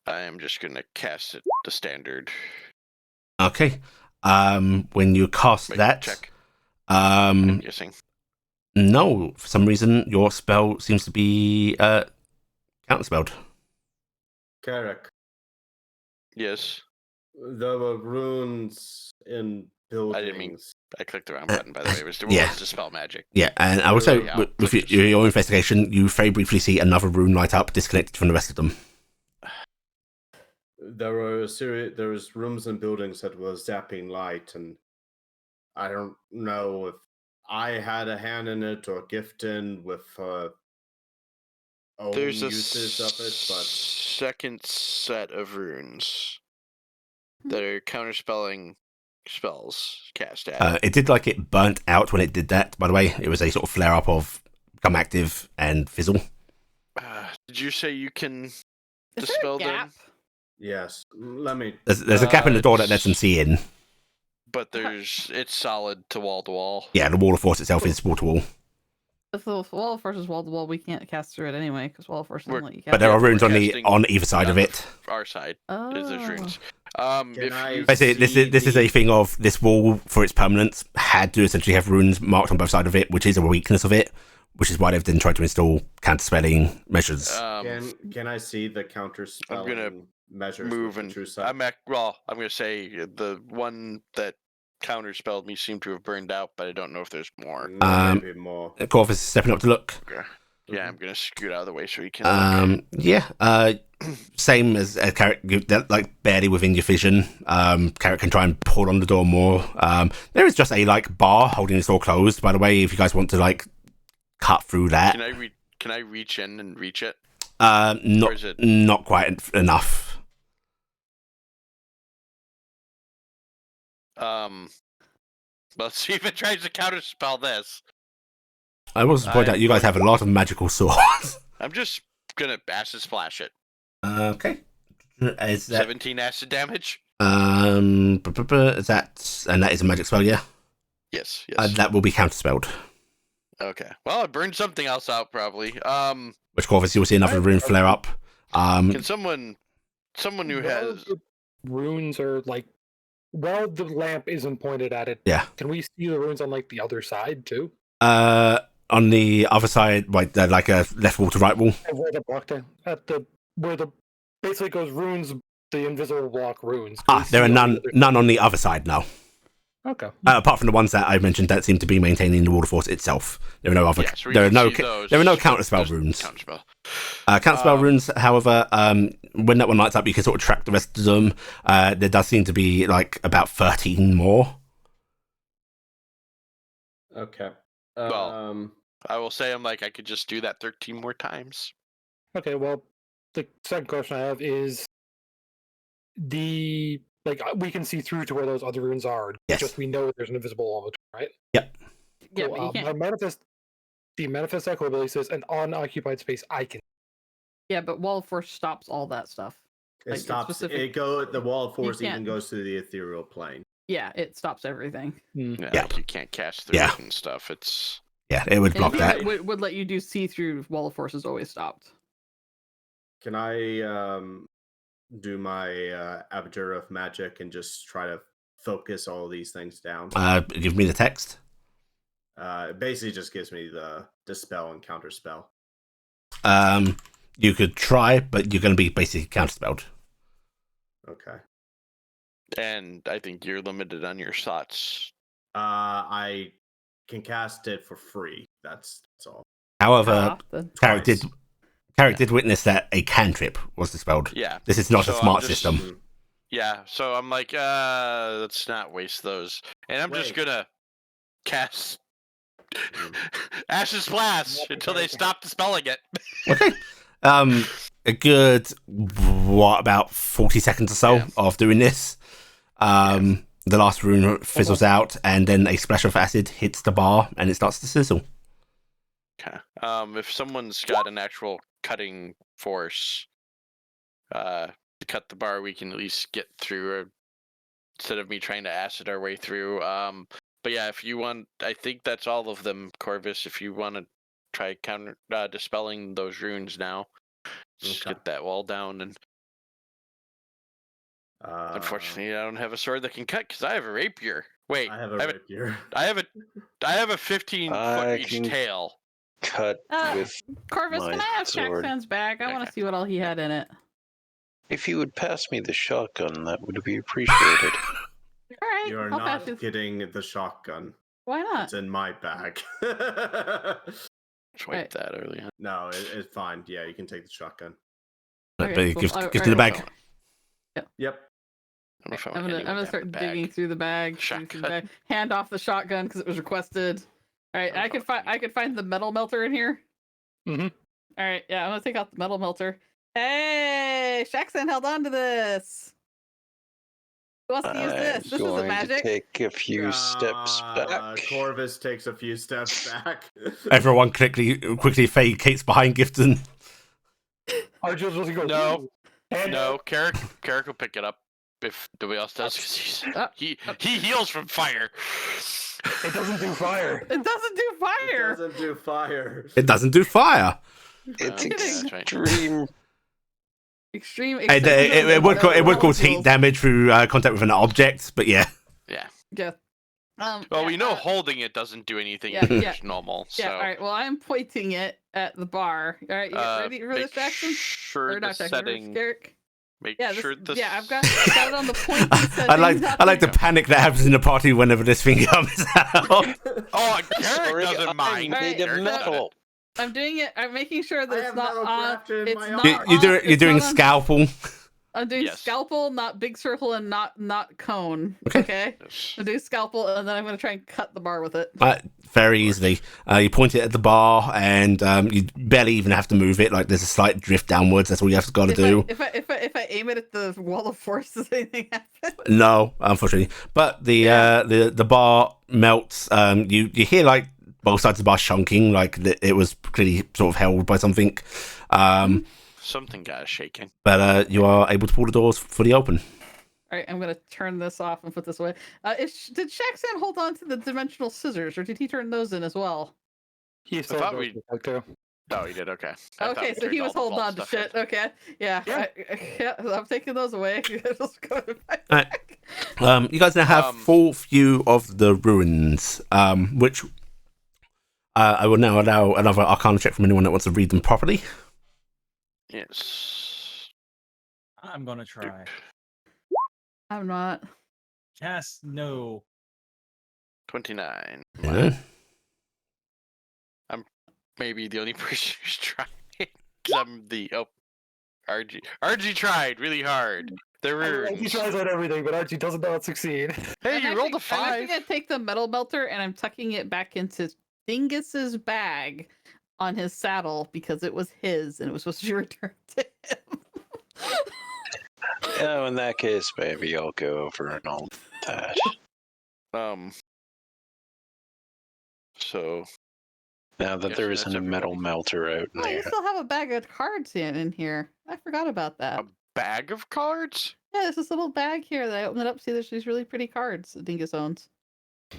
S3: I am just gonna cast it the standard.
S1: Okay. When you cast that,
S3: check. I'm guessing.
S1: No, for some reason your spell seems to be counterspelled.
S5: Carrick.
S3: Yes.
S5: There were runes in buildings.
S3: I didn't mean. I clicked the wrong button, by the way. It was dispel magic.
S1: Yeah, and I will say, with your investigation, you very briefly see another rune light up, disconnected from the rest of them.
S5: There was rooms and buildings that were zapping light, and I don't know if I had a hand in it or Gifton with own
S3: There's a
S5: uses of it, but
S3: second set of runes that are counterspelling spells cast at.
S1: It did like it burnt out when it did that, by the way. It was a sort of flare up of become active and fizzle.
S3: Did you say you can
S2: Is
S3: dispel
S2: there a
S3: them?
S2: gap?
S5: yes. Let me.
S1: There's a gap in the door that lets them see in.
S3: But it's solid to wall.
S1: Yeah, the wall of force itself is wall to wall.
S2: If the wall of force is wall to wall, we can't cast through it anyway because wall of force doesn't let you cast.
S1: But there are
S3: we're
S1: runes on either side of it.
S3: Our side is there's
S2: Oh.
S3: runes.
S1: Basically, this is a thing of this wall for its permanence had to essentially have runes marked on both sides of it, which is a weakness of it, which is why they've then tried to install counterspelling measures.
S5: Can I see the counterspelling
S3: I'm gonna
S5: measures?
S3: move
S5: with the
S3: and
S5: true sight?
S3: I'm gonna say the one that counterspelled me seemed to have burned out, but I don't know if there's more.
S5: Maybe more.
S1: Corvus is stepping up to look.
S3: Okay. Yeah, I'm gonna scoot out of the way so he can.
S1: Same as Carrick, like barely within your vision. Carrick can try and pull on the door more. There is just a like bar holding this door closed. By the way, if you guys want to like cut through that,
S3: Can I reach in and reach it?
S1: Not quite enough.
S3: Let's see if it tries to counterspell this.
S1: I was to point out you guys have a lot of magical swords.
S3: I'm just gonna acid splash it.
S1: Okay. Is that
S3: 17 acid damage?
S1: is that is a magic spell, yeah?
S3: Yes.
S1: That will be counterspelled.
S3: Okay. Well, it burned something else out probably.
S1: Which Corvus, you'll see another rune flare up.
S3: Can someone who has
S4: runes are like while the lamp isn't pointed at it,
S1: Yeah.
S4: can we see the runes on like the other side too?
S1: On the other side, like a left wall to right wall.
S4: And where the block where the basically goes runes, the invisible block runes. Can we
S1: There are
S4: see on the
S1: none on the other side now.
S4: Okay.
S1: Apart from the ones that I mentioned that seem to be maintaining the water force itself. There are no other.
S3: Yes, we
S1: there are
S3: can
S1: no.
S3: see those,
S1: There are no
S3: but
S1: counterspell
S3: there's
S1: runes.
S3: Counterspell.
S1: Counterspell runes, however, when that one lights up, you can sort of track the rest of them. There does seem to be like about 13 more.
S5: Okay.
S3: Well, I will say I could just do that 13 more times.
S4: Okay, well, the second question I have is we can see through to where those other runes are.
S1: Yes.
S4: Just we know there's an invisible wall between, right?
S1: Yep.
S2: Yeah,
S4: Cool.
S2: but you can't.
S4: The manifest echo ability says an unoccupied space I can.
S2: Yeah, but Wall of Force stops all that stuff.
S5: It
S2: Like, it's
S5: stops.
S2: specific.
S5: The wall of force even
S2: can't-
S5: goes to the ethereal plane.
S2: Yeah, it stops everything.
S3: Yeah,
S1: Yeah.
S3: like you can't cast through
S1: Yeah.
S3: it and stuff. It's
S1: Yeah, it would block
S2: Anything
S1: that.
S2: that would let you do see through Wall of Force is always stopped.
S5: Can I do my aperture of magic and just try to focus all these things down?
S1: Give me the text.
S5: It basically just gives me the dispel and counterspell.
S1: You could try, but you're going to be basically counterspelled.
S5: Okay.
S3: and I think you're limited on your slots.
S5: I can cast it for free. That's all.
S1: However, Carrick
S5: Twice.
S1: did witness that a cantrip was dispelled.
S3: Yeah.
S1: This is not a
S3: So
S1: smart
S3: I'm just-
S1: system.
S3: Yeah, so I'm like, let's not waste those. And I'm just
S5: Wait.
S3: gonna cast Ashes Splash until they stop dispelling it.
S1: Okay. A good about 40 seconds or so
S3: Yeah.
S1: of doing this. The last rune fizzles out, and then a splash of acid hits the bar, and it starts to sizzle.
S3: Okay. If someone's got an actual cutting force, to cut the bar, we can at least get through instead of me trying to acid our way through. But yeah, if you want, I think that's all of them, Corvus. If you want to try counter dispelling those runes now, just
S5: Okay.
S3: get that wall down. And unfortunately, I don't have a sword that can cut because I have a rapier. Wait,
S5: I have a rapier.
S3: I have a 15-foot
S7: I
S3: reach
S7: can-
S3: tail.
S7: Cut with.
S2: Corvus,
S7: my
S2: can I have
S7: sword.
S2: Shaxan's bag? I want to
S3: Okay.
S2: see what all he had in it.
S7: If you would pass me the shotgun, that would be appreciated.
S2: All right,
S5: You're
S2: I'll pass
S5: not
S2: you.
S5: getting the shotgun.
S2: Why not?
S5: It's in my bag.
S3: Just
S2: Right.
S3: wipe that early on.
S5: No, it's fine. Yeah, you can take the shotgun.
S1: But
S2: Okay,
S1: it
S2: cool.
S1: gives
S2: All
S1: to the
S2: right.
S1: bag.
S5: Yep.
S3: I don't know if I
S2: I'm
S3: want
S2: gonna
S3: anyone to have
S2: start
S3: the
S2: digging
S3: bag.
S2: through the bag,
S3: Shotgun.
S2: hand off the shotgun because it was requested. All right,
S3: I'm
S2: I could find the metal melter in here.
S4: Mhm.
S2: All right, yeah, I'm gonna take out the metal melter. Hey, Shaxan held on to this. Who wants to use
S7: I'm
S2: this? This isn't
S7: going to
S2: magic.
S7: take a few steps back.
S5: Corvus takes a few steps back.
S1: Everyone quickly vacates behind Gifton.
S4: Arjun just go.
S3: No.
S4: And
S3: No, Carrick will pick it up if nobody else does. 'Cause he heals from fire.
S4: it doesn't do fire.
S2: It doesn't do
S5: It
S2: fire.
S5: doesn't do fire.
S1: It doesn't do fire.
S7: It's
S3: Yeah, that's right.
S7: extreme.
S2: Extreme.
S1: It would cause heat damage through contact with an object, but yeah.
S3: Yeah.
S2: Yeah.
S3: Well,
S2: yeah,
S3: we know holding it doesn't do anything
S2: yeah,
S3: if
S2: yeah.
S3: it's normal. So
S2: Yeah. All right. Well, I'm pointing it at the bar. All right. You ready for this,
S3: make
S2: Jackson?
S3: sure
S2: Or
S3: the
S2: not Jackson?
S3: setting.
S2: Garrick?
S3: Make
S2: Yeah.
S3: sure
S2: This,
S3: the
S2: yeah. I've got it on the pointy setting.
S1: I like the panic that happens in the party whenever this thing comes out.
S3: Oh, Garrick
S7: Sorry,
S3: doesn't
S7: I'm
S3: mind.
S7: made of
S2: Alright,
S7: metal.
S2: I'm doing it. I'm making sure that
S5: I
S2: it's
S5: have
S2: not
S5: metal
S2: on.
S5: grafted in
S2: It's
S5: my
S2: not.
S5: arm.
S1: You're doing
S2: on,
S1: scalpel.
S2: I'm doing
S3: Yes.
S2: scalpel, not big circle, and not cone. Okay.
S3: Yes.
S2: I'm doing scalpel, and then I'm gonna try and cut the bar with it.
S1: Very easily. You point it at the bar, and you barely even have to move it. Like there's a slight drift downwards. That's all you have got to do.
S2: If I aim it at the wall of force, does anything happen?
S1: No, unfortunately. But the bar melts. You hear like both sides of the bar shunking, like it was clearly sort of held by something.
S3: Something got us shaking.
S1: But you are able to pull the doors fully open.
S2: All right, I'm gonna turn this off and put this away. Did Shaxan hold on to the dimensional scissors, or did he turn those in as well?
S4: He still
S3: thought
S4: does
S3: we-
S4: look too.
S3: Oh, he did. Okay. I thought
S2: Okay,
S3: we
S2: so
S3: turned
S2: he
S3: all
S2: was
S3: the
S2: holding
S3: vault
S2: on to
S3: stuff in.
S2: shit. Okay, yeah,
S4: Yeah.
S2: yeah, I'm taking those away. Just go back.
S1: Alright. You guys now have full view of the ruins, which I will now allow another Arcana check from anyone that wants to read them properly.
S3: Yes.
S6: I'm gonna try.
S2: I'm not.
S6: Cass, no.
S3: 29.
S1: Yeah.
S3: I'm maybe the only person who's trying. 'Cause I'm the RG. RG tried really hard. The
S4: He
S3: runes.
S4: tries on everything, but Archie doesn't know how to succeed.
S3: Hey,
S2: I'm
S3: you rolled a
S2: actually- I'm actually
S3: 5.
S2: gonna take the metal belter and I'm tucking it back into Dingus's bag on his saddle because it was his and it was supposed to be returned to him.
S7: Oh, in that case, maybe I'll go over and all that.
S3: So
S7: Now that
S3: Guess
S7: there
S3: that's
S7: isn't a metal
S3: everybody.
S7: melter out in
S2: Oh, you
S7: there.
S2: still have a bag of cards in here. I forgot about that.
S3: a bag of cards?
S2: Yeah, there's this little bag here that I opened it up. See, there's these really pretty cards that Dingus owns.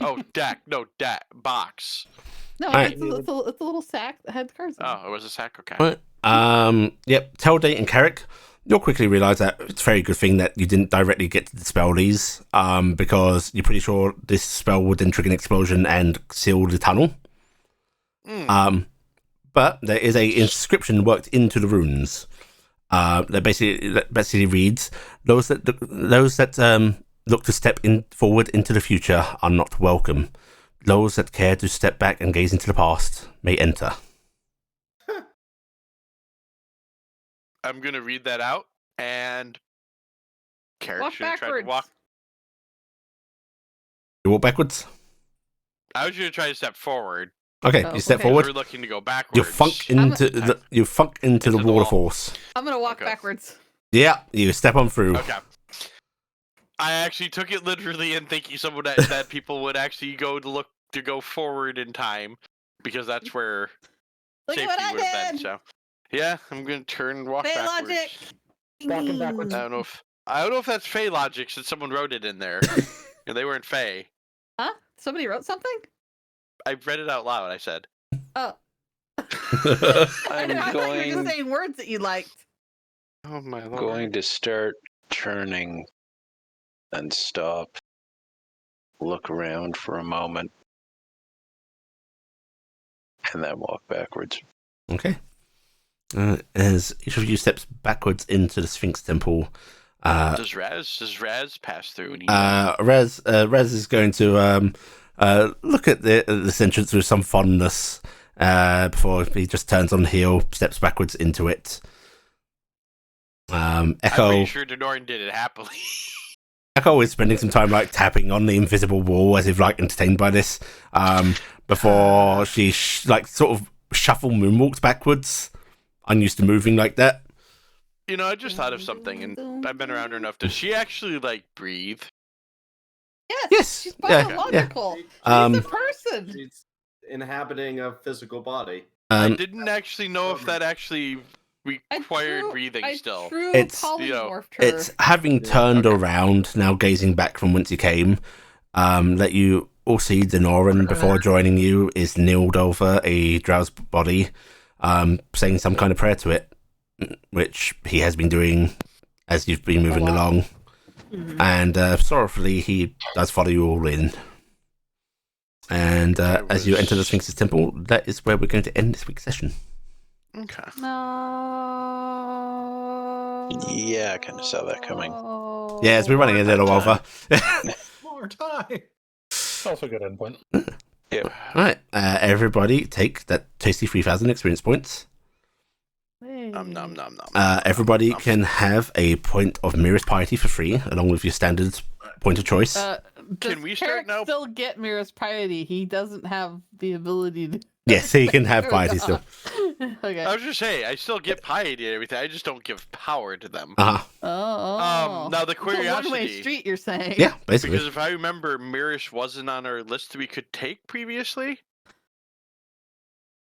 S3: Oh, deck. No, deck. Box.
S2: No,
S1: Right.
S2: it's a little sack that had cards in it.
S3: Oh, it was a sack. Okay.
S1: Right. Yep. Teldate and Carrick, you'll quickly realise that it's a very good thing that you didn't directly get to dispel these, because you're pretty sure this spell would then trigger an explosion and seal the tunnel. But there is a inscription worked into the runes that basically reads: those that look to step forward into the future are not welcome. Those that care to step back and gaze into the past may enter.
S3: I'm gonna read that out and
S2: Walk
S3: gonna try to
S2: backwards.
S3: walk.
S1: You walk backwards.
S3: I was gonna try to step forward.
S1: Okay,
S2: Oh,
S1: you step
S2: okay.
S3: We're
S1: forward.
S3: looking to go backwards.
S1: You funk into the
S3: Into the
S1: water
S3: wall.
S1: force.
S2: I'm gonna walk
S3: Okay.
S2: backwards.
S1: Yeah, you step on through.
S3: Okay. I actually took it literally and thinking someone that people would actually go forward in time because that's where
S2: Look at
S3: safety
S2: what I
S3: would have been.
S2: did.
S3: So yeah, I'm gonna turn and walk
S2: Fey
S3: backwards.
S2: logic.
S4: Walking backwards.
S3: I don't know if that's Fey logic since someone wrote it in there. And they weren't Fey.
S2: Huh? Somebody wrote something?
S3: I read it out loud. I said.
S2: Oh. I
S7: I'm
S2: thought you were just
S7: going,
S2: saying words that you liked.
S3: Oh my lord.
S7: going to start turning and stop, look around for a moment, and then walk backwards.
S1: Okay. As each of you steps backwards into the Sphinx Temple,
S3: Does Raz pass through? And
S1: Rez is going to look at this entrance with some fondness before he just turns on the heel, steps backwards into it.
S3: I'm
S1: Echo
S3: pretty sure Denorin did it happily.
S1: Echo is spending some time like tapping on the invisible wall as if like entertained by this. Before she sort of shuffle moonwalks backwards, unused to moving like that.
S3: You know, I just thought of something, and I've been around her enough. Does she actually like breathe?
S1: Yes,
S2: She's
S1: yeah,
S2: biological.
S1: yeah.
S2: She's a person.
S5: She's inhabiting a physical body.
S3: I didn't actually know if that actually
S2: I
S3: required
S2: true-
S3: breathing
S2: I
S3: still.
S2: true
S1: It's-
S2: polymorphed her.
S1: It's having turned around now, gazing back from whence you came. That you all see Denorin before joining you is kneeled over a drowsed body, saying some kind of prayer to it, which he has been doing as you've been moving along.
S2: Mhm.
S1: And sorrowfully, he does follow you all in. And as you enter the Sphinx's temple, that is where we're going to end this week's session.
S3: Okay.
S2: No.
S7: Yeah, I kind of saw that coming.
S1: Yeah, it's been running a little over.
S6: More time.
S4: Also a good endpoint.
S1: Right, everybody take that tasty 3,000 experience points.
S3: Nom nom nom nom.
S1: Everybody
S3: nom.
S1: can have a point of merest piety for free, along with your standard point of choice.
S2: Does
S3: we start
S2: Carrick
S3: now?
S2: still get Mira's piety? He doesn't have the ability to.
S1: Yes, he can have
S2: There we
S1: piety
S2: go.
S1: still.
S2: Okay.
S3: I was just saying, I still get piety and everything. I just don't give power to them.
S1: Uh-huh.
S2: Oh.
S3: Now the
S2: It's a one-way
S3: curiosity.
S2: street, you're saying?
S1: Yeah, basically.
S3: Because if I remember, Mirish wasn't on our list that we could take previously.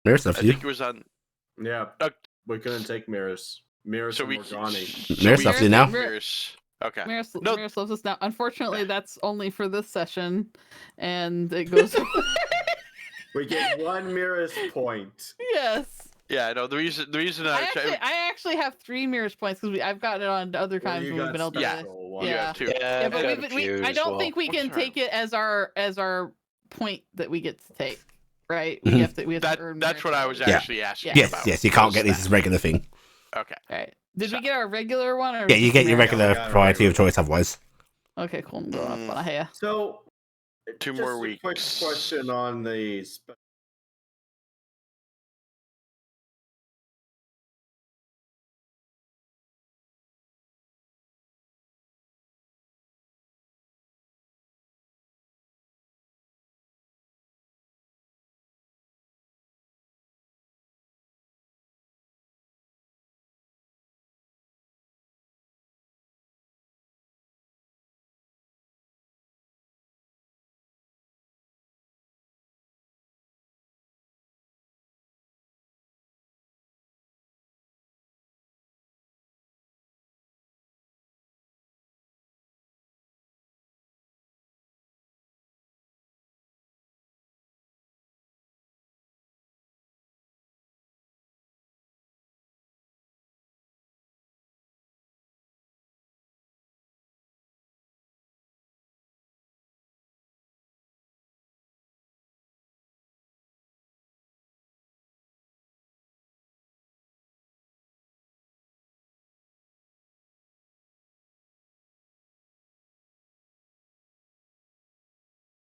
S1: Merest up
S3: I
S1: to you.
S3: think it was on.
S5: Yeah,
S3: Uh,
S5: we couldn't take Mirrors. Mirrors
S3: So
S5: and
S3: we.
S5: Morgani.
S1: Mirror's up to you now.
S3: Mirish. Okay.
S2: Miris
S3: No.
S2: loves us now. Unfortunately, that's only for this session, and it goes.
S5: We get one Mirrors point.
S2: Yes.
S3: Yeah, no. The reason
S2: I actually have 3 Mirrors points because I've gotten it on other
S5: Well,
S2: times
S5: you
S2: when we've
S5: got
S2: been able to.
S3: Yeah.
S5: special one.
S3: You
S2: Yeah.
S3: have two.
S7: Yeah,
S2: Yeah,
S7: I've
S2: but
S7: got a
S2: we,
S7: few
S2: I
S7: as
S2: don't
S7: well.
S2: think we can
S3: What's
S2: take it as our point that we get to take, right? We
S1: Mhm.
S2: have to
S3: That
S2: earn
S3: that's what I was
S2: merit.
S1: Yeah.
S3: actually asking
S2: Yeah.
S1: Yes,
S3: about.
S1: yes, you can't
S3: was
S1: get this
S3: that.
S1: as a regular thing.
S3: Okay.
S2: Right. Did we
S3: So-
S2: get our regular one? Or
S1: Yeah, you
S2: just
S1: get your
S2: merit?
S1: regular
S5: we got a
S1: priority of
S5: regular.
S1: choice otherwise.
S2: Okay, cool. I'm going up on a hair.
S5: So,
S3: 2
S5: just
S3: more
S5: a quick
S3: weeks.
S5: question on the special